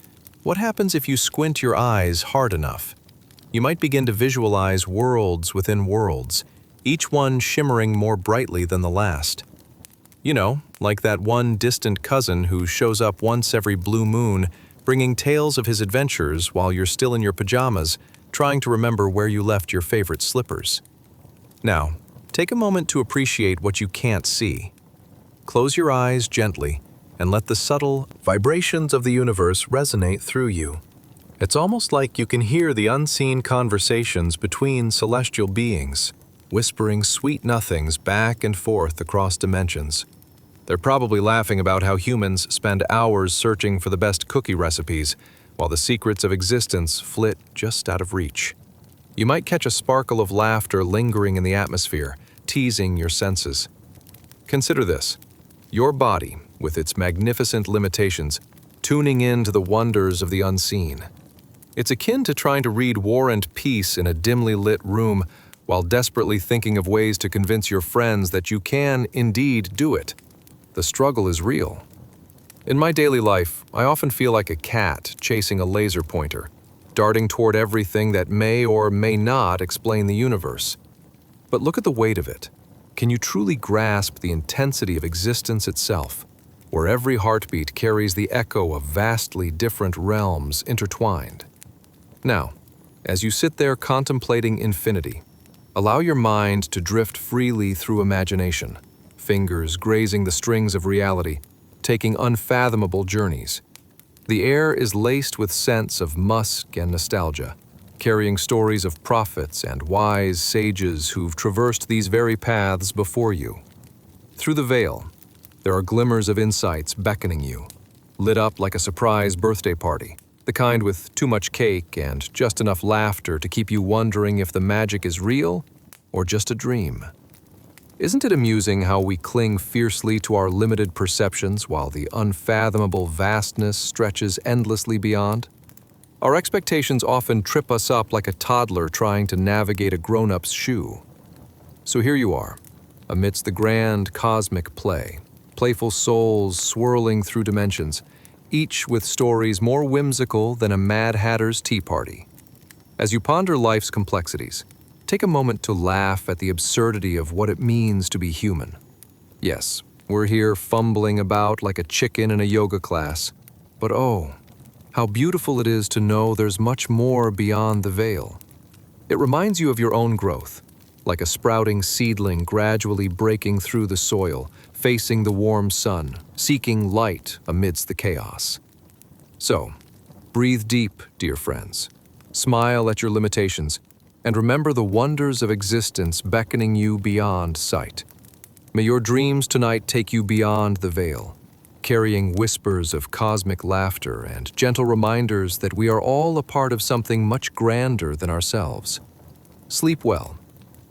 what happens if you squint your eyes hard enough? You might begin to visualize worlds within worlds, each one shimmering more brightly than the last. You know, like that one distant cousin who shows up once every blue moon, bringing tales of his adventures while you're still in your pajamas, trying to remember where you left your favorite slippers. Now, take a moment to appreciate what you can't see. Close your eyes gently and let the subtle vibrations of the universe resonate through you. It's almost like you can hear the unseen conversations between celestial beings, whispering sweet nothings back and forth across dimensions. They're probably laughing about how humans spend hours searching for the best cookie recipes, while the secrets of existence flit just out of reach. You might catch a sparkle of laughter lingering in the atmosphere, teasing your senses. Consider this: your body, with its magnificent limitations, tuning in to the wonders of the unseen. It's akin to trying to read War and Peace in a dimly lit room while desperately thinking of ways to convince your friends that you can indeed do it. The struggle is real. In my daily life, I often feel like a cat chasing a laser pointer, darting toward everything that may or may not explain the universe. But look at the weight of it. Can you truly grasp the intensity of existence itself, where every heartbeat carries the echo of vastly different realms intertwined? Now, as you sit there contemplating infinity, allow your mind to drift freely through imagination, fingers grazing the strings of reality, taking unfathomable journeys. The air is laced with scents of musk and nostalgia, carrying stories of prophets and wise sages who've traversed these very paths before you. Through the veil, there are glimmers of insights beckoning you, lit up like a surprise birthday party, the kind with too much cake and just enough laughter to keep you wondering if the magic is real or just a dream. Isn't it amusing how we cling fiercely to our limited perceptions while the unfathomable vastness stretches endlessly beyond? Our expectations often trip us up like a toddler trying to navigate a grown-up's shoe. So here you are, amidst the grand cosmic play, playful souls swirling through dimensions, each with stories more whimsical than a Mad Hatter's tea party. As you ponder life's complexities, take a moment to laugh at the absurdity of what it means to be human. Yes, we're here fumbling about like a chicken in a yoga class, but oh, how beautiful it is to know there's much more beyond the veil. It reminds you of your own growth, like a sprouting seedling gradually breaking through the soil, facing the warm sun, seeking light amidst the chaos. So, breathe deep, dear friends. Smile at your limitations, and remember the wonders of existence beckoning you beyond sight. May your dreams tonight take you beyond the veil, carrying whispers of cosmic laughter and gentle reminders that we are all a part of something much grander than ourselves. Sleep well,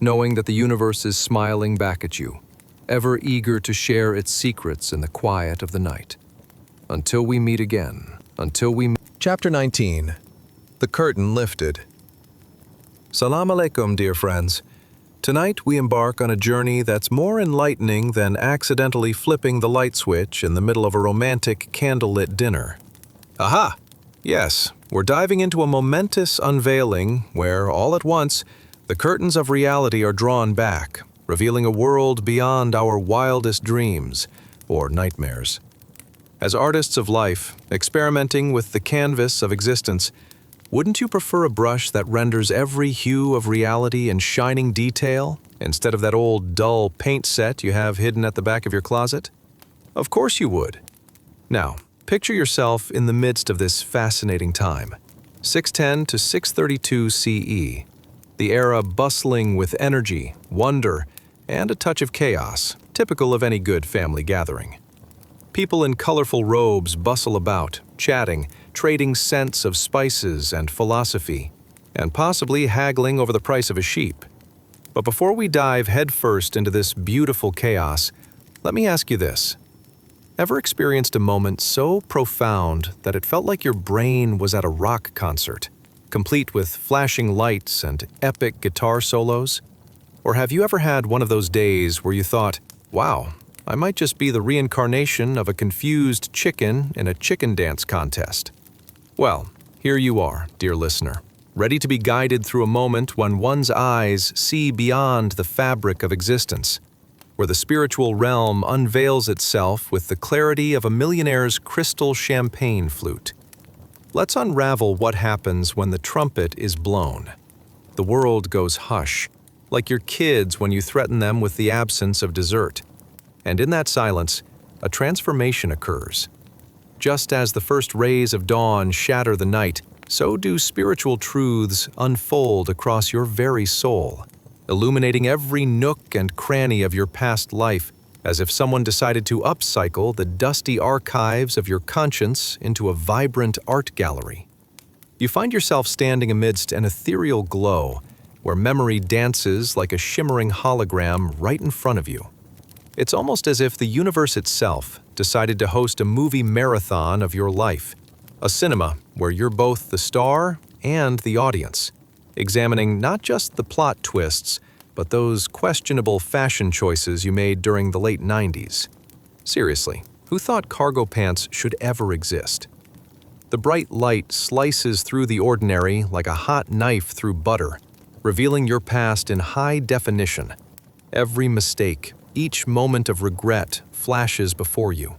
knowing that the universe is smiling back at you, ever eager to share its secrets in the quiet of the night. Until we meet again, Chapter 19. The Curtain Lifted. Salam alaikum, dear friends. Tonight we embark on a journey that's more enlightening than accidentally flipping the light switch in the middle of a romantic candlelit dinner. Aha! Yes, we're diving into a momentous unveiling where, all at once, the curtains of reality are drawn back, revealing a world beyond our wildest dreams or nightmares. As artists of life, experimenting with the canvas of existence, wouldn't you prefer a brush that renders every hue of reality in shining detail instead of that old dull paint set you have hidden at the back of your closet? Of course you would. Now, picture yourself in the midst of this fascinating time, 610 to 632 CE, the era bustling with energy, wonder, and a touch of chaos, typical of any good family gathering. People in colorful robes bustle about, chatting, trading scents of spices and philosophy, and possibly haggling over the price of a sheep. But before we dive headfirst into this beautiful chaos, let me ask you this. Ever experienced a moment so profound that it felt like your brain was at a rock concert, complete with flashing lights and epic guitar solos? Or have you ever had one of those days where you thought, wow, I might just be the reincarnation of a confused chicken in a chicken dance contest? Well, here you are, dear listener, ready to be guided through a moment when one's eyes see beyond the fabric of existence, where the spiritual realm unveils itself with the clarity of a millionaire's crystal champagne flute. Let's unravel what happens when the trumpet is blown. The world goes hush, like your kids when you threaten them with the absence of dessert. And in that silence, a transformation occurs. Just as the first rays of dawn shatter the night, so do spiritual truths unfold across your very soul, illuminating every nook and cranny of your past life, as if someone decided to upcycle the dusty archives of your conscience into a vibrant art gallery. You find yourself standing amidst an ethereal glow, where memory dances like a shimmering hologram right in front of you. It's almost as if the universe itself decided to host a movie marathon of your life, a cinema where you're both the star and the audience, examining not just the plot twists, but those questionable fashion choices you made during the late 90s. Seriously, who thought cargo pants should ever exist? The bright light slices through the ordinary like a hot knife through butter, revealing your past in high definition. Every mistake, each moment of regret flashes before you.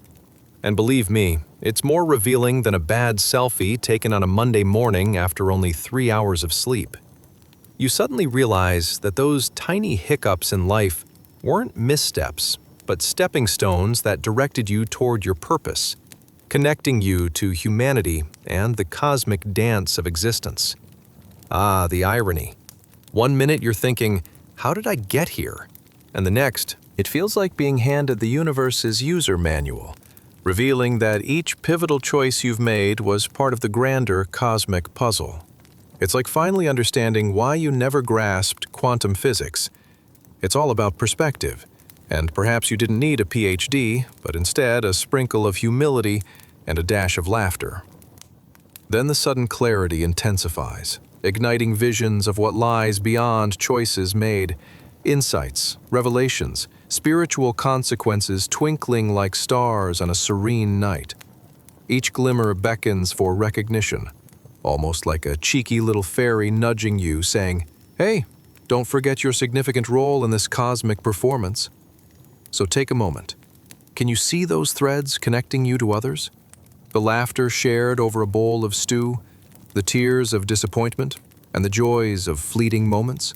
And believe me, it's more revealing than a bad selfie taken on a Monday morning after only 3 hours of sleep. You suddenly realize that those tiny hiccups in life weren't missteps, but stepping stones that directed you toward your purpose, connecting you to humanity and the cosmic dance of existence. Ah, the irony. One minute you're thinking, how did I get here? And the next, it feels like being handed the universe's user manual, revealing that each pivotal choice you've made was part of the grander cosmic puzzle. It's like finally understanding why you never grasped quantum physics. It's all about perspective, and perhaps you didn't need a PhD, but instead a sprinkle of humility and a dash of laughter. Then the sudden clarity intensifies, igniting visions of what lies beyond choices made, insights, revelations, spiritual consequences twinkling like stars on a serene night. Each glimmer beckons for recognition, almost like a cheeky little fairy nudging you, saying, "Hey, don't forget your significant role in this cosmic performance." So take a moment. Can you see those threads connecting you to others? The laughter shared over a bowl of stew, the tears of disappointment, and the joys of fleeting moments?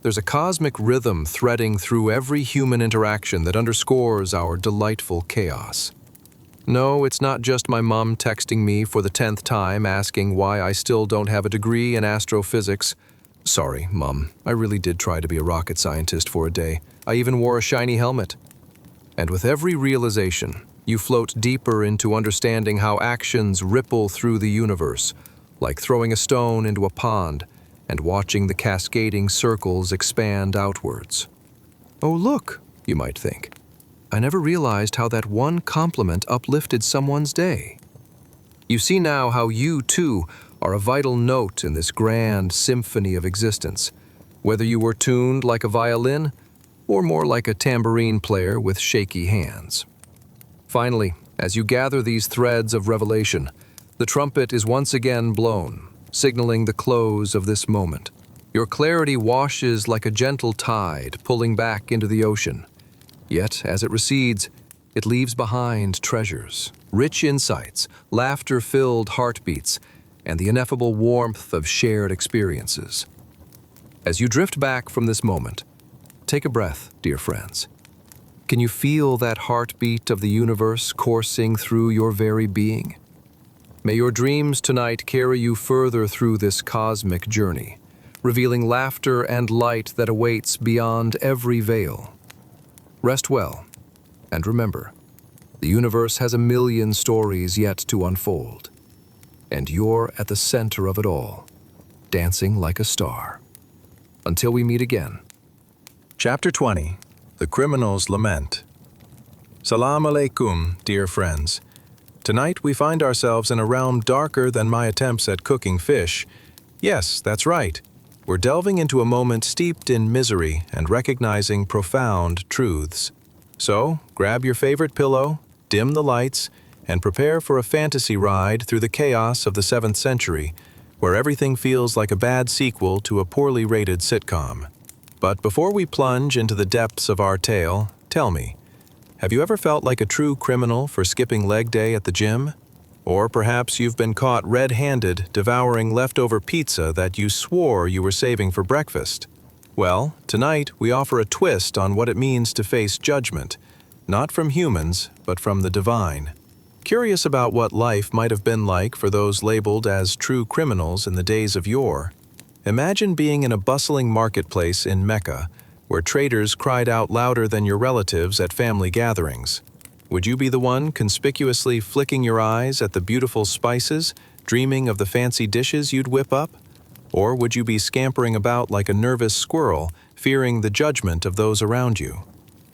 There's a cosmic rhythm threading through every human interaction that underscores our delightful chaos. No, it's not just my mom texting me for the 10th time asking why I still don't have a degree in astrophysics. Sorry, Mom, I really did try to be a rocket scientist for a day. I even wore a shiny helmet. And with every realization, you float deeper into understanding how actions ripple through the universe, like throwing a stone into a pond and watching the cascading circles expand outwards. Oh, look, you might think. I never realized how that one compliment uplifted someone's day. You see now how you, too, are a vital note in this grand symphony of existence, whether you were tuned like a violin or more like a tambourine player with shaky hands. Finally, as you gather these threads of revelation, the trumpet is once again blown, signaling the close of this moment. Your clarity washes like a gentle tide pulling back into the ocean. Yet, as it recedes, it leaves behind treasures, rich insights, laughter-filled heartbeats, and the ineffable warmth of shared experiences. As you drift back from this moment, take a breath, dear friends. Can you feel that heartbeat of the universe coursing through your very being? May your dreams tonight carry you further through this cosmic journey, revealing laughter and light that awaits beyond every veil. Rest well, and remember, the universe has a million stories yet to unfold, and you're at the center of it all, dancing like a star. Until we meet again. Chapter 20. The Criminal's Lament. Salam alaikum, dear friends. Tonight we find ourselves in a realm darker than my attempts at cooking fish. Yes, that's right. We're delving into a moment steeped in misery and recognizing profound truths. So, grab your favorite pillow, dim the lights, and prepare for a fantasy ride through the chaos of the 7th century, where everything feels like a bad sequel to a poorly rated sitcom. But before we plunge into the depths of our tale, tell me, have you ever felt like a true criminal for skipping leg day at the gym? Or perhaps you've been caught red-handed devouring leftover pizza that you swore you were saving for breakfast. Well, tonight we offer a twist on what it means to face judgment, not from humans, but from the divine. Curious about what life might have been like for those labeled as true criminals in the days of yore, imagine being in a bustling marketplace in Mecca, where traders cried out louder than your relatives at family gatherings. Would you be the one conspicuously flicking your eyes at the beautiful spices, dreaming of the fancy dishes you'd whip up? Or would you be scampering about like a nervous squirrel, fearing the judgment of those around you?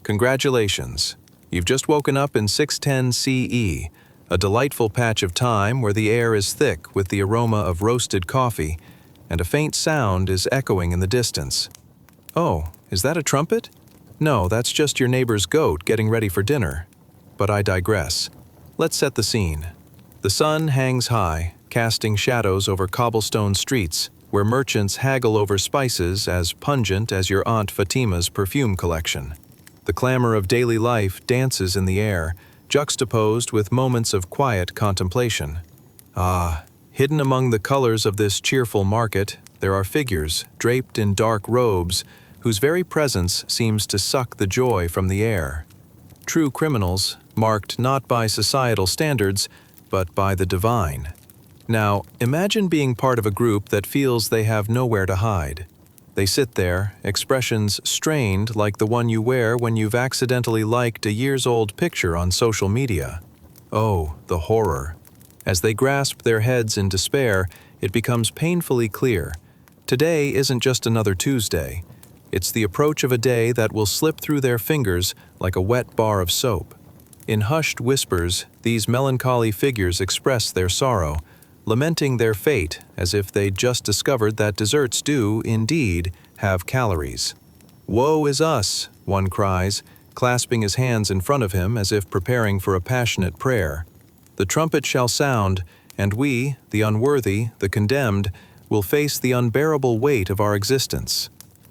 Congratulations! You've just woken up in 610 CE, a delightful patch of time where the air is thick with the aroma of roasted coffee, and a faint sound is echoing in the distance. Oh, is that a trumpet? No, that's just your neighbor's goat getting ready for dinner. But I digress. Let's set the scene. The sun hangs high, casting shadows over cobblestone streets, where merchants haggle over spices as pungent as your Aunt Fatima's perfume collection. The clamor of daily life dances in the air, juxtaposed with moments of quiet contemplation. Ah, hidden among the colors of this cheerful market, there are figures draped in dark robes whose very presence seems to suck the joy from the air. True criminals, marked not by societal standards, but by the divine. Now, imagine being part of a group that feels they have nowhere to hide. They sit there, expressions strained like the one you wear when you've accidentally liked a years-old picture on social media. Oh, the horror. As they grasp their heads in despair, it becomes painfully clear. Today isn't just another Tuesday. It's the approach of a day that will slip through their fingers like a wet bar of soap. In hushed whispers, these melancholy figures express their sorrow, lamenting their fate as if they'd just discovered that desserts do, indeed, have calories. "Woe is us," one cries, clasping his hands in front of him as if preparing for a passionate prayer. "The trumpet shall sound, and we, the unworthy, the condemned, will face the unbearable weight of our existence."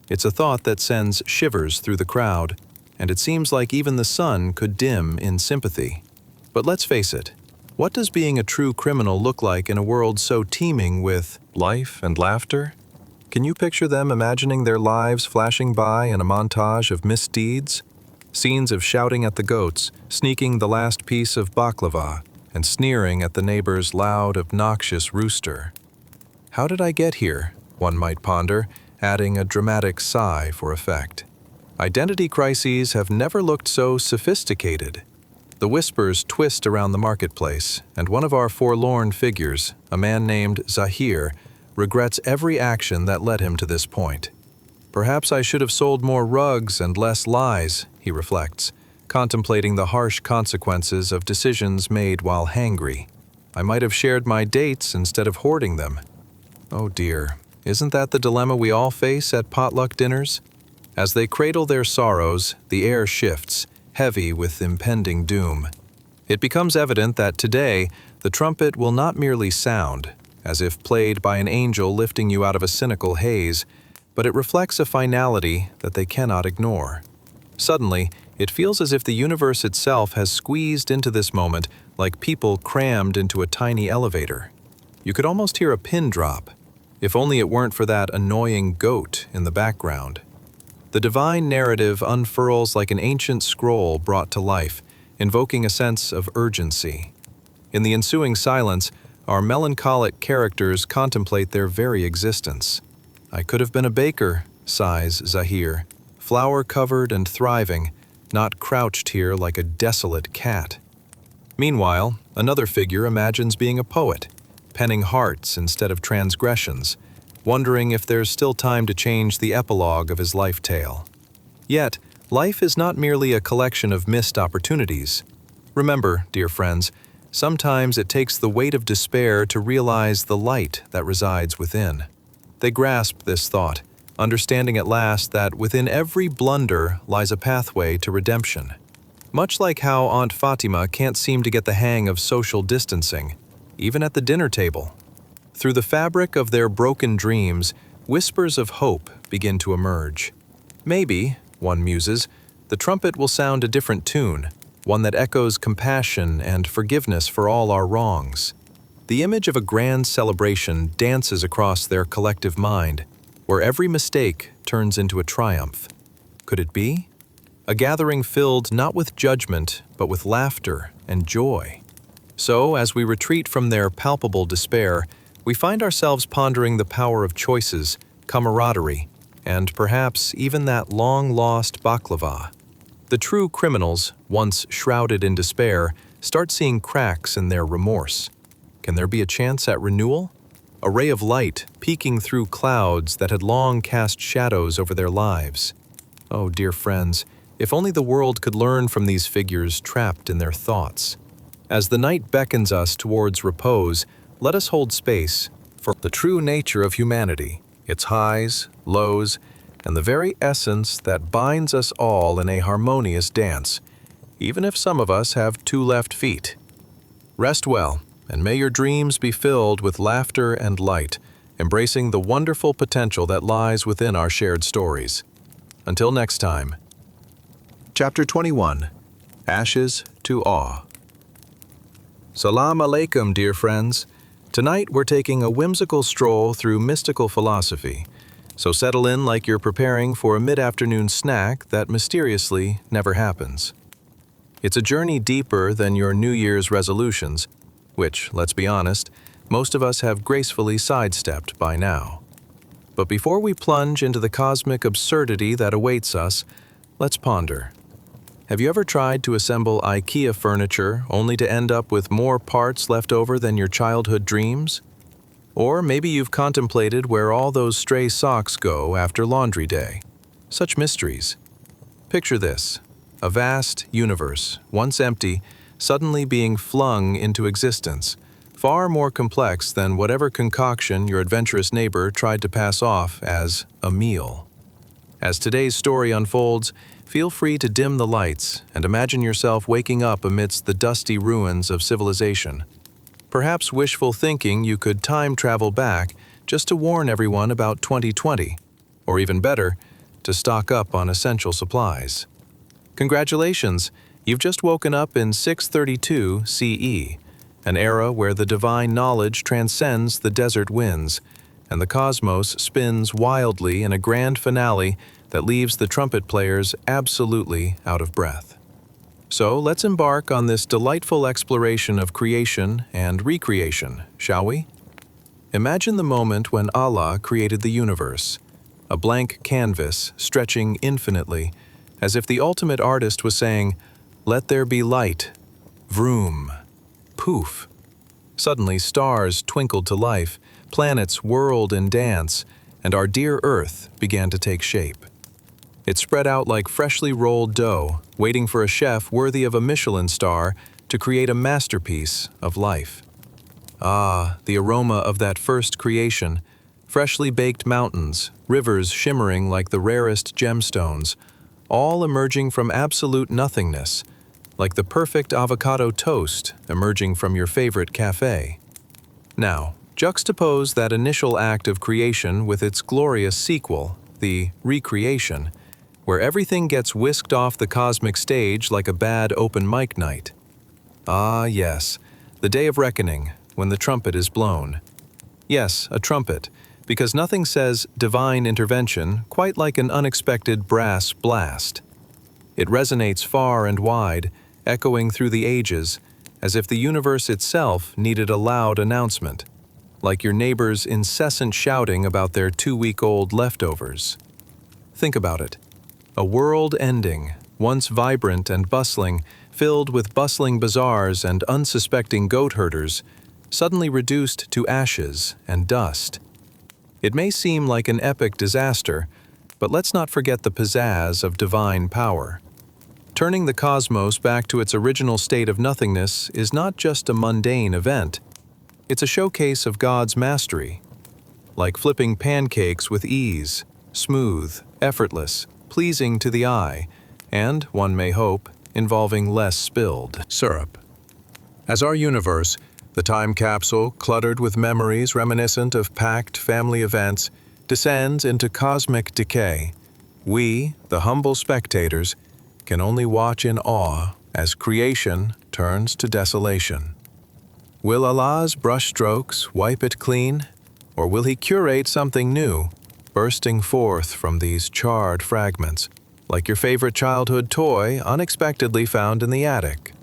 It's a thought that sends shivers through the crowd, and it seems like even the sun could dim in sympathy. But let's face it, what does being a true criminal look like in a world so teeming with life and laughter? Can you picture them imagining their lives flashing by in a montage of misdeeds? Scenes of shouting at the goats, sneaking the last piece of baklava, and sneering at the neighbor's loud, obnoxious rooster. How did I get here? One might ponder, adding a dramatic sigh for effect. Identity crises have never looked so sophisticated. The whispers twist around the marketplace, and one of our forlorn figures, a man named Zahir, regrets every action that led him to this point. Perhaps I should have sold more rugs and less lies, he reflects, contemplating the harsh consequences of decisions made while hangry. I might have shared my dates instead of hoarding them. Oh dear, isn't that the dilemma we all face at potluck dinners? As they cradle their sorrows, the air shifts, heavy with impending doom. It becomes evident that today, the trumpet will not merely sound, as if played by an angel lifting you out of a cynical haze, but it reflects a finality that they cannot ignore. Suddenly, it feels as if the universe itself has squeezed into this moment like people crammed into a tiny elevator. You could almost hear a pin drop, if only it weren't for that annoying goat in the background. The divine narrative unfurls like an ancient scroll brought to life, invoking a sense of urgency. In the ensuing silence, our melancholic characters contemplate their very existence. I could have been a baker, sighs Zahir, flower-covered and thriving, not crouched here like a desolate cat. Meanwhile, another figure imagines being a poet, penning hearts instead of transgressions, wondering if there's still time to change the epilogue of his life tale. Yet, life is not merely a collection of missed opportunities. Remember, dear friends, sometimes it takes the weight of despair to realize the light that resides within. They grasp this thought, understanding at last that within every blunder lies a pathway to redemption. Much like how Aunt Fatima can't seem to get the hang of social distancing, even at the dinner table. Through the fabric of their broken dreams, whispers of hope begin to emerge. Maybe, one muses, the trumpet will sound a different tune, one that echoes compassion and forgiveness for all our wrongs. The image of a grand celebration dances across their collective mind, where every mistake turns into a triumph. Could it be? A gathering filled not with judgment, but with laughter and joy. So, as we retreat from their palpable despair, we find ourselves pondering the power of choices, camaraderie, and perhaps even that long-lost baklava. The true criminals, once shrouded in despair, start seeing cracks in their remorse. Can there be a chance at renewal? A ray of light peeking through clouds that had long cast shadows over their lives. Oh, dear friends, if only the world could learn from these figures trapped in their thoughts. As the night beckons us towards repose, let us hold space for the true nature of humanity, its highs, lows, and the very essence that binds us all in a harmonious dance, even if some of us have 2 left feet. Rest well, and may your dreams be filled with laughter and light, embracing the wonderful potential that lies within our shared stories. Until next time. Chapter 21. Ashes to Awe. Salam alaikum, dear friends. Tonight we're taking a whimsical stroll through mystical philosophy, so settle in like you're preparing for a mid-afternoon snack that mysteriously never happens. It's a journey deeper than your New Year's resolutions, which, let's be honest, most of us have gracefully sidestepped by now. But before we plunge into the cosmic absurdity that awaits us, let's ponder. Have you ever tried to assemble IKEA furniture only to end up with more parts left over than your childhood dreams? Or maybe you've contemplated where all those stray socks go after laundry day. Such mysteries. Picture this, a vast universe, once empty, suddenly being flung into existence, far more complex than whatever concoction your adventurous neighbor tried to pass off as a meal. As today's story unfolds, feel free to dim the lights and imagine yourself waking up amidst the dusty ruins of civilization. Perhaps wishful thinking you could time travel back just to warn everyone about 2020, or even better, to stock up on essential supplies. Congratulations, you've just woken up in 632 CE, an era where the divine knowledge transcends the desert winds, and the cosmos spins wildly in a grand finale that leaves the trumpet players absolutely out of breath. So let's embark on this delightful exploration of creation and recreation, shall we? Imagine the moment when Allah created the universe, a blank canvas stretching infinitely, as if the ultimate artist was saying, "Let there be light." Vroom. Poof. Suddenly stars twinkled to life, planets whirled in dance, and our dear Earth began to take shape. It spread out like freshly rolled dough, waiting for a chef worthy of a Michelin star to create a masterpiece of life. Ah, the aroma of that first creation, freshly baked mountains, rivers shimmering like the rarest gemstones, all emerging from absolute nothingness, like the perfect avocado toast emerging from your favorite cafe. Now, juxtapose that initial act of creation with its glorious sequel, the recreation, where everything gets whisked off the cosmic stage like a bad open mic night. Ah, yes, the day of reckoning, when the trumpet is blown. Yes, a trumpet, because nothing says divine intervention quite like an unexpected brass blast. It resonates far and wide, echoing through the ages, as if the universe itself needed a loud announcement, like your neighbor's incessant shouting about their 2-week-old leftovers. Think about it. A world ending, once vibrant and bustling, filled with bustling bazaars and unsuspecting goat herders, suddenly reduced to ashes and dust. It may seem like an epic disaster, but let's not forget the pizzazz of divine power. Turning the cosmos back to its original state of nothingness is not just a mundane event. It's a showcase of God's mastery. Like flipping pancakes with ease, smooth, effortless, pleasing to the eye, and, one may hope, involving less spilled syrup. As our universe, the time capsule, cluttered with memories reminiscent of packed family events, descends into cosmic decay, we, the humble spectators, can only watch in awe as creation turns to desolation. Will Allah's brushstrokes wipe it clean, or will He curate something new, bursting forth from these charred fragments, like your favorite childhood toy unexpectedly found in the attic?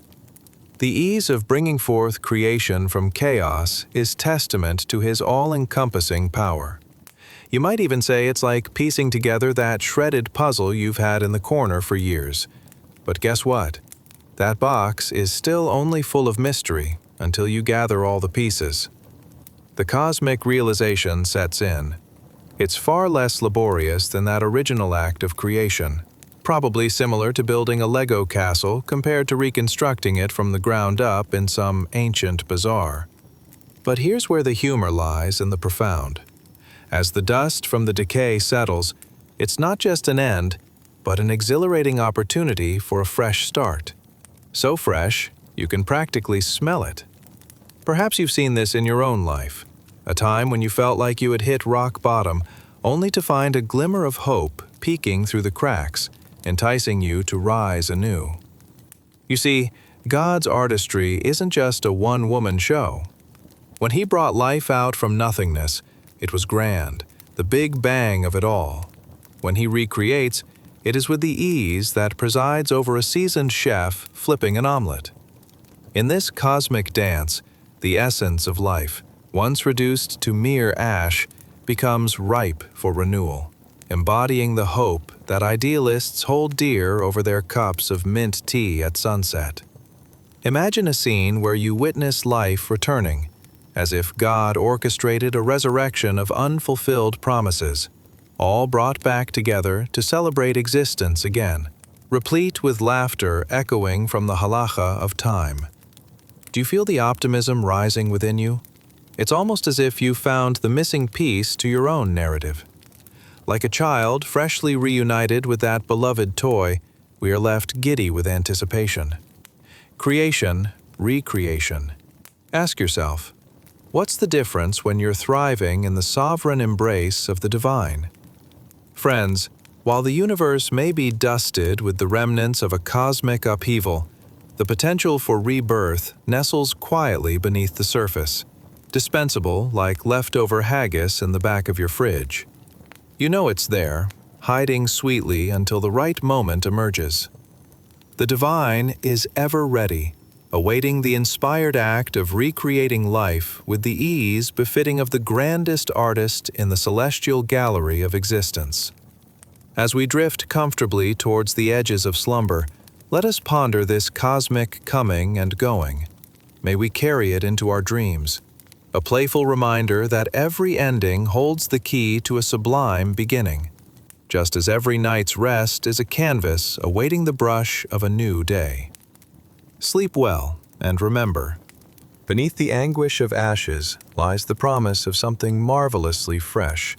The ease of bringing forth creation from chaos is testament to His all-encompassing power. You might even say it's like piecing together that shredded puzzle you've had in the corner for years. But guess what? That box is still only full of mystery until you gather all the pieces. The cosmic realization sets in. It's far less laborious than that original act of creation, probably similar to building a Lego castle compared to reconstructing it from the ground up in some ancient bazaar. But here's where the humor lies in the profound. As the dust from the decay settles, it's not just an end, but an exhilarating opportunity for a fresh start. So fresh, you can practically smell it. Perhaps you've seen this in your own life, a time when you felt like you had hit rock bottom, only to find a glimmer of hope peeking through the cracks, enticing you to rise anew. You see, God's artistry isn't just a one-woman show. When He brought life out from nothingness, it was grand, the big bang of it all. When He recreates, it is with the ease that presides over a seasoned chef flipping an omelet. In this cosmic dance, the essence of life, once reduced to mere ash, becomes ripe for renewal, embodying the hope that idealists hold dear over their cups of mint tea at sunset. Imagine a scene where you witness life returning, as if God orchestrated a resurrection of unfulfilled promises, all brought back together to celebrate existence again, replete with laughter echoing from the halakha of time. Do you feel the optimism rising within you? It's almost as if you found the missing piece to your own narrative. Like a child freshly reunited with that beloved toy, we are left giddy with anticipation. Creation, recreation. Ask yourself, what's the difference when you're thriving in the sovereign embrace of the divine? Friends, while the universe may be dusted with the remnants of a cosmic upheaval, the potential for rebirth nestles quietly beneath the surface, dispensable like leftover haggis in the back of your fridge. You know it's there, hiding sweetly until the right moment emerges. The divine is ever ready, awaiting the inspired act of recreating life with the ease befitting of the grandest artist in the celestial gallery of existence. As we drift comfortably towards the edges of slumber, let us ponder this cosmic coming and going. May we carry it into our dreams, a playful reminder that every ending holds the key to a sublime beginning, just as every night's rest is a canvas awaiting the brush of a new day. Sleep well, and remember, beneath the anguish of ashes lies the promise of something marvelously fresh,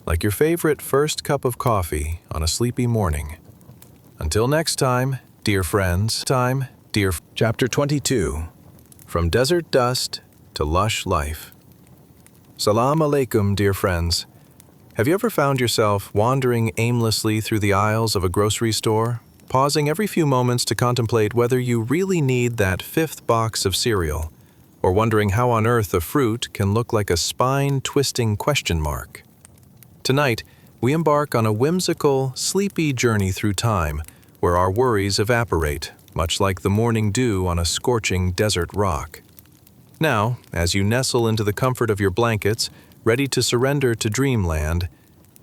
like your favorite first cup of coffee on a sleepy morning. Until next time, dear friends, Chapter 22, From Desert Dust to Lush Life. Salam alaikum, dear friends. Have you ever found yourself wandering aimlessly through the aisles of a grocery store, pausing every few moments to contemplate whether you really need that fifth box of cereal, or wondering how on earth a fruit can look like a spine-twisting question mark? Tonight, we embark on a whimsical, sleepy journey through time, where our worries evaporate, much like the morning dew on a scorching desert rock. Now, as you nestle into the comfort of your blankets, ready to surrender to dreamland,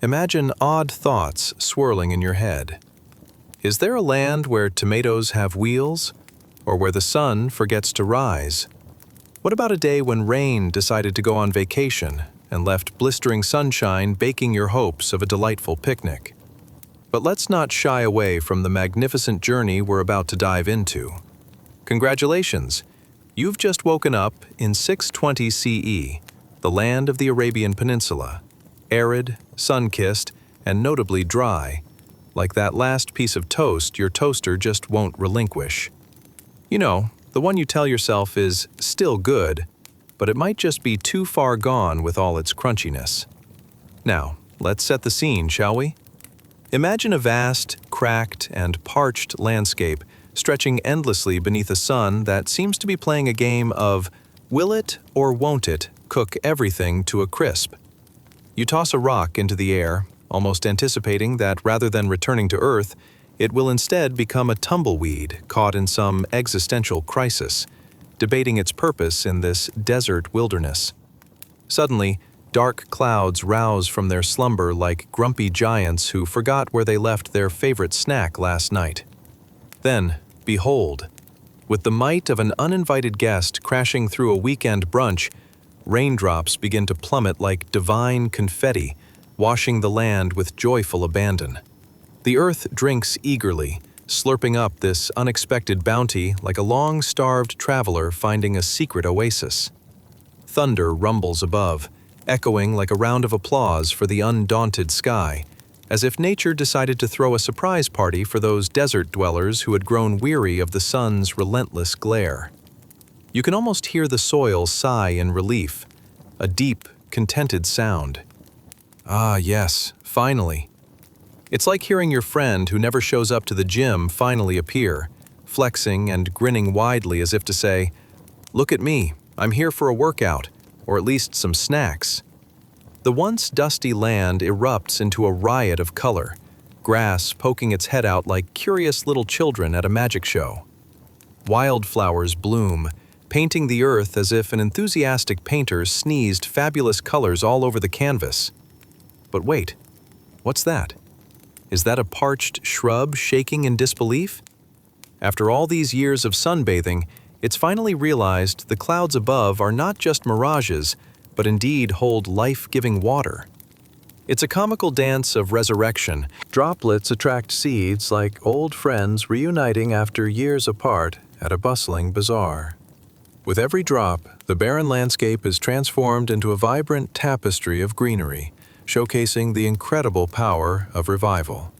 imagine odd thoughts swirling in your head. Is there a land where tomatoes have wheels, or where the sun forgets to rise? What about a day when rain decided to go on vacation and left blistering sunshine baking your hopes of a delightful picnic? But let's not shy away from the magnificent journey we're about to dive into. Congratulations! You've just woken up in 620 CE, the land of the Arabian Peninsula, arid, sun-kissed, and notably dry, like that last piece of toast your toaster just won't relinquish. You know, the one you tell yourself is still good, but it might just be too far gone with all its crunchiness. Now, let's set the scene, shall we? Imagine a vast, cracked, and parched landscape stretching endlessly beneath a sun that seems to be playing a game of will it or won't it cook everything to a crisp. You toss a rock into the air, almost anticipating that rather than returning to Earth, it will instead become a tumbleweed caught in some existential crisis, debating its purpose in this desert wilderness. Suddenly, dark clouds rouse from their slumber like grumpy giants who forgot where they left their favorite snack last night. Then, behold, with the might of an uninvited guest crashing through a weekend brunch, raindrops begin to plummet like divine confetti, washing the land with joyful abandon. The earth drinks eagerly, slurping up this unexpected bounty like a long-starved traveler finding a secret oasis. Thunder rumbles above, echoing like a round of applause for the undaunted sky, as if nature decided to throw a surprise party for those desert dwellers who had grown weary of the sun's relentless glare. You can almost hear the soil sigh in relief, a deep, contented sound. Ah, yes, finally. It's like hearing your friend who never shows up to the gym finally appear, flexing and grinning widely as if to say, "Look at me, I'm here for a workout, or at least some snacks." The once dusty land erupts into a riot of color, grass poking its head out like curious little children at a magic show. Wildflowers bloom, painting the earth as if an enthusiastic painter sneezed fabulous colors all over the canvas. But wait, what's that? Is that a parched shrub shaking in disbelief? After all these years of sunbathing, it's finally realized the clouds above are not just mirages, but indeed hold life-giving water. It's a comical dance of resurrection. Droplets attract seeds like old friends reuniting after years apart at a bustling bazaar. With every drop, the barren landscape is transformed into a vibrant tapestry of greenery, showcasing the incredible power of revival.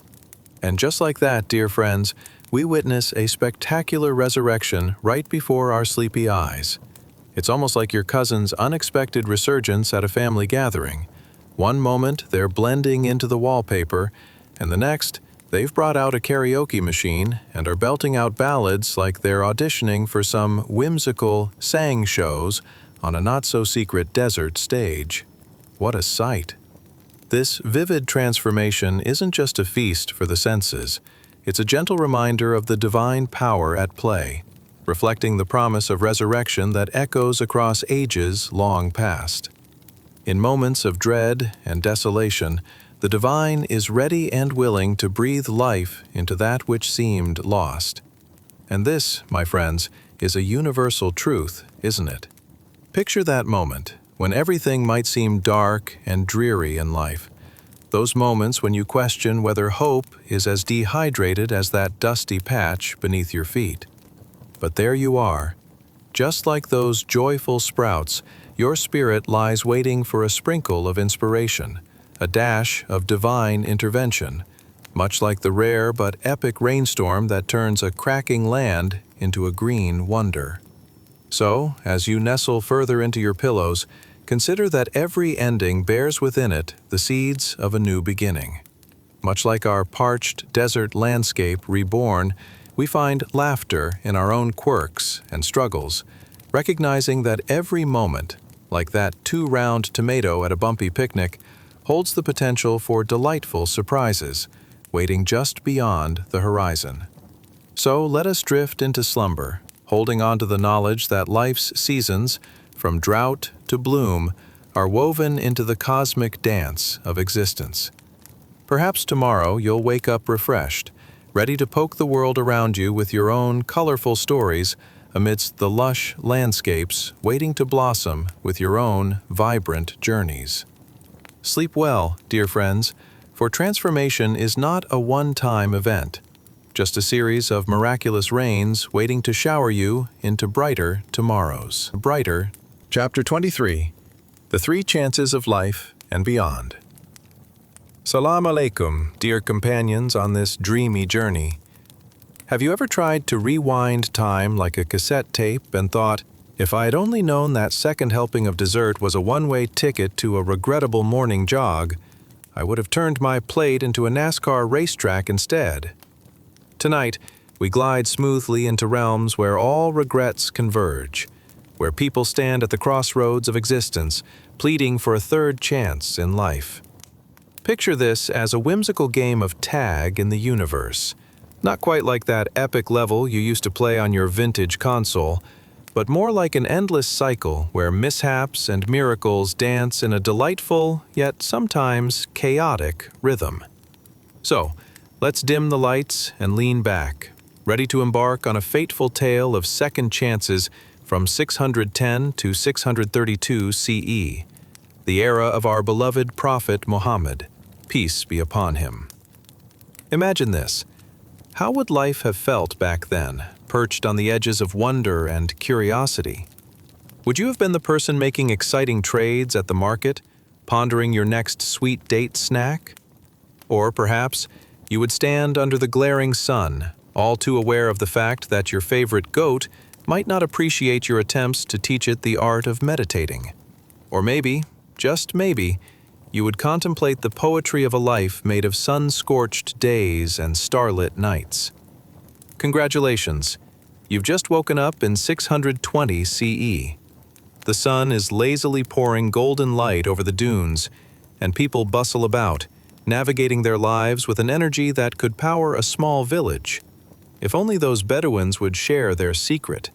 And just like that, dear friends, we witness a spectacular resurrection right before our sleepy eyes. It's almost like your cousin's unexpected resurgence at a family gathering. One moment, they're blending into the wallpaper, and the next, they've brought out a karaoke machine and are belting out ballads like they're auditioning for some whimsical sang shows on a not-so-secret desert stage. What a sight! This vivid transformation isn't just a feast for the senses, it's a gentle reminder of the divine power at play, reflecting the promise of resurrection that echoes across ages long past. In moments of dread and desolation, the divine is ready and willing to breathe life into that which seemed lost. And this, my friends, is a universal truth, isn't it? Picture that moment when everything might seem dark and dreary in life. Those moments when you question whether hope is as dehydrated as that dusty patch beneath your feet. But there you are. Just like those joyful sprouts, your spirit lies waiting for a sprinkle of inspiration, a dash of divine intervention, much like the rare but epic rainstorm that turns a cracking land into a green wonder. So, as you nestle further into your pillows, consider that every ending bears within it the seeds of a new beginning. Much like our parched desert landscape reborn, we find laughter in our own quirks and struggles, recognizing that every moment, like that too-round tomato at a bumpy picnic, holds the potential for delightful surprises, waiting just beyond the horizon. So let us drift into slumber, holding on to the knowledge that life's seasons, from drought to bloom, are woven into the cosmic dance of existence. Perhaps tomorrow you'll wake up refreshed, ready to poke the world around you with your own colorful stories amidst the lush landscapes waiting to blossom with your own vibrant journeys. Sleep well, dear friends, for transformation is not a one-time event, just a series of miraculous rains waiting to shower you into brighter tomorrows. Chapter 23. The Three Chances of Life and Beyond. Salam alaikum, dear companions on this dreamy journey. Have you ever tried to rewind time like a cassette tape and thought, if I had only known that second helping of dessert was a one-way ticket to a regrettable morning jog, I would have turned my plate into a NASCAR racetrack instead? Tonight, we glide smoothly into realms where all regrets converge, where people stand at the crossroads of existence, pleading for a third chance in life. Picture this as a whimsical game of tag in the universe. Not quite like that epic level you used to play on your vintage console, but more like an endless cycle where mishaps and miracles dance in a delightful, yet sometimes chaotic rhythm. So, let's dim the lights and lean back, ready to embark on a fateful tale of second chances from 610 to 632 CE, the era of our beloved Prophet Muhammad, peace be upon him. Imagine this. How would life have felt back then, perched on the edges of wonder and curiosity? Would you have been the person making exciting trades at the market, pondering your next sweet date snack? Or perhaps you would stand under the glaring sun, all too aware of the fact that your favorite goat might not appreciate your attempts to teach it the art of meditating. Or maybe, just maybe, you would contemplate the poetry of a life made of sun-scorched days and starlit nights. Congratulations, you've just woken up in 620 CE. The sun is lazily pouring golden light over the dunes, and people bustle about, navigating their lives with an energy that could power a small village. If only those Bedouins would share their secret.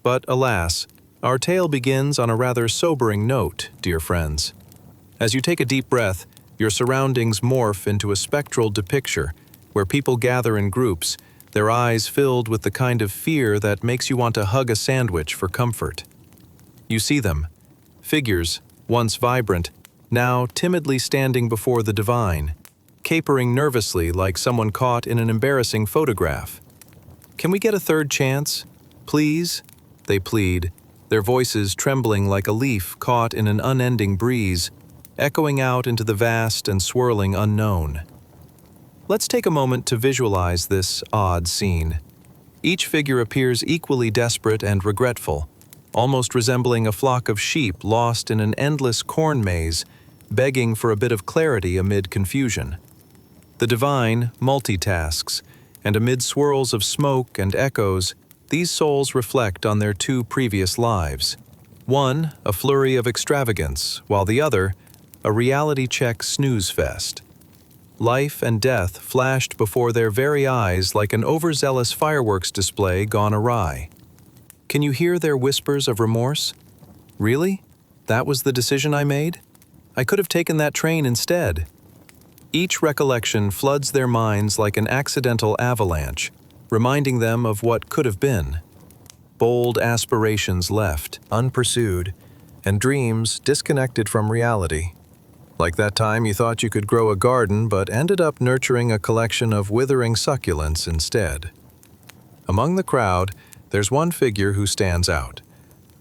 But alas, our tale begins on a rather sobering note, dear friends. As you take a deep breath, your surroundings morph into a spectral depiction where people gather in groups, their eyes filled with the kind of fear that makes you want to hug a sandwich for comfort. You see them, figures, once vibrant, now timidly standing before the divine, capering nervously like someone caught in an embarrassing photograph. "Can we get a third chance? Please?" they plead, their voices trembling like a leaf caught in an unending breeze, echoing out into the vast and swirling unknown. Let's take a moment to visualize this odd scene. Each figure appears equally desperate and regretful, almost resembling a flock of sheep lost in an endless corn maze, begging for a bit of clarity amid confusion. The divine multitasks, and amid swirls of smoke and echoes, these souls reflect on their two previous lives. One, a flurry of extravagance, while the other, a reality check snooze fest. Life and death flashed before their very eyes like an overzealous fireworks display gone awry. Can you hear their whispers of remorse? Really? That was the decision I made? I could have taken that train instead. Each recollection floods their minds like an accidental avalanche, reminding them of what could have been. Bold aspirations left, unpursued, and dreams disconnected from reality. Like that time you thought you could grow a garden but ended up nurturing a collection of withering succulents instead. Among the crowd, there's one figure who stands out.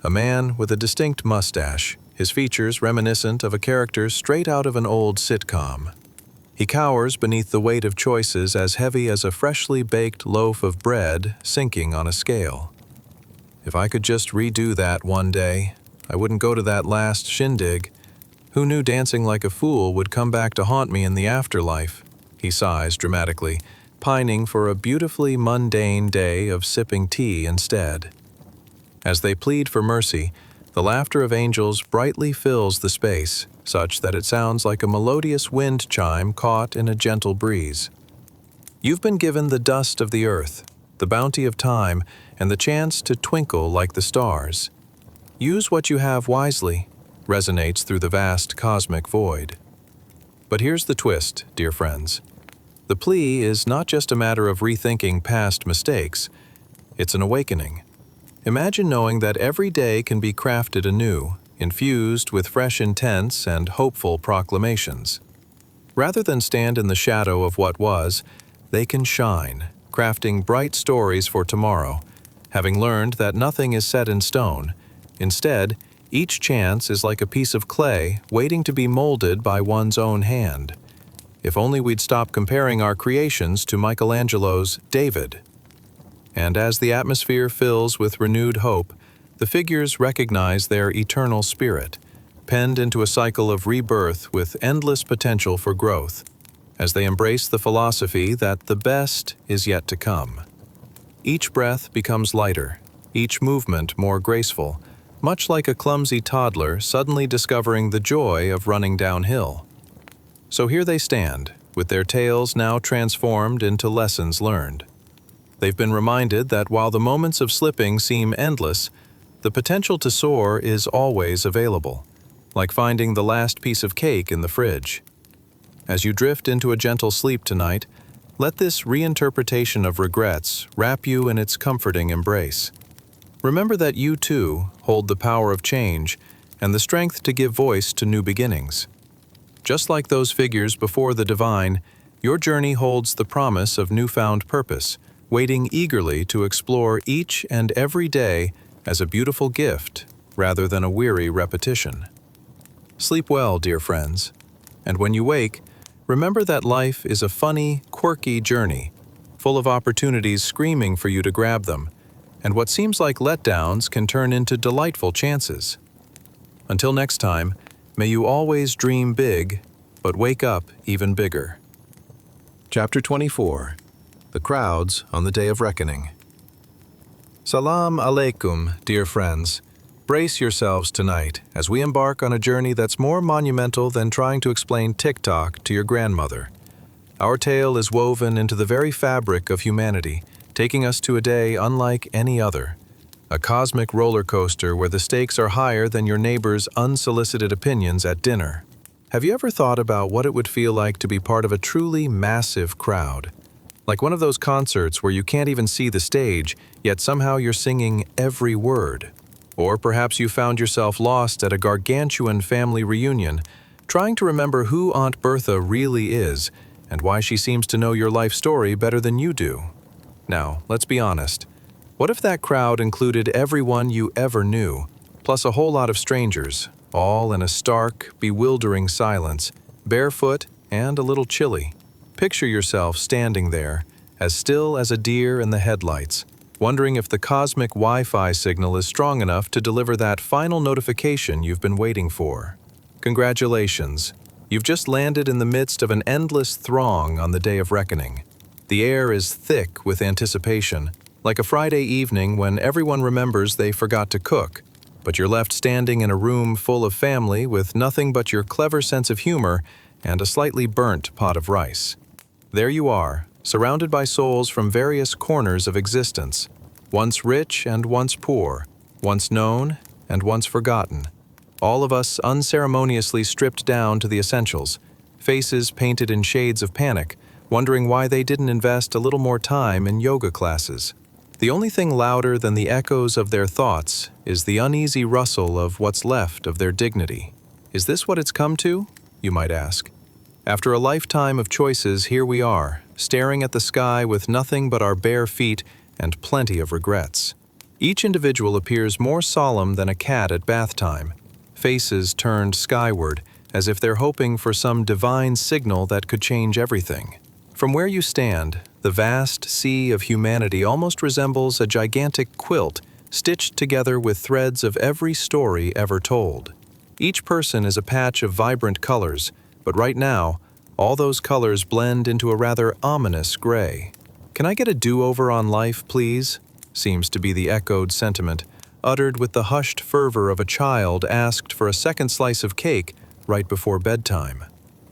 A man with a distinct mustache, his features reminiscent of a character straight out of an old sitcom. He cowers beneath the weight of choices as heavy as a freshly baked loaf of bread sinking on a scale. If I could just redo that one day, I wouldn't go to that last shindig. Who knew dancing like a fool would come back to haunt me in the afterlife? He sighs dramatically, pining for a beautifully mundane day of sipping tea instead. As they plead for mercy, the laughter of angels brightly fills the space, such that it sounds like a melodious wind chime caught in a gentle breeze. You've been given the dust of the earth, the bounty of time, and the chance to twinkle like the stars. Use what you have wisely, resonates through the vast cosmic void. But here's the twist, dear friends. The plea is not just a matter of rethinking past mistakes, it's an awakening. Imagine knowing that every day can be crafted anew, infused with fresh intents and hopeful proclamations. Rather than stand in the shadow of what was, they can shine, crafting bright stories for tomorrow, having learned that nothing is set in stone. Instead, each chance is like a piece of clay waiting to be molded by one's own hand. If only we'd stop comparing our creations to Michelangelo's David. And as the atmosphere fills with renewed hope, the figures recognize their eternal spirit, penned into a cycle of rebirth with endless potential for growth, as they embrace the philosophy that the best is yet to come. Each breath becomes lighter, each movement more graceful, much like a clumsy toddler suddenly discovering the joy of running downhill. So here they stand, with their tales now transformed into lessons learned. They've been reminded that while the moments of slipping seem endless, the potential to soar is always available, like finding the last piece of cake in the fridge. As you drift into a gentle sleep tonight, let this reinterpretation of regrets wrap you in its comforting embrace. Remember that you, too, hold the power of change and the strength to give voice to new beginnings. Just like those figures before the divine, your journey holds the promise of newfound purpose, waiting eagerly to explore each and every day as a beautiful gift rather than a weary repetition. Sleep well, dear friends, and when you wake, remember that life is a funny, quirky journey, full of opportunities screaming for you to grab them, and what seems like letdowns can turn into delightful chances. Until next time, may you always dream big, but wake up even bigger. Chapter 24. The Crowds on the Day of Reckoning. Salam alaikum, dear friends. Brace yourselves tonight as we embark on a journey that's more monumental than trying to explain TikTok to your grandmother. Our tale is woven into the very fabric of humanity, taking us to a day unlike any other. A cosmic roller coaster where the stakes are higher than your neighbor's unsolicited opinions at dinner. Have you ever thought about what it would feel like to be part of a truly massive crowd? Like one of those concerts where you can't even see the stage, yet somehow you're singing every word. Or perhaps you found yourself lost at a gargantuan family reunion, trying to remember who Aunt Bertha really is and why she seems to know your life story better than you do. Now, let's be honest. What if that crowd included everyone you ever knew, plus a whole lot of strangers, all in a stark, bewildering silence, barefoot and a little chilly? Picture yourself standing there, as still as a deer in the headlights, wondering if the cosmic Wi-Fi signal is strong enough to deliver that final notification you've been waiting for. Congratulations! You've just landed in the midst of an endless throng on the Day of Reckoning. The air is thick with anticipation, like a Friday evening when everyone remembers they forgot to cook, but you're left standing in a room full of family with nothing but your clever sense of humor and a slightly burnt pot of rice. There you are, surrounded by souls from various corners of existence, once rich and once poor, once known and once forgotten. All of us unceremoniously stripped down to the essentials, faces painted in shades of panic, wondering why they didn't invest a little more time in yoga classes. The only thing louder than the echoes of their thoughts is the uneasy rustle of what's left of their dignity. Is this what it's come to? You might ask. After a lifetime of choices, here we are, staring at the sky with nothing but our bare feet and plenty of regrets. Each individual appears more solemn than a cat at bath time, faces turned skyward, as if they're hoping for some divine signal that could change everything. From where you stand, the vast sea of humanity almost resembles a gigantic quilt stitched together with threads of every story ever told. Each person is a patch of vibrant colors, but right now, all those colors blend into a rather ominous gray. "Can I get a do-over on life, please?" seems to be the echoed sentiment, uttered with the hushed fervor of a child asked for a second slice of cake right before bedtime.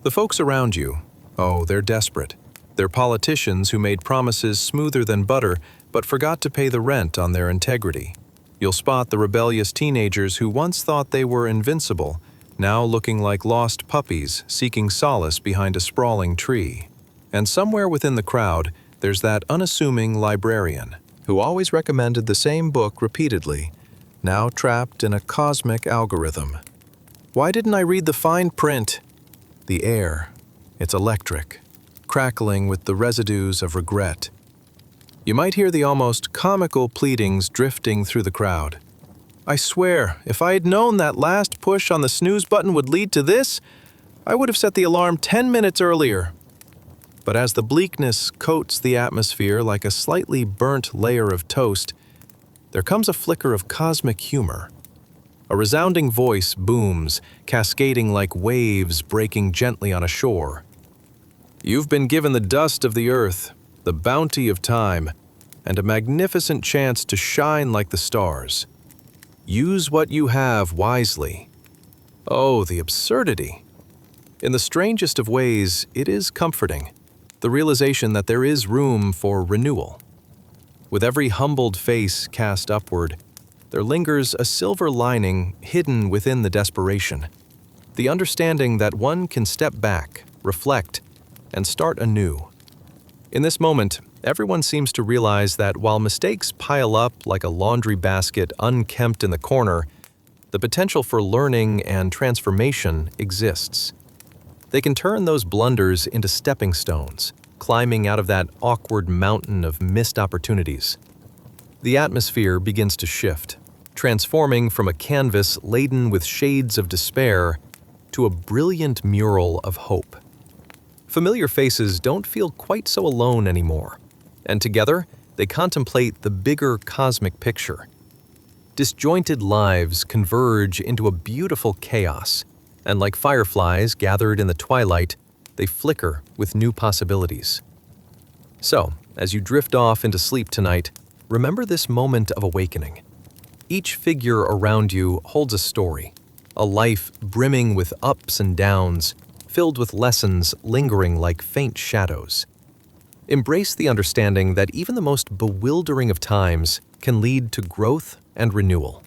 The folks around you, oh, they're desperate. They're politicians who made promises smoother than butter but forgot to pay the rent on their integrity. You'll spot the rebellious teenagers who once thought they were invincible, now looking like lost puppies seeking solace behind a sprawling tree. And somewhere within the crowd, there's that unassuming librarian who always recommended the same book repeatedly, now trapped in a cosmic algorithm. Why didn't I read the fine print? The air, it's electric, crackling with the residues of regret. You might hear the almost comical pleadings drifting through the crowd. "I swear, if I had known that last push on the snooze button would lead to this, I would have set the alarm 10 minutes earlier." But as the bleakness coats the atmosphere like a slightly burnt layer of toast, there comes a flicker of cosmic humor. A resounding voice booms, cascading like waves breaking gently on a shore. "You've been given the dust of the earth, the bounty of time, and a magnificent chance to shine like the stars. Use what you have wisely." Oh, the absurdity! In the strangest of ways, it is comforting. The realization that there is room for renewal. With every humbled face cast upward, there lingers a silver lining hidden within the desperation. The understanding that one can step back, reflect, and start anew. In this moment, everyone seems to realize that while mistakes pile up like a laundry basket unkempt in the corner, the potential for learning and transformation exists. They can turn those blunders into stepping stones, climbing out of that awkward mountain of missed opportunities. The atmosphere begins to shift, transforming from a canvas laden with shades of despair to a brilliant mural of hope. Familiar faces don't feel quite so alone anymore, and together they contemplate the bigger cosmic picture. Disjointed lives converge into a beautiful chaos, and like fireflies gathered in the twilight, they flicker with new possibilities. So, as you drift off into sleep tonight, remember this moment of awakening. Each figure around you holds a story, a life brimming with ups and downs, filled with lessons lingering like faint shadows. Embrace the understanding that even the most bewildering of times can lead to growth and renewal.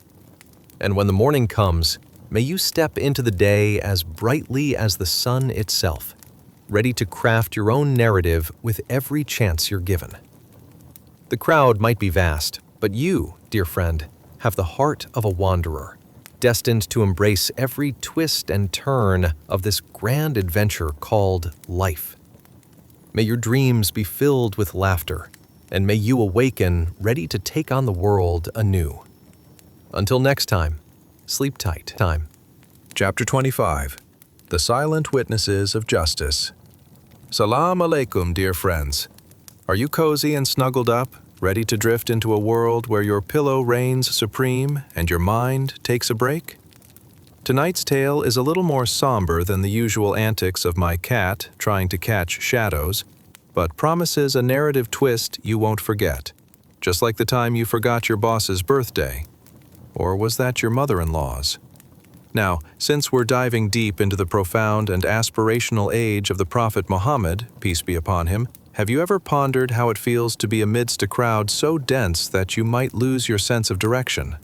And when the morning comes, may you step into the day as brightly as the sun itself, ready to craft your own narrative with every chance you're given. The crowd might be vast, but you, dear friend, have the heart of a wanderer, destined to embrace every twist and turn of this grand adventure called life. May your dreams be filled with laughter, and may you awaken ready to take on the world anew. Until next time, sleep tight. Chapter 25. The Silent Witnesses of Justice. Salam alaikum, dear friends. Are you cozy and snuggled up, ready to drift into a world where your pillow reigns supreme and your mind takes a break? Tonight's tale is a little more somber than the usual antics of my cat trying to catch shadows, but promises a narrative twist you won't forget, just like the time you forgot your boss's birthday. Or was that your mother-in-law's? Now, since we're diving deep into the profound and aspirational age of the Prophet Muhammad, peace be upon him, have you ever pondered how it feels to be amidst a crowd so dense that you might lose your sense of direction?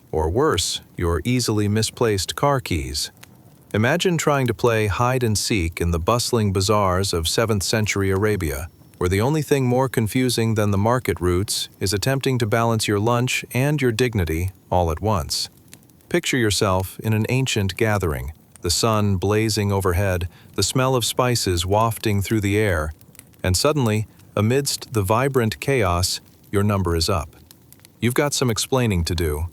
Or worse, your easily misplaced car keys? Imagine trying to play hide and seek in the bustling bazaars of 7th century Arabia, where the only thing more confusing than the market routes is attempting to balance your lunch and your dignity all at once. Picture yourself in an ancient gathering, the sun blazing overhead, the smell of spices wafting through the air, and suddenly, amidst the vibrant chaos, your number is up. You've got some explaining to do.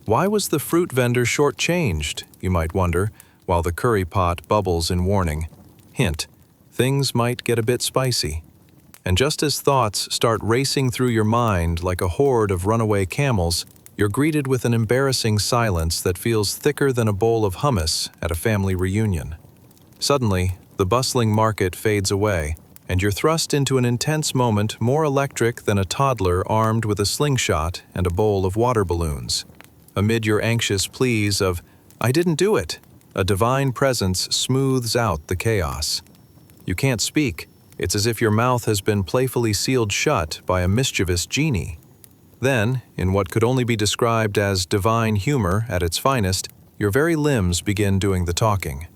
Why was the fruit vendor shortchanged, you might wonder, while the curry pot bubbles in warning? Hint, things might get a bit spicy. And just as thoughts start racing through your mind like a horde of runaway camels, you're greeted with an embarrassing silence that feels thicker than a bowl of hummus at a family reunion. Suddenly, the bustling market fades away, and you're thrust into an intense moment more electric than a toddler armed with a slingshot and a bowl of water balloons. Amid your anxious pleas of, "I didn't do it," a divine presence smooths out the chaos. You can't speak. It's as if your mouth has been playfully sealed shut by a mischievous genie. Then, in what could only be described as divine humor at its finest, your very limbs begin doing the talking.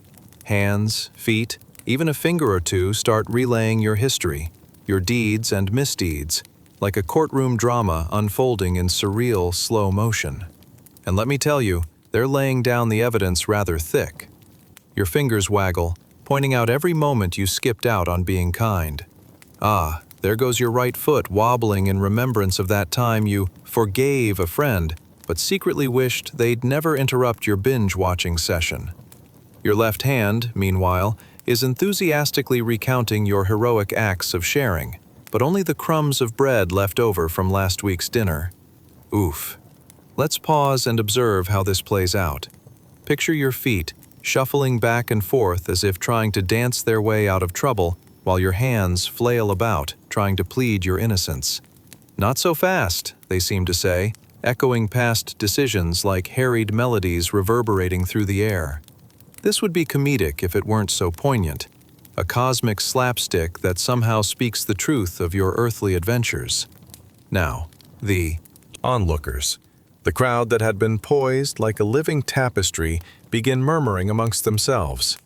Hands, feet, even a finger or two start relaying your history, your deeds and misdeeds, like a courtroom drama unfolding in surreal slow motion. And let me tell you, they're laying down the evidence rather thick. Your fingers waggle, pointing out every moment you skipped out on being kind. Ah, there goes your right foot wobbling in remembrance of that time you forgave a friend, but secretly wished they'd never interrupt your binge-watching session. Your left hand, meanwhile, is enthusiastically recounting your heroic acts of sharing, but only the crumbs of bread left over from last week's dinner. Oof. Let's pause and observe how this plays out. Picture your feet, shuffling back and forth as if trying to dance their way out of trouble, while your hands flail about, trying to plead your innocence. Not so fast, they seem to say, echoing past decisions like harried melodies reverberating through the air. This would be comedic if it weren't so poignant, a cosmic slapstick that somehow speaks the truth of your earthly adventures. Now, the onlookers, the crowd that had been poised like a living tapestry, begin murmuring amongst themselves.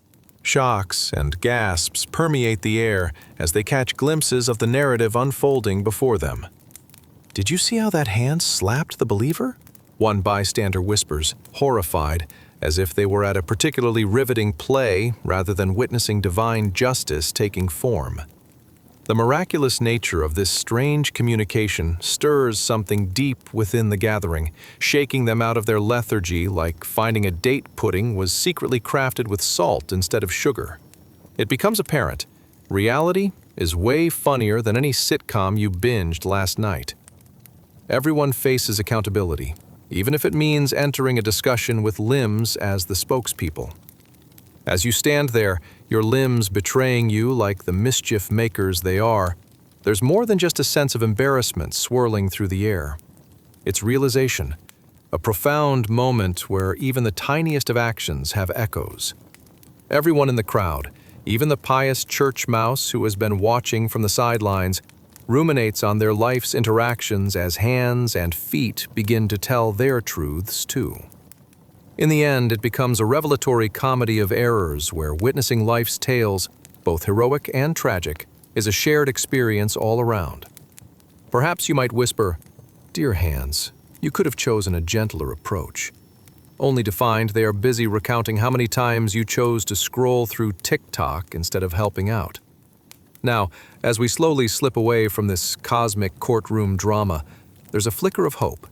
Shocks and gasps permeate the air as they catch glimpses of the narrative unfolding before them. "Did you see how that hand slapped the believer?" one bystander whispers, horrified, as if they were at a particularly riveting play rather than witnessing divine justice taking form. The miraculous nature of this strange communication stirs something deep within the gathering, shaking them out of their lethargy like finding a date pudding was secretly crafted with salt instead of sugar. It becomes apparent, reality is way funnier than any sitcom you binged last night. Everyone faces accountability, even if it means entering a discussion with limbs as the spokespeople. As you stand there, your limbs betraying you like the mischief makers they are, there's more than just a sense of embarrassment swirling through the air. It's realization, a profound moment where even the tiniest of actions have echoes. Everyone in the crowd, even the pious church mouse who has been watching from the sidelines, ruminates on their life's interactions as hands and feet begin to tell their truths too. In the end, it becomes a revelatory comedy of errors where witnessing life's tales, both heroic and tragic, is a shared experience all around. Perhaps you might whisper, "Dear hands, you could have chosen a gentler approach," only to find they are busy recounting how many times you chose to scroll through TikTok instead of helping out. Now, as we slowly slip away from this cosmic courtroom drama, there's a flicker of hope.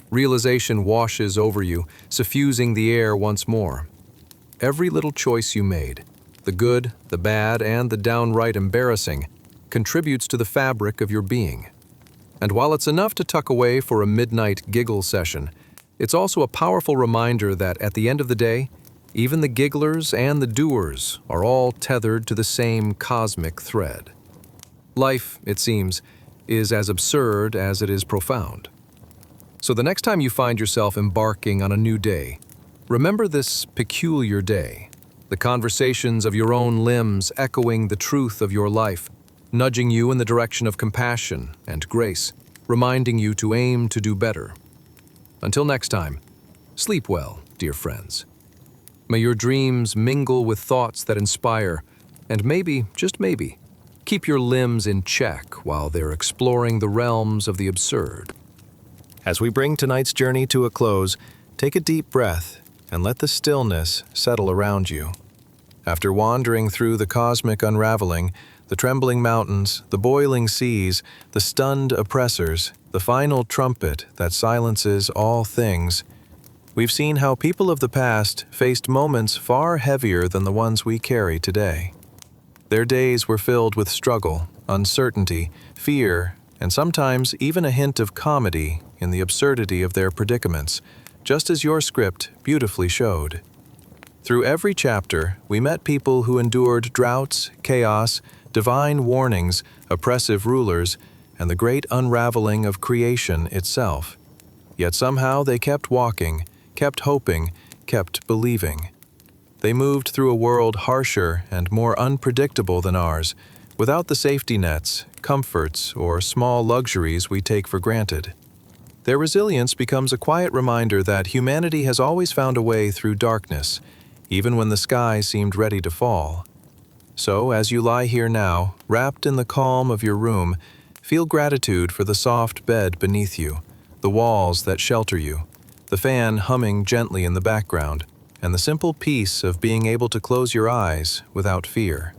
Realization washes over you, suffusing the air once more. Every little choice you made, the good, the bad, and the downright embarrassing, contributes to the fabric of your being. And while it's enough to tuck away for a midnight giggle session, it's also a powerful reminder that at the end of the day, even the gigglers and the doers are all tethered to the same cosmic thread. Life, it seems, is as absurd as it is profound. So the next time you find yourself embarking on a new day, remember this peculiar day, the conversations of your own limbs echoing the truth of your life, nudging you in the direction of compassion and grace, reminding you to aim to do better. Until next time, sleep well, dear friends. May your dreams mingle with thoughts that inspire, and maybe, just maybe, keep your limbs in check while they're exploring the realms of the absurd. As we bring tonight's journey to a close, take a deep breath and let the stillness settle around you. After wandering through the cosmic unraveling, the trembling mountains, the boiling seas, the stunned oppressors, the final trumpet that silences all things, we've seen how people of the past faced moments far heavier than the ones we carry today. Their days were filled with struggle, uncertainty, fear, and sometimes even a hint of comedy in the absurdity of their predicaments, just as your script beautifully showed. Through every chapter, we met people who endured droughts, chaos, divine warnings, oppressive rulers, and the great unraveling of creation itself. Yet somehow they kept walking, kept hoping, kept believing. They moved through a world harsher and more unpredictable than ours, without the safety nets, comforts, or small luxuries we take for granted. Their resilience becomes a quiet reminder that humanity has always found a way through darkness, even when the sky seemed ready to fall. So, as you lie here now, wrapped in the calm of your room, feel gratitude for the soft bed beneath you, the walls that shelter you, the fan humming gently in the background, and the simple peace of being able to close your eyes without fear.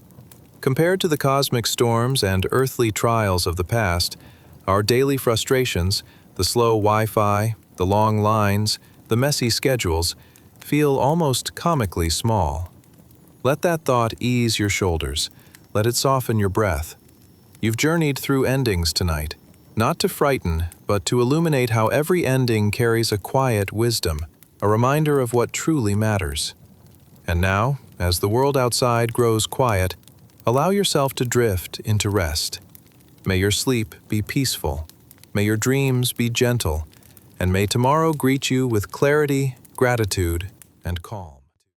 Compared to the cosmic storms and earthly trials of the past, our daily frustrations, the slow Wi-Fi, the long lines, the messy schedules, feel almost comically small. Let that thought ease your shoulders. Let it soften your breath. You've journeyed through endings tonight, not to frighten, but to illuminate how every ending carries a quiet wisdom, a reminder of what truly matters. And now, as the world outside grows quiet, allow yourself to drift into rest. May your sleep be peaceful. May your dreams be gentle. And may tomorrow greet you with clarity, gratitude, and calm.